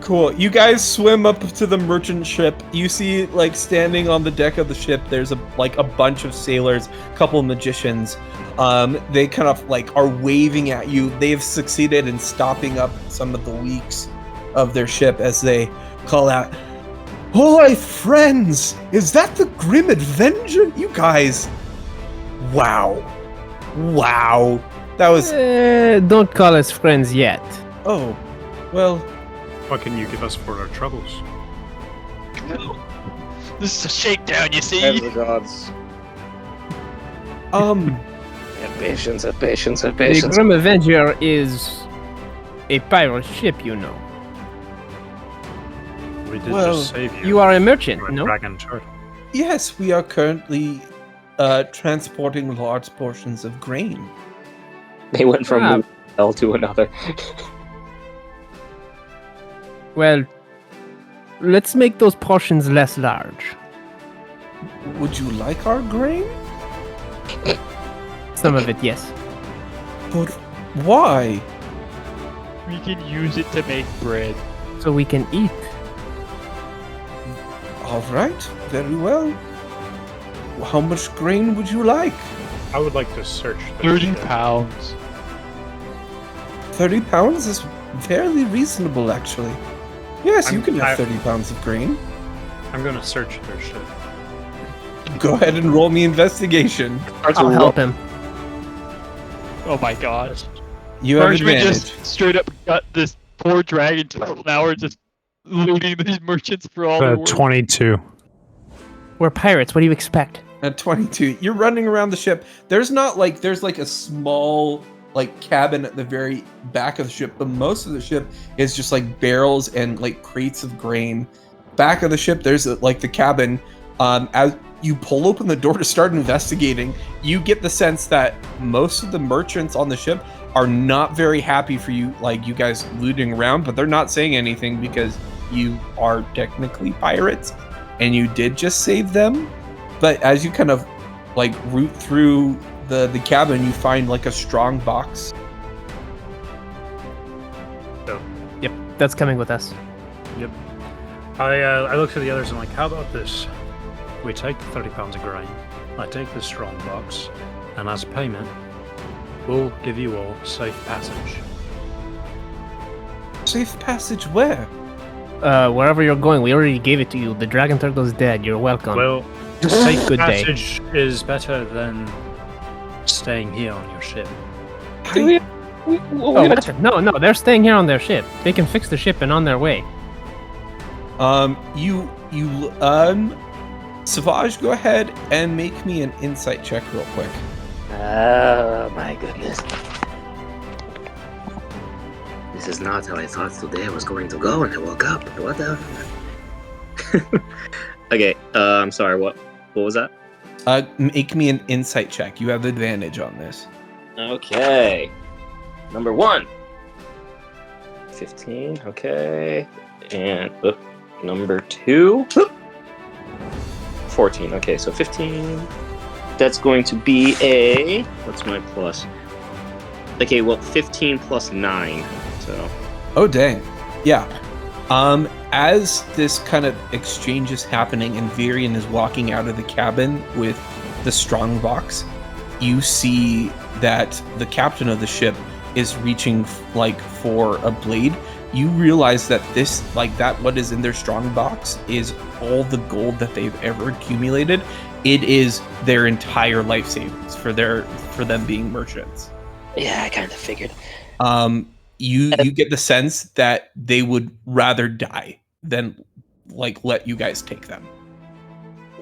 Cool. You guys swim up to the merchant ship. You see, like, standing on the deck of the ship, there's a bunch of sailors, a couple of magicians. They kind of like are waving at you. They've succeeded in stopping up some of the leaks of their ship as they call out, "Holy friends! Is that the Grim Avenger? You guys! Wow. That was... Don't call us friends yet. Oh, well... What can you give us for our troubles? This is a shakedown, you see? Have the gods. Have patience. The Grim Avenger is a pirate ship, you know. We did Well, just save you. You are a merchant, from a no? dragon turtle. Yes, we are currently transporting large portions of grain. They went from one hell to another. Well, let's make those portions less large. Would you like our grain? Some of it, yes. But why? We can use it to make bread. So we can eat. All right, very well. How much grain would you like? I would like to search the 30 ship. pounds. 30 pounds is fairly reasonable, actually. Yes, you can have 30 pounds of grain. I'm gonna search their ship. Go ahead and roll me investigation. I'll help him. Oh my gosh. You have First we advantage. just straight up got this poor dragon turtle. Now we're just looting these merchants for all their work. 22. We're pirates. What do you expect? At 22, you're running around the ship. There's like a small like cabin at the very back of the ship, but most of the ship is just like barrels and like crates of grain. Back of the ship, there's like the cabin. As you pull open the door to start investigating, you get the sense that most of the merchants on the ship are not very happy for you, like you guys looting around, but they're not saying anything because you are technically pirates and you did just save them. But as you kind of like root through the cabin, you find like a strong box. Yep, that's coming with us. Yep. I look to the others and I'm like, how about this? We take the 30 pounds of grain, I take the strong box, and as payment, we'll give you all safe passage. Safe passage where? Wherever you're going, we already gave it to you. The dragon turtle's dead. You're welcome. Well, safe safe day. passage is better than staying here on your ship. No, they're staying here on their ship. They can fix the ship and on their way. Savage, go ahead and make me an insight check real quick. Oh my goodness. This is not how I thought today was going to go when I woke up. What the? Okay, I'm sorry, what was that? Make me an insight check. You have advantage on this. Okay. Number 1. 15, okay. And number 2. 14, okay, so 15. That's going to be a... What's my plus? Okay, well, 15 plus 9, so... Oh, dang. Yeah. As this kind of exchange is happening and Virion is walking out of the cabin with the strong box, you see that the captain of the ship is reaching like for a blade. You realize that this, like that, what is in their strong box is all the gold that they've ever accumulated. It is their entire life savings for them being merchants. Yeah, I kind of figured. You get the sense that they would rather die than like let you guys take them.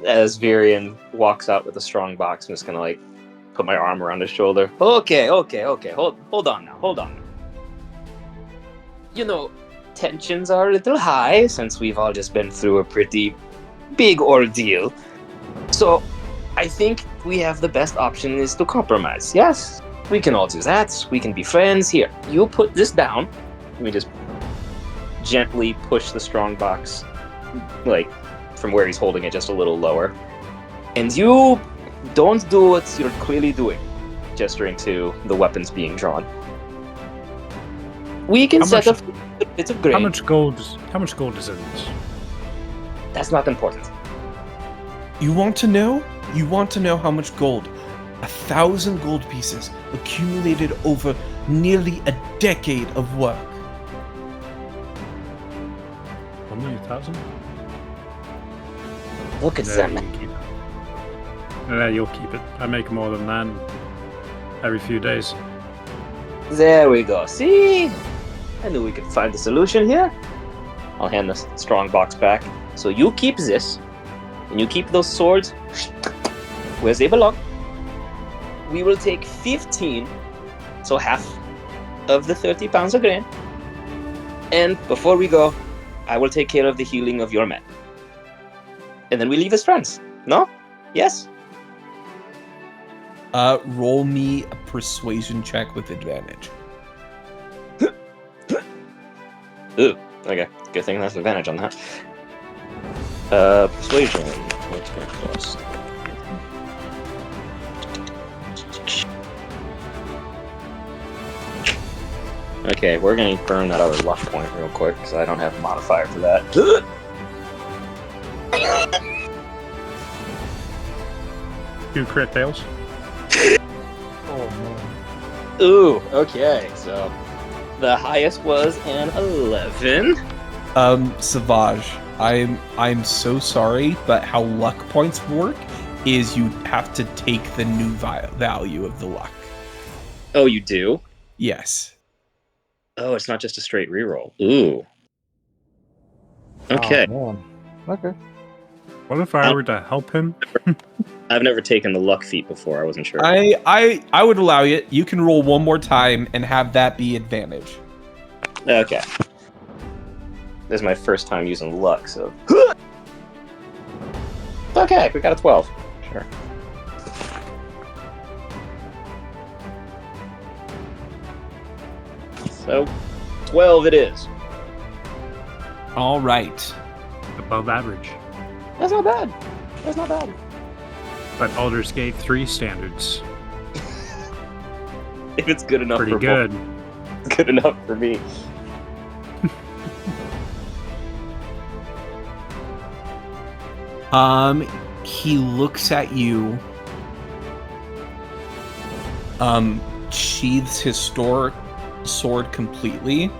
As Virion walks out with a strong box, I'm just gonna like put my arm around his shoulder. Okay. Hold on now. tensions are a little high since we've all just been through a pretty big ordeal. So, I think we have the best option is to compromise. Yes, we can all do that. We can be friends. Here, you put this down. Let me just gently push the strong box, from where he's holding it, just a little lower. And you don't do what you're clearly doing, gesturing to the weapons being drawn. We can set up a bit of grain. How much gold is in this? That's not important. You want to know? You want to know how much gold? 1,000 gold pieces accumulated over nearly a decade of work. Only 1,000? Look at them. Yeah, you'll keep it. I make more than that every few days. There we go. See? I knew we could find a solution here. I'll hand the strong box back. So you keep this, and you keep those swords where they belong. We will take 15, so half of the 30 pounds of grain. And before we go, I will take care of the healing of your men. And then we leave as friends. No? Yes? Roll me a persuasion check with advantage. Ooh, okay. Good thing that's advantage on that. Persuasion. What's my plus? Okay, we're gonna burn that other luck point real quick because I don't have a modifier for that. 2 crit fails. Oh man. Ooh, okay, so the highest was an 11. Savage, I'm so sorry, but how luck points work is you have to take the new value of the luck. Oh, you do? Yes. Oh, it's not just a straight reroll. Ooh. Okay. Oh, man. Okay. What if I were to help him? I've never taken the luck feat before. I wasn't sure. I would allow it. You can roll one more time and have that be advantage. Okay. This is my first time using luck, so... Okay, we got a 12. Sure. So, 12 it is. All right. Above average. That's not bad. That's not bad. But Baldur's Gate 3 standards. If it's good enough Pretty for good. It's good enough for me. He looks at you, sheathes his sword completely.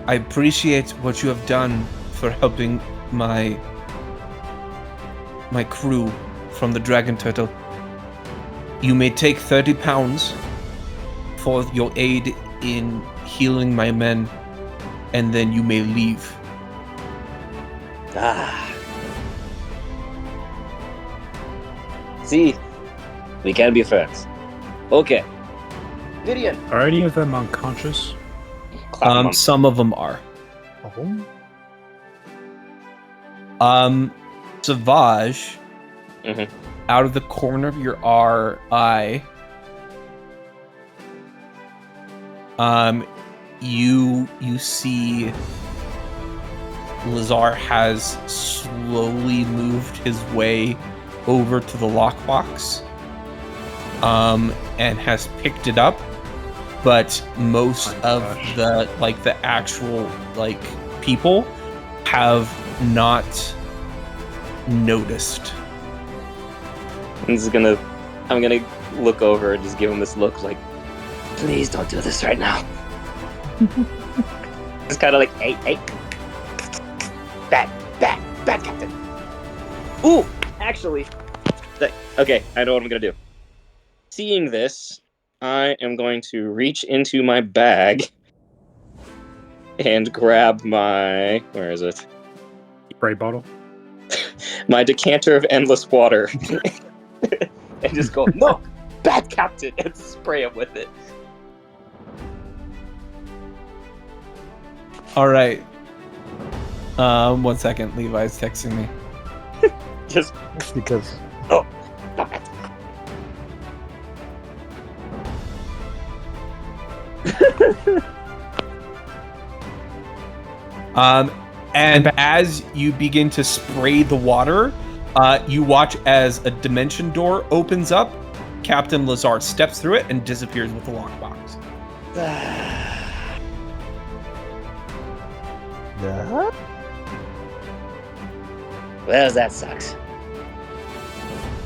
I appreciate what you have done for helping my crew from the Dragon Turtle. You may take 30 pounds for your aid in healing my men, and then you may leave. See? We can be friends. Okay. Gideon. Are any of them unconscious? Some of them are. Savage, out of the corner of your eye, you see Lazar has slowly moved his way over to the lockbox, and has picked it up, but most of the actual people have not noticed. I'm gonna look over and just give him this look like, please don't do this right now. It's kind of like, hey. Bad captain. Ooh, actually, okay, I know what I'm gonna do. Seeing this, I am going to reach into my bag and grab my, where is it? Spray bottle? My decanter of endless water. And just go, no, bad captain, and spray him with it. All right. 1 second. Levi's texting me. Just because. Oh, stop it. And as you begin to spray the water, you watch as a dimension door opens up. Captain Lazar steps through it and disappears with the lockbox. Yeah. Well, that sucks.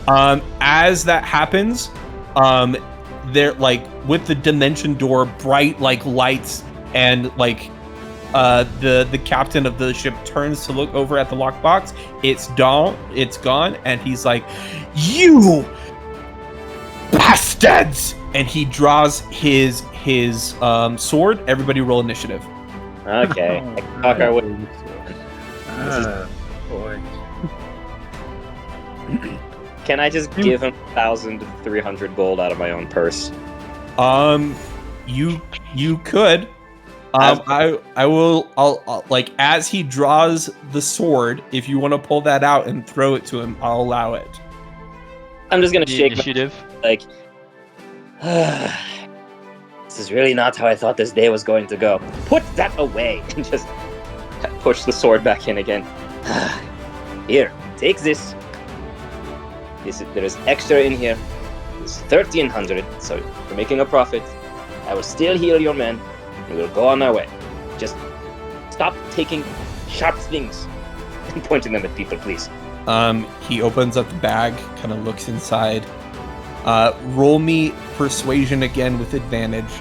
As that happens, there with the dimension door, bright lights, and the captain of the ship turns to look over at the lockbox. It's gone, and he's like, "You bastards!" And he draws his sword. Everybody roll initiative. Okay. Talk our way. Boy. Can I just give him 1,300 gold out of my own purse? You could. I'll as he draws the sword, if you want to pull that out and throw it to him, I'll allow it. I'm just gonna shake initiative. This is really not how I thought this day was going to go. Put that away and just push the sword back in again. Here, take this. There is extra in here. It's 1,300, so we're making a profit. I will still heal your men, and we'll go on our way. Just stop taking sharp things and pointing them at people, please. He opens up the bag, kind of looks inside. Roll me persuasion again with advantage.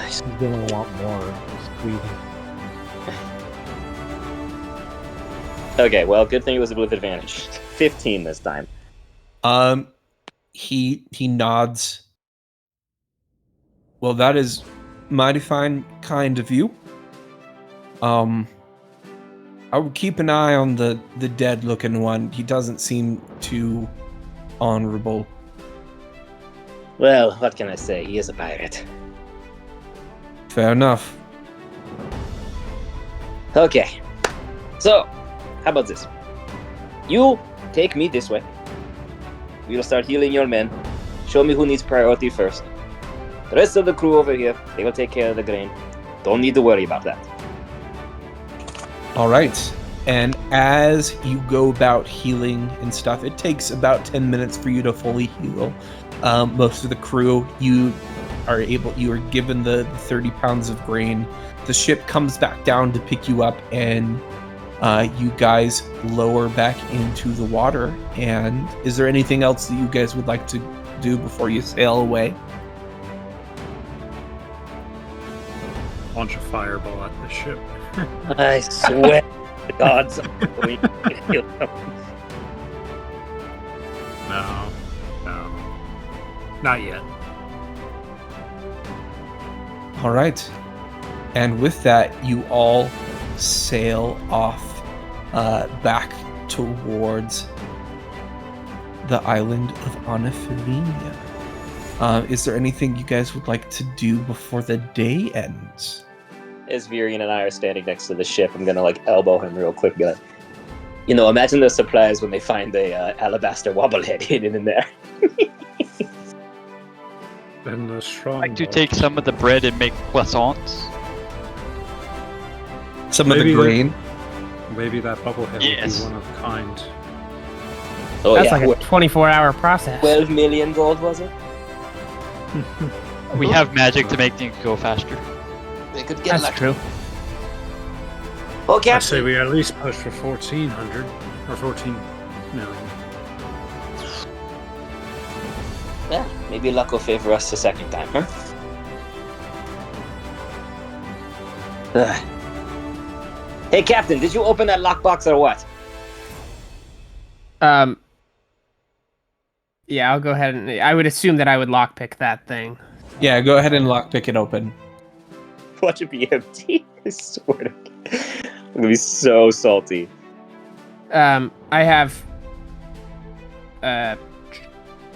He's gonna want more. Squeezing. Okay, well, good thing it was with advantage. 15 this time. He nods. Well, that is mighty fine kind of you. I would keep an eye on the dead looking one. He doesn't seem too honorable. Well, what can I say? He is a pirate. Fair enough. Okay. So, how about this? You take me this way. We will start healing your men. Show me who needs priority first. The rest of the crew over here, they will take care of the grain. Don't need to worry about that. All right. And as you go about healing and stuff, it takes about 10 minutes for you to fully heal. Most of the crew, you are given the 30 pounds of grain. The ship comes back down to pick you up, and you guys lower back into the water. And is there anything else that you guys would like to do before you sail away? Launch a fireball at the ship. I swear to gods. No. Not yet. All right. And with that, you all sail off back towards the island of Oneirophrenia. Is there anything you guys would like to do before the day ends? As Virian and I are standing next to the ship, I'm gonna elbow him real quick. Be like, imagine the surprise when they find the alabaster wobblehead hidden in there. And the strong. I'd like to take some of the bread and make croissants. Some of the grain. Maybe that bubblehead will be one of a kind. Oh, That's yeah. like a 24-hour process. 12 million gold, was it? We have magic to make things go faster. They could get That's lucky. true. Okay. I say we at least push for 1,400 or 14 million. Yeah, maybe luck will favor us the second time, huh? Hey, Captain, did you open that lockbox or what? Yeah, I'll go ahead and I would assume that I would lockpick that thing. Yeah, go ahead and lockpick it open. Watch it be empty. I swear to God. I'm gonna be so salty. I have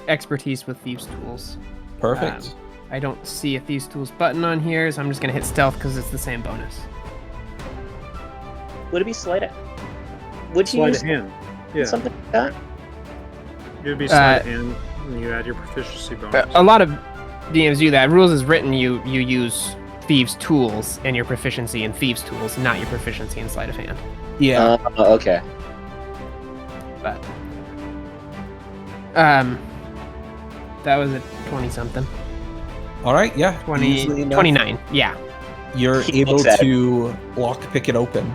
expertise with thieves' tools. Perfect. I don't see a thieves' tools button on here, so I'm just gonna hit stealth because it's the same bonus. Would it be sleight of? Would you Sleight use of hand. Yeah. something like that? It would be sleight of hand, and you add your proficiency bonus. A lot of DMs do that. Rules is written, you use thieves' tools and your proficiency in thieves' tools, not your proficiency in sleight of hand. Yeah. Okay. But that was a 20-something. All right. Yeah. 20, 29. Yeah. You're He able looks at to lockpick it open.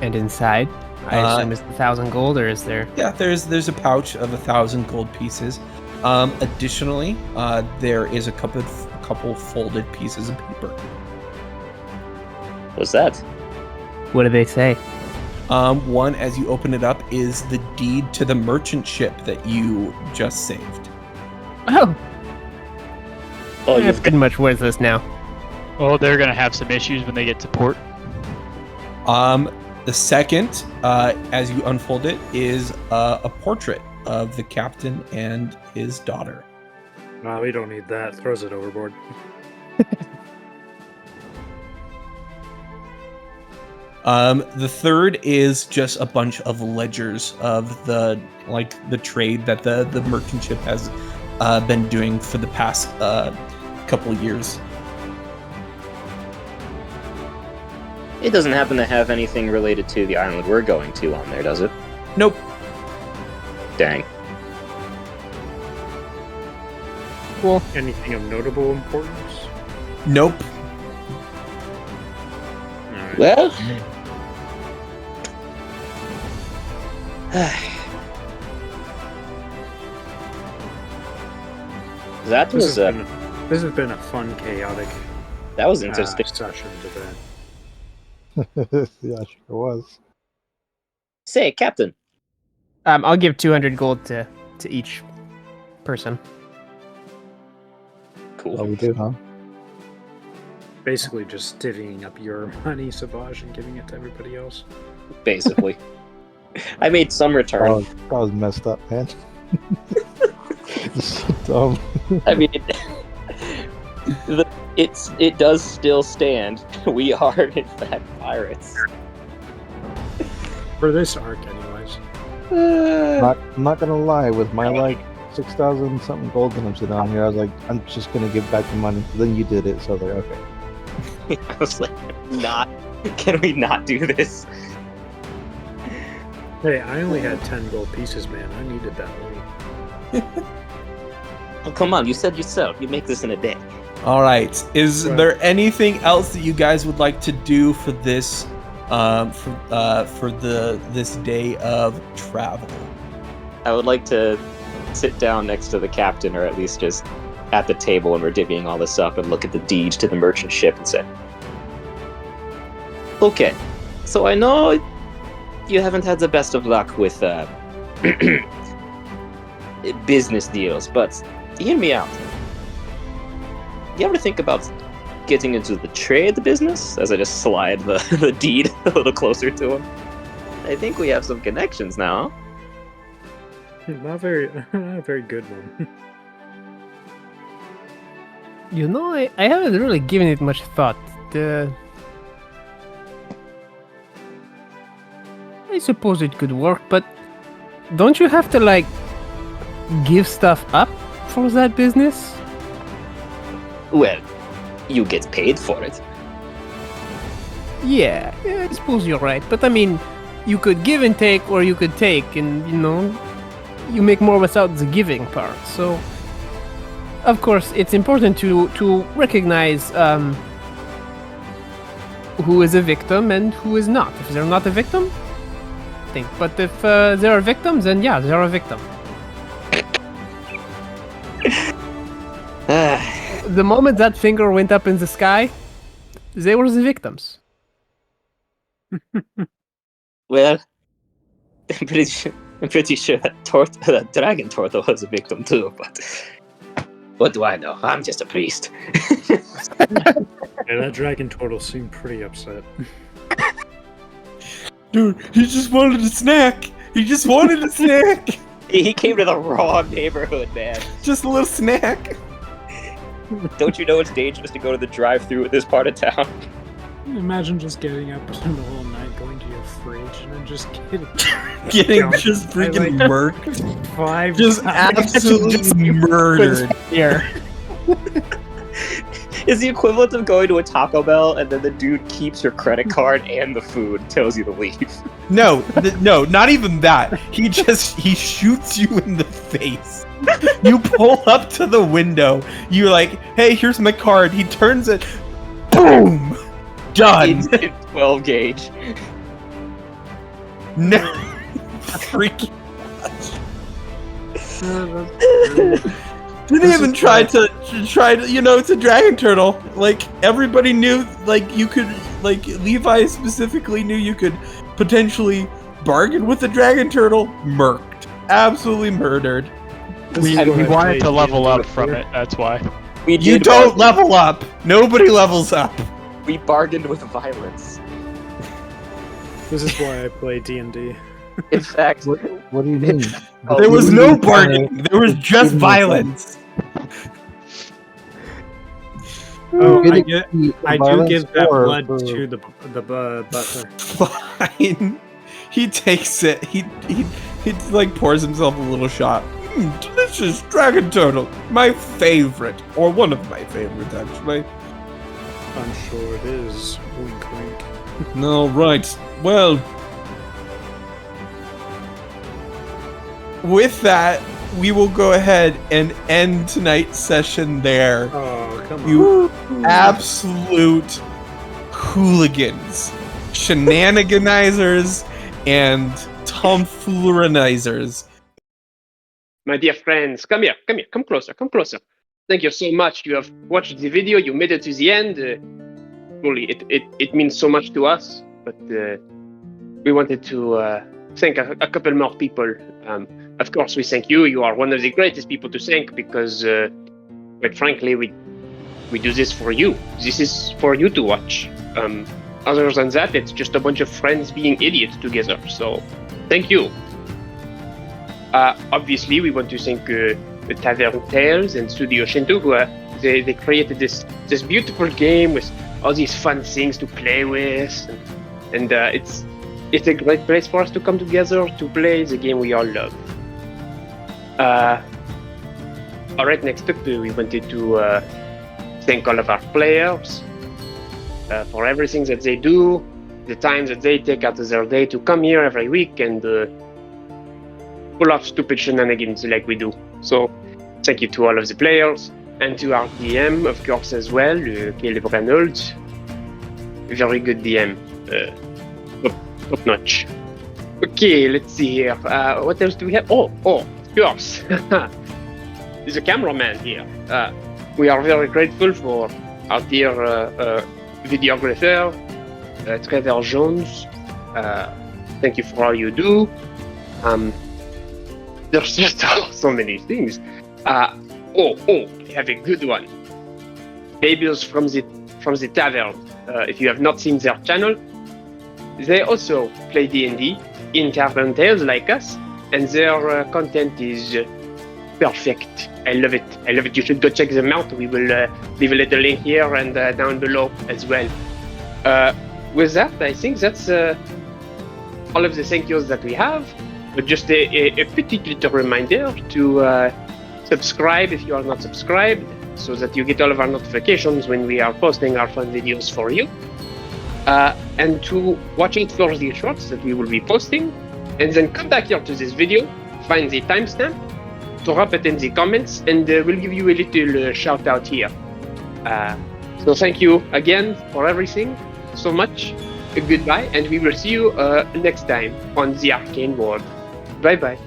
And inside, I assume is 1,000 gold, or is there? Yeah, there's a pouch of 1,000 gold pieces. Additionally, there is a couple folded pieces of paper. What's that? What do they say? One, as you open it up, is the deed to the merchant ship that you just saved. Oh, Oh, that's pretty much worthless now. Well, they're gonna have some issues when they get to port. The second, as you unfold it, is a portrait of the captain and his daughter. No, we don't need that. Throws it overboard. The third is just a bunch of ledgers of the trade that the merchant ship has been doing for the past couple years. It doesn't happen to have anything related to the island we're going to on there, does it? Nope. Dang. Cool. Anything of notable importance? Nope. Alright. Well, that This was has been a fun, chaotic that was interesting. session today. Yeah, sure was. Say, Captain. I'll give 200 gold to each person. Cool. Oh, we did, huh? Basically just divvying up your money, Savage, and giving it to everybody else. Basically. I made some return. That was messed up, man. It's so dumb. I mean, it does still stand. We are, in fact, pirates. For this arc, anyways. I'm not gonna lie, with my 6,000 something gold that I'm sitting on here, I was like, I'm just gonna give back the money. But then you did it, so I was like, okay. I was like, can we not do this? Hey, I only had 10 gold pieces, man. I needed that money. Oh, come on, you said yourself. You make this in a day. All right. Is there anything else that you guys would like to do for this, this day of travel? I would like to sit down next to the captain, or at least just at the table when we're divvying all this up, and look at the deed to the merchant ship and say, okay, so I know you haven't had the best of luck with business deals, but hear me out. You ever think about getting into the trade business? As I just slide the deed a little closer to him. I think we have some connections now. Not a very good one. You know, I haven't really given it much thought. I suppose it could work, but don't you have to, give stuff up for that business? Well, you get paid for it. Yeah, I suppose you're right. But I mean, you could give and take, or you could take, and, you make more without the giving part. So, of course, it's important to recognize who is a victim and who is not. If they're not a victim, think. But if there are victims, then yeah, they're a victim. The moment that finger went up in the sky, they were the victims. Well, I'm pretty sure that dragon turtle was a victim too, but what do I know? I'm just a priest. Yeah, that dragon turtle seemed pretty upset. Dude, he just wanted a snack. He just wanted a snack. He came to the wrong neighborhood, man. Just a little snack. Don't you know it's dangerous to go to the drive-thru at this part of town? Imagine just getting up in the whole night, going to your fridge, and then just Getting just freaking murked. 5 Just times. absolutely murdered. Here. It's the equivalent of going to a Taco Bell and then the dude keeps your credit card and the food and tells you to leave. No, no, not even that. He shoots you in the face. You pull up to the window. You're like, hey, here's my card. He turns it. Boom! Done. In 12 gauge. No. Freaking Didn't even try to it's a dragon turtle. Like, everybody knew, like, you could, like, Levi specifically knew you could potentially bargain with a dragon turtle. Murked. Absolutely murdered. We wanted to level up from it, that's why. You don't level up. Nobody levels up. We bargained with violence. This is why I play D&D. In fact, what do you mean? There was no bargaining. There was just violence. Oh, I do give that blood to the butler. Fine. He takes it. He like pours himself a little shot. Delicious dragon turtle. My favorite, or one of my favorites, actually. I'm sure it is. Wink, wink. All right. Well, with that, we will go ahead and end tonight's session there. Oh, come on. You absolute hooligans, shenaniganizers, and tomfoolerizers. My dear friends, come here, come closer. Thank you so much. You have watched the video, you made it to the end. Truly, it means so much to us, but we wanted to thank a couple more people. Of course, we thank you. You are one of the greatest people to thank because, quite frankly, we do this for you. This is for you to watch. Other than that, it's just a bunch of friends being idiots together. So, thank you. Obviously, we want to thank Tavern Tales and Studio Shinto, who they created this beautiful game with all these fun things to play with, and it's a great place for us to come together to play the game we all love. Alright, next up, we wanted to thank all of our players for everything that they do, the time that they take out of their day to come here every week and pull off stupid shenanigans like we do. So, thank you to all of the players, and to our DM, of course, as well, Caleb Reynolds. Very good DM. Top notch. Okay, let's see here. What else do we have? Oh, of course. There's a cameraman here. We are very grateful for our dear videographer, Trevor Jones. Thank you for all you do. There's just so many things. We have a good one. Babies from the Tavern. If you have not seen their channel, they also play D&D in Tavern Tales like us, and their content is perfect. I love it. You should go check them out. We will leave a little link here and down below as well. With that, I think that's all of the thank yous that we have. But just a petite little reminder to subscribe if you are not subscribed, so that you get all of our notifications when we are posting our fun videos for you. And to watch out for the shorts that we will be posting, and then come back here to this video, find the timestamp, drop it in the comments, and we'll give you a little shout out here. So thank you again for everything so much. Goodbye, and we will see you next time on the Arcane World. Bye bye.